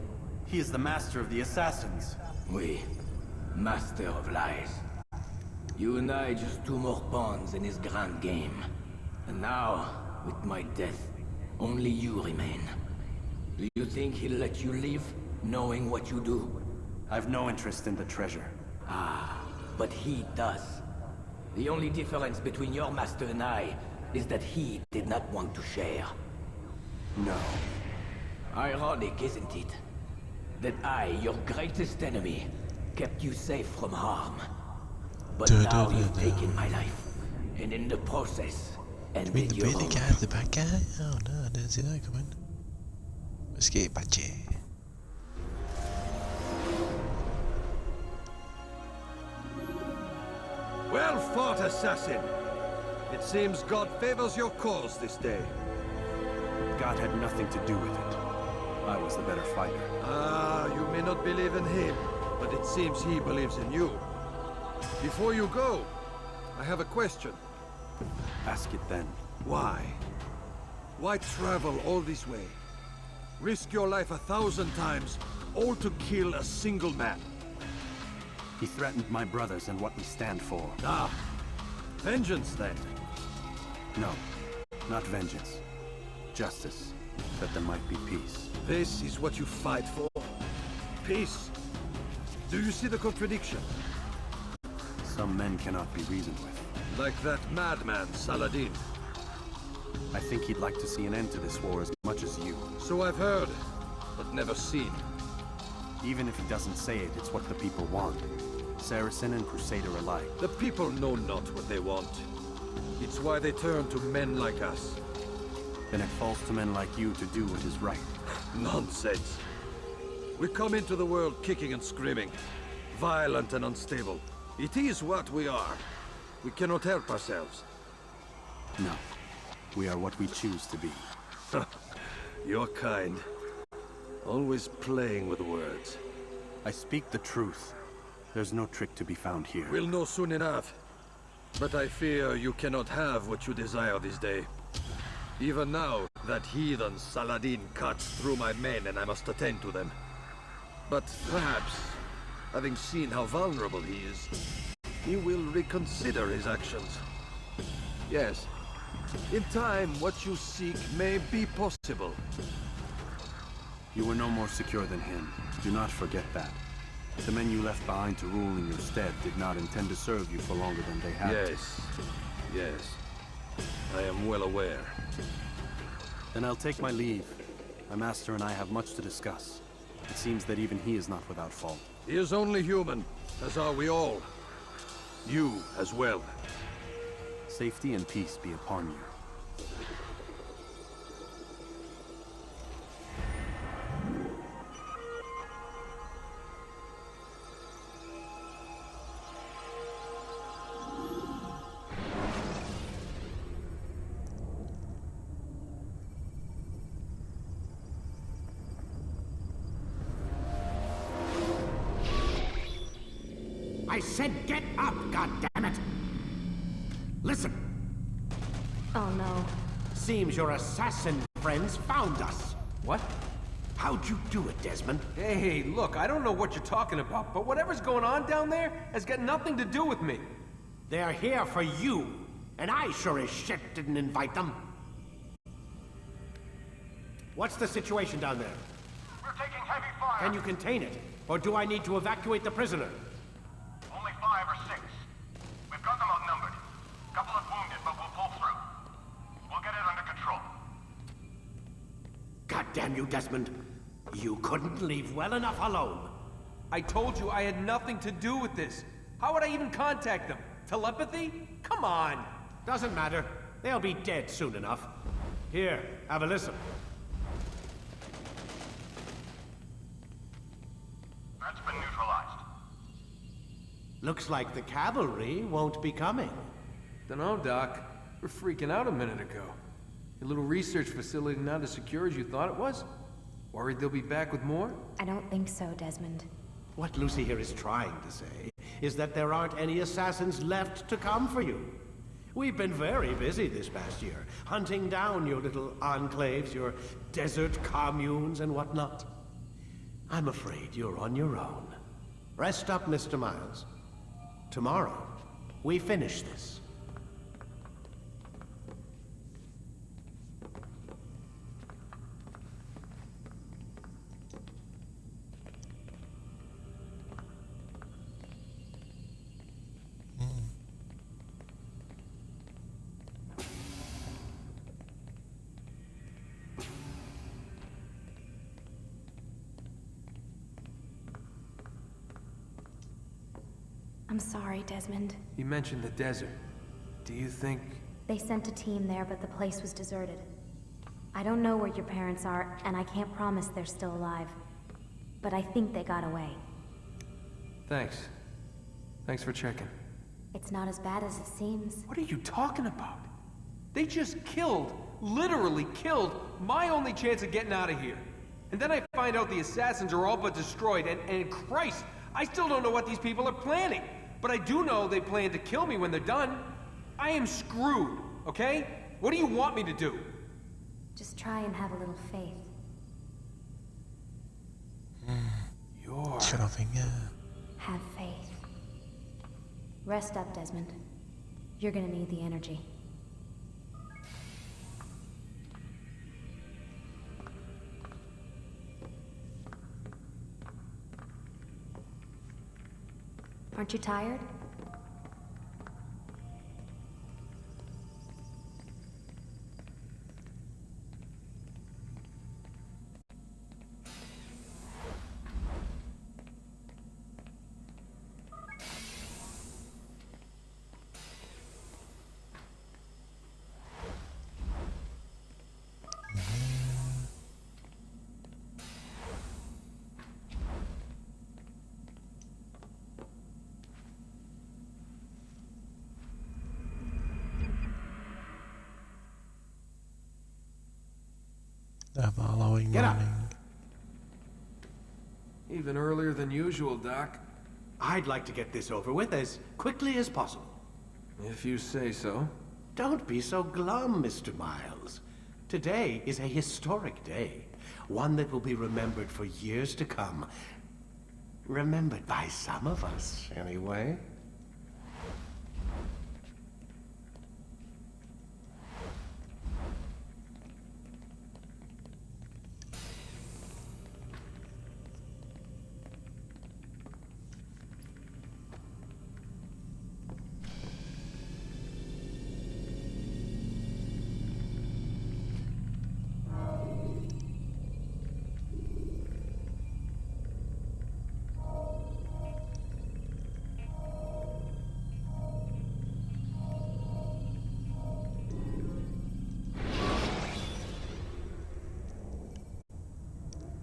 He is the master of the assassins. Oui. Master of lies. You and I just two more pawns in his grand game. And now, with my death, only you remain. Do you think he'll let you live, knowing what you do? I've no interest in the treasure. Ah, but he does. The only difference between your master and I is that he did not want to share. No. Ironic, isn't it? That I, your greatest enemy, kept you safe from harm. But now you've taken my life, and in the process, ended your own. The bad guy? Oh no, I didn't see that coming. Escape badge. Well fought, assassin! It seems God favors your cause this day. God had nothing to do with it. I was the better fighter. Ah, you may not believe in him, but it seems he believes in you. Before you go, I have a question. Ask it then. Why? Why travel all this way? Risk your life 1,000 times, all to kill a single man. He threatened my brothers and what we stand for. Ah, vengeance then? No, not vengeance. Justice, that there might be peace. This is what you fight for? Peace? Do you see the contradiction? Some men cannot be reasoned with. Like that madman, Saladin. I think he'd like to see an end to this war as much as you. So I've heard, but never seen. Even if he doesn't say it, it's what the people want. Saracen and Crusader alike. The people know not what they want. It's why they turn to men like us. Then it falls to men like you to do what is right. Nonsense. We come into the world kicking and screaming, violent and unstable. It is what we are. We cannot help ourselves. No. We are what we choose to be. You're kind. Always playing with words. I speak the truth. There's no trick to be found here. We'll know soon enough. But I fear you cannot have what you desire this day. Even now, that heathen Saladin cuts through my men and I must attend to them. But perhaps, having seen how vulnerable he is, he will reconsider his actions. Yes, in time, what you seek may be possible. You were no more secure than him. Do not forget that. The men you left behind to rule in your stead did not intend to serve you for longer than they had. Yes, yes. I am well aware. Then I'll take my leave. My master and I have much to discuss. It seems that even he is not without fault. He is only human, as are we all. You as well. Safety and peace be upon you. I said get up, goddammit! Listen. Oh no. Seems your assassin friends found us. What? How'd you do it, Desmond? Hey, look, I don't know what you're talking about, but whatever's going on down there has got nothing to do with me. They're here for you, and I sure as shit didn't invite them. What's the situation down there? We're taking heavy fire. Can you contain it? Or do I need to evacuate the prisoner? Only 5 or 6. We've got them outnumbered. Couple of wounded, but we'll pull through. We'll get it under control. God damn you, Desmond. You couldn't leave well enough alone. I told you I had nothing to do with this. How would I even contact them? Telepathy? Come on. Doesn't matter. They'll be dead soon enough. Here, have a listen. That's been neutralized. Looks like the cavalry won't be coming. Dunno, Doc. We're freaking out a minute ago. Your little research facility not as secure as you thought it was? Worried they'll be back with more? I don't think so, Desmond. What Lucy here is trying to say is that there aren't any assassins left to come for you. We've been very busy this past year, hunting down your little enclaves, your desert communes and whatnot. I'm afraid you're on your own. Rest up, Mr. Miles. Tomorrow, we finish this. I'm sorry, Desmond. You mentioned the desert. Do you think... They sent a team there, but the place was deserted. I don't know where your parents are, and I can't promise they're still alive. But I think they got away. Thanks. Thanks for checking. It's not as bad as it seems. What are you talking about? They just killed, literally killed, my only chance of getting out of here. And then I find out the assassins are all but destroyed, and Christ, I still don't know what these people are planning. But I do know they plan to kill me when they're done. I am screwed, okay? What do you want me to do? Just try and have a little faith. Have faith. Rest up, Desmond. You're gonna need the energy. Aren't you tired? The following morning. Even earlier than usual, Doc. I'd like to get this over with as quickly as possible. If you say so. Don't be so glum, Mr. Miles. Today is a historic day. One that will be remembered for years to come. Remembered by some of us, anyway.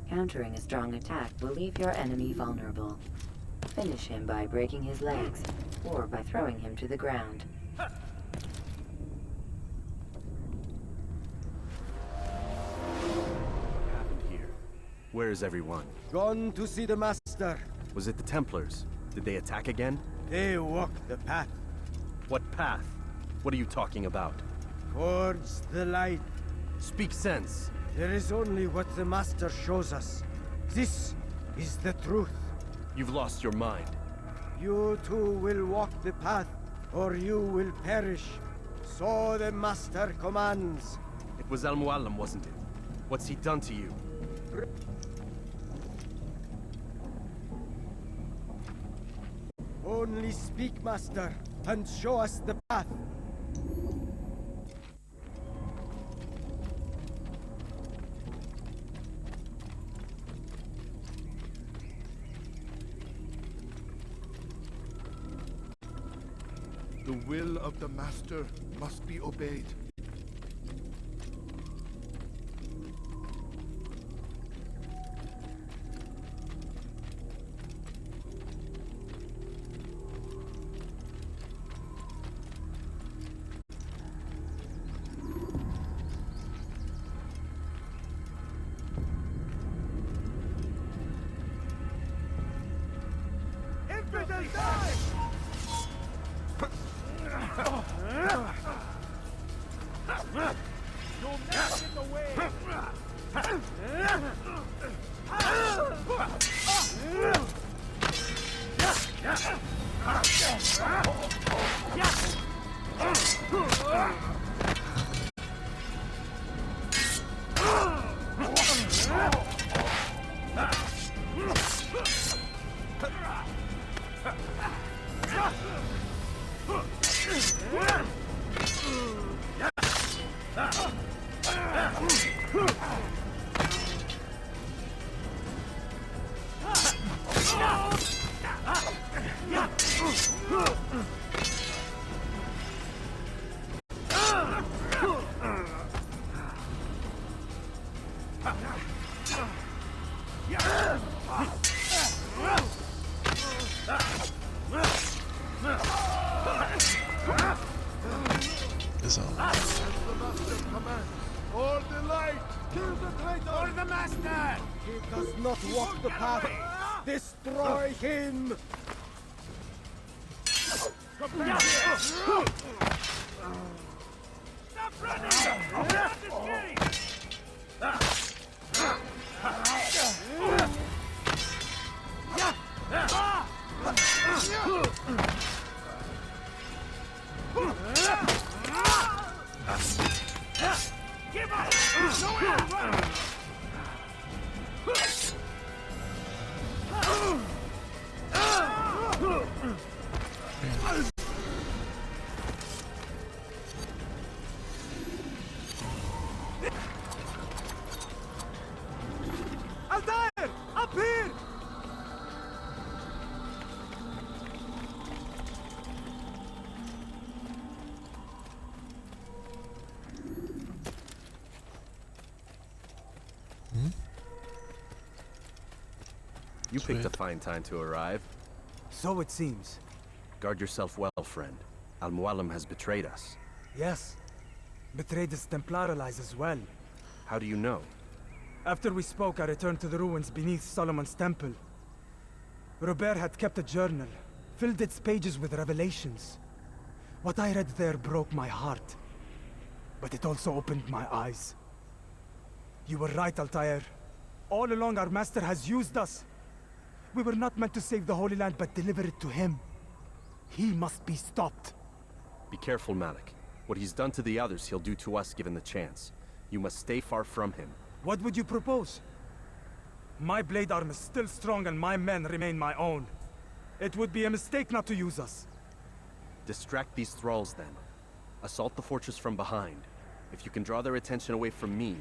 Countering a strong attack will leave your enemy vulnerable. Finish him by breaking his legs, or by throwing him to the ground. What happened here? Where is everyone? Gone to see the Master. Was it the Templars? Did they attack again? They walk the path. What path? What are you talking about? Towards the light. Speak sense. There is only what the Master shows us. This is the truth. You've lost your mind. You too will walk the path, or you will perish. So the Master commands. It was Al-Mualim, wasn't it? What's he done to you? Only speak, Master, and show us the path. The will of the Master must be obeyed. Infidel, die! Your man in the way! does not walk the path, destroy him! Stop running! Stop escape! Give up! Nowhere to run! Altair! Up here! You picked a fine time to arrive. So it seems. Guard yourself well, friend. Al-Mualim has betrayed us. Yes. Betrayed his Templar allies as well. How do you know? After we spoke, I returned to the ruins beneath Solomon's temple. Robert had kept a journal, filled its pages with revelations. What I read there broke my heart. But it also opened my eyes. You were right, Altair. All along our master has used us. We were not meant to save the Holy Land, but deliver it to him. He must be stopped. Be careful, Malik. What he's done to the others, he'll do to us given the chance. You must stay far from him. What would you propose? My blade arm is still strong and my men remain my own. It would be a mistake not to use us. Distract these thralls, then. Assault the fortress from behind. If you can draw their attention away from me,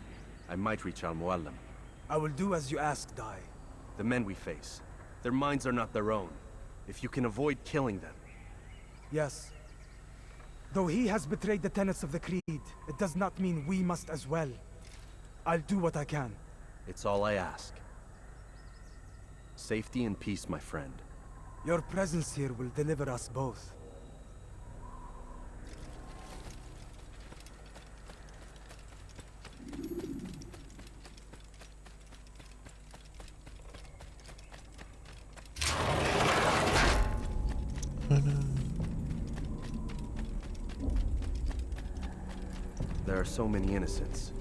I might reach Al-Mualim. I will do as you ask, Dai. The men we face, their minds are not their own. If you can avoid killing them. Yes. Though he has betrayed the tenets of the Creed, it does not mean we must as well. I'll do what I can. It's all I ask. Safety and peace, my friend. Your presence here will deliver us both. There are so many innocents.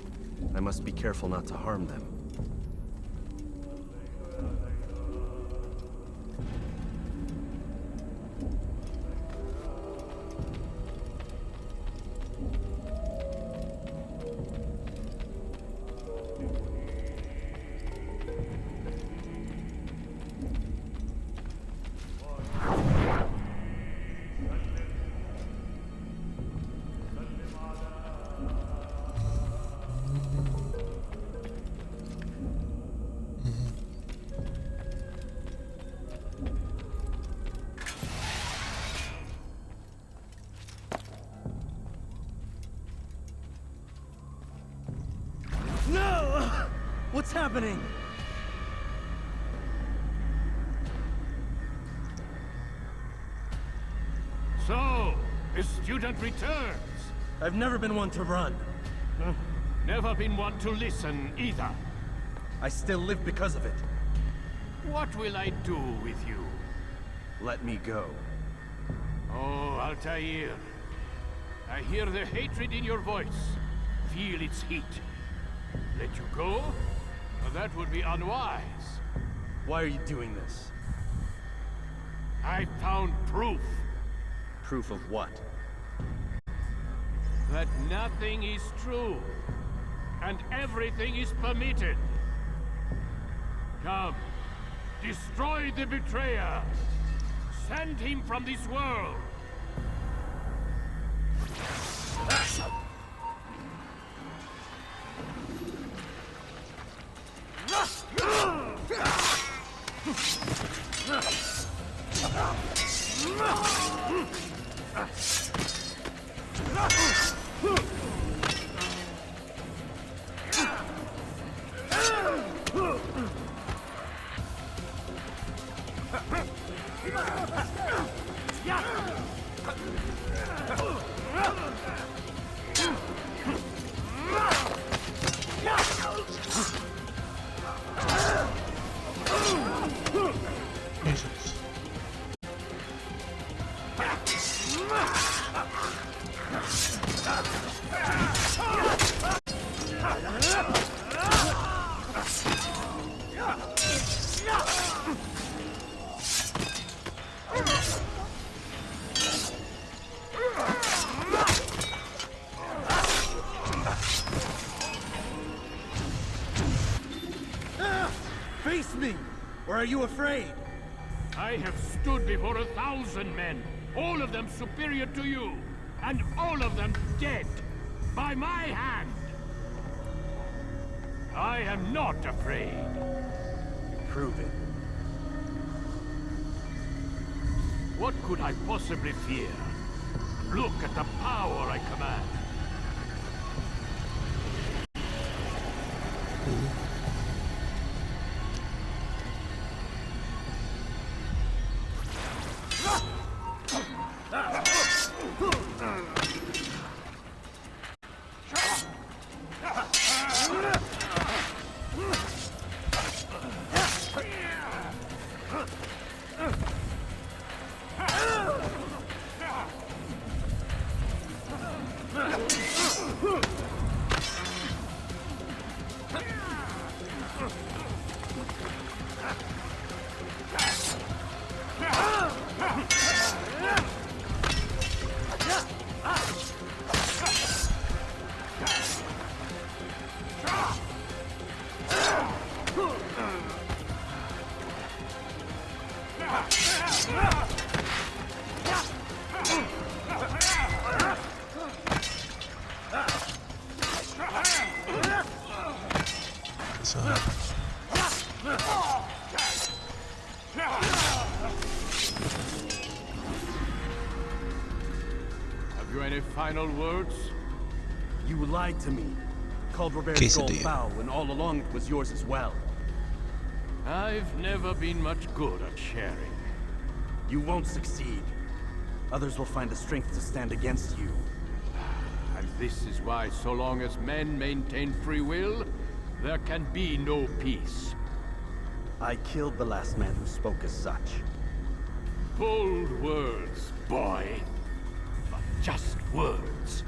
I must be careful not to harm them. No! What's happening? So, the student returns. I've never been one to run. Never been one to listen either. I still live because of it. What will I do with you? Let me go. Oh, Altair. I hear the hatred in your voice. Feel its heat. Let you go? Well, that would be unwise. Why are you doing this? I found proof. Proof of what? That nothing is true. And everything is permitted. Come. Destroy the betrayer. Send him from this world. Jesus. Face me! Or are you afraid? I have stood before 1,000 men, all of them superior to you, and all of them dead, by my hand. I am not afraid. Prove it. What could I possibly fear? Look at the power I command. Have you any final words? You lied to me. Called Robert's gold foul when all along it was yours as well. I've never been much good at sharing. You won't succeed. Others will find the strength to stand against you. And this is why, so long as men maintain free will, there can be no peace. I killed the last man who spoke as such. Bold words, boy. But just words.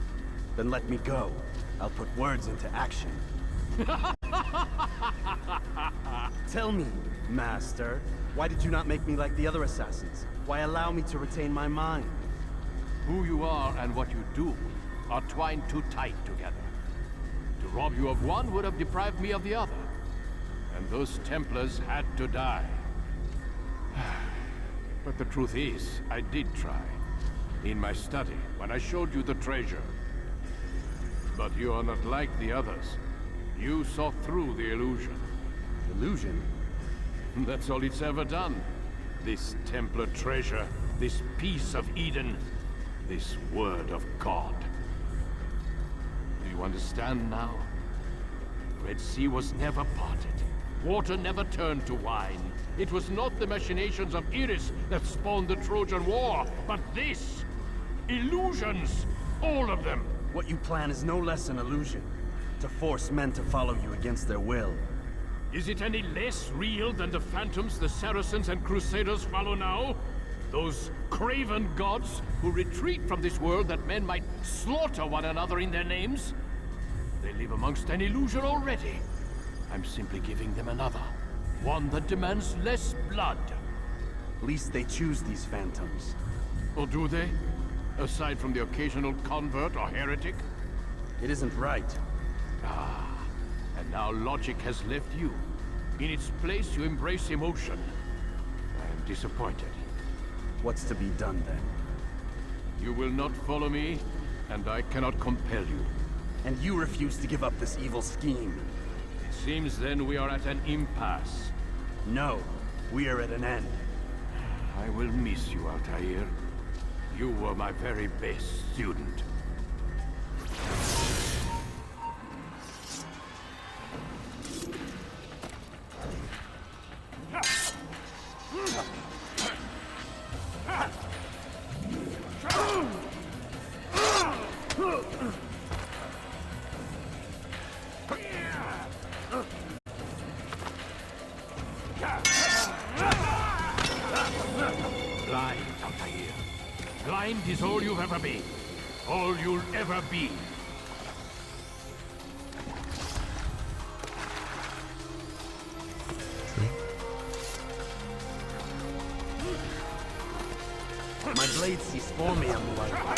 Then let me go. I'll put words into action. Tell me, Master, why did you not make me like the other assassins? Why allow me to retain my mind? Who you are and what you do are twined too tight together. To rob you of one would have deprived me of the other. And those Templars had to die. But the truth is, I did try. In my study, when I showed you the treasure. But you are not like the others. You saw through the illusion. Illusion? That's all it's ever done. This Templar treasure, this piece of Eden, this word of God. Do you understand now? Red Sea was never parted. Water never turned to wine. It was not the machinations of Iris that spawned the Trojan War, but this! Illusions! All of them! What you plan is no less an illusion. To force men to follow you against their will. Is it any less real than the phantoms the Saracens and Crusaders follow now? Those craven gods who retreat from this world that men might slaughter one another in their names? They live amongst an illusion already. I'm simply giving them another. One that demands less blood. At least they choose these phantoms. Or do they? Aside from the occasional convert or heretic? It isn't right. Ah, and now logic has left you. In its place, you embrace emotion. I am disappointed. What's to be done then? You will not follow me, and I cannot compel you. And you refuse to give up this evil scheme. It seems then we are at an impasse. No, we are at an end. I will miss you, Altair. You were my very best student. blind, Altair. Blind is all you've ever been. All you'll ever be. My blade sees for me, I'm like, I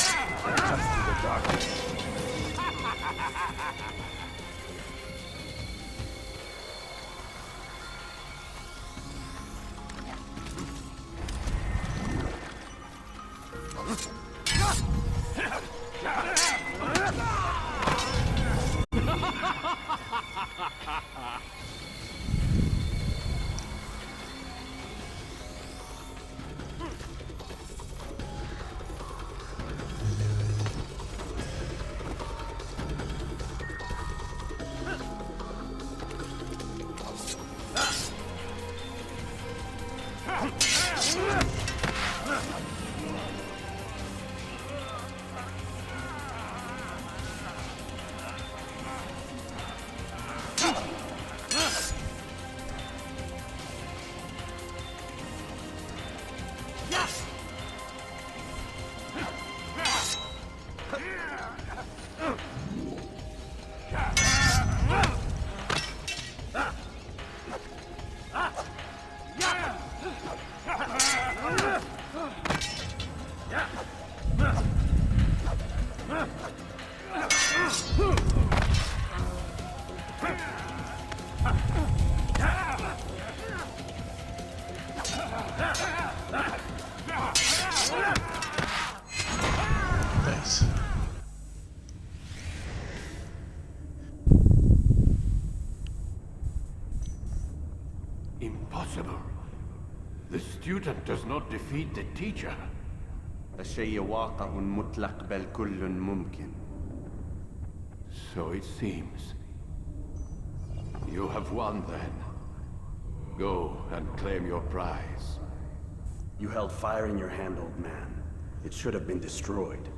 trust in the darkness. Nice. Impossible. The student does not defeat the teacher. الشيء واقع مطلق بل كل ممكن. So it seems. You have won then. Go and claim your prize. You held fire in your hand, old man. It should have been destroyed.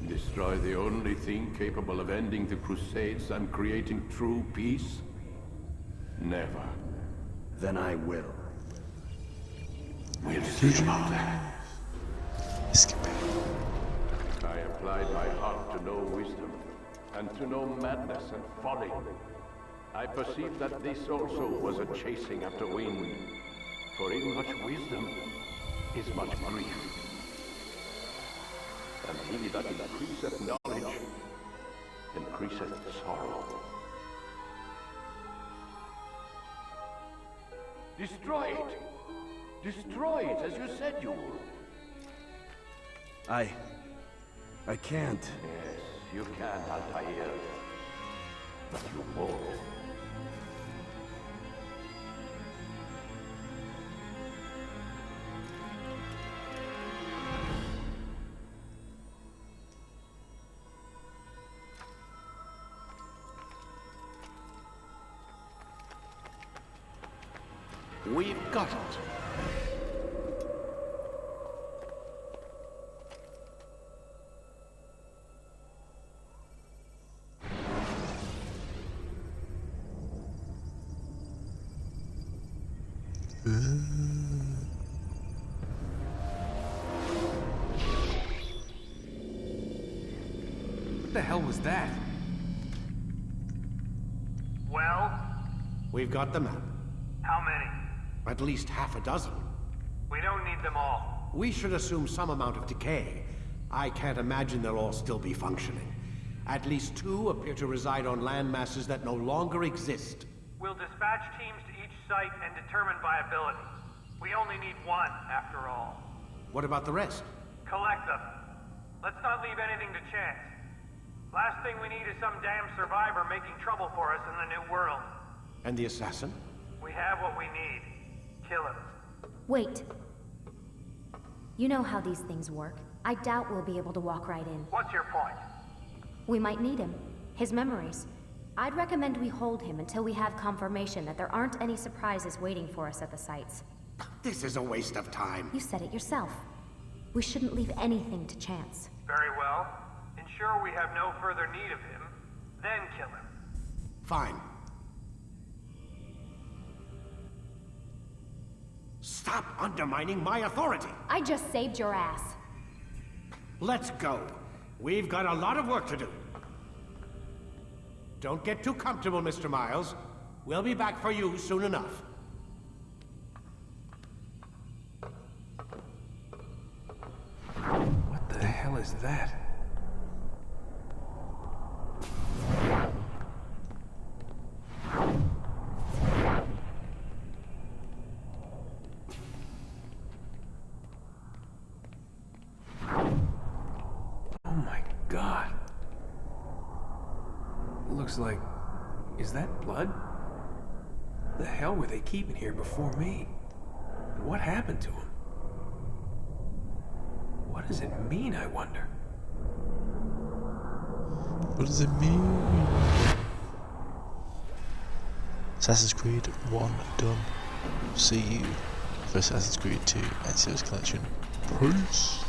Destroy the only thing capable of ending the Crusades and creating true peace? Never. Then I will. We'll see about that. I applied my heart to know wisdom, and to know madness and folly. I perceived that this also was a chasing after wind. For in much wisdom is much grief. And he that increaseth knowledge increaseth sorrow. Destroy it! Destroy it as you said you would. I can't. Yes, you can, Altair. But you won't. We've got it. What the hell was that? Well? We've got the map. How many? At least half a dozen. We don't need them all. We should assume some amount of decay. I can't imagine they'll all still be functioning. At least 2 appear to reside on land masses that no longer exist. We'll dispatch teams to each site and determine viability. We only need 1, after all. What about the rest? Collect them. Let's not leave anything to chance. Last thing we need is some damn survivor making trouble for us in the new world. And the assassin? We have what we need. Kill him. Wait. You know how these things work. I doubt we'll be able to walk right in. What's your point? We might need him. His memories. I'd recommend we hold him until we have confirmation that there aren't any surprises waiting for us at the sites. This is a waste of time. You said it yourself. We shouldn't leave anything to chance. Very well. Ensure we have no further need of him, then kill him. Fine. Stop! stop undermining my authority. I just saved your ass. Let's go. We've got a lot of work to do. Don't get too comfortable, Mr. Miles. We'll be back for you soon enough. What the hell is that? Oh my God. Looks like... is that blood? The hell were they keeping here before me? And what happened to him? What does it mean, I wonder? What does it mean? Assassin's Creed 1 done. See you for Assassin's Creed 2 Ezio's Collection. Peace!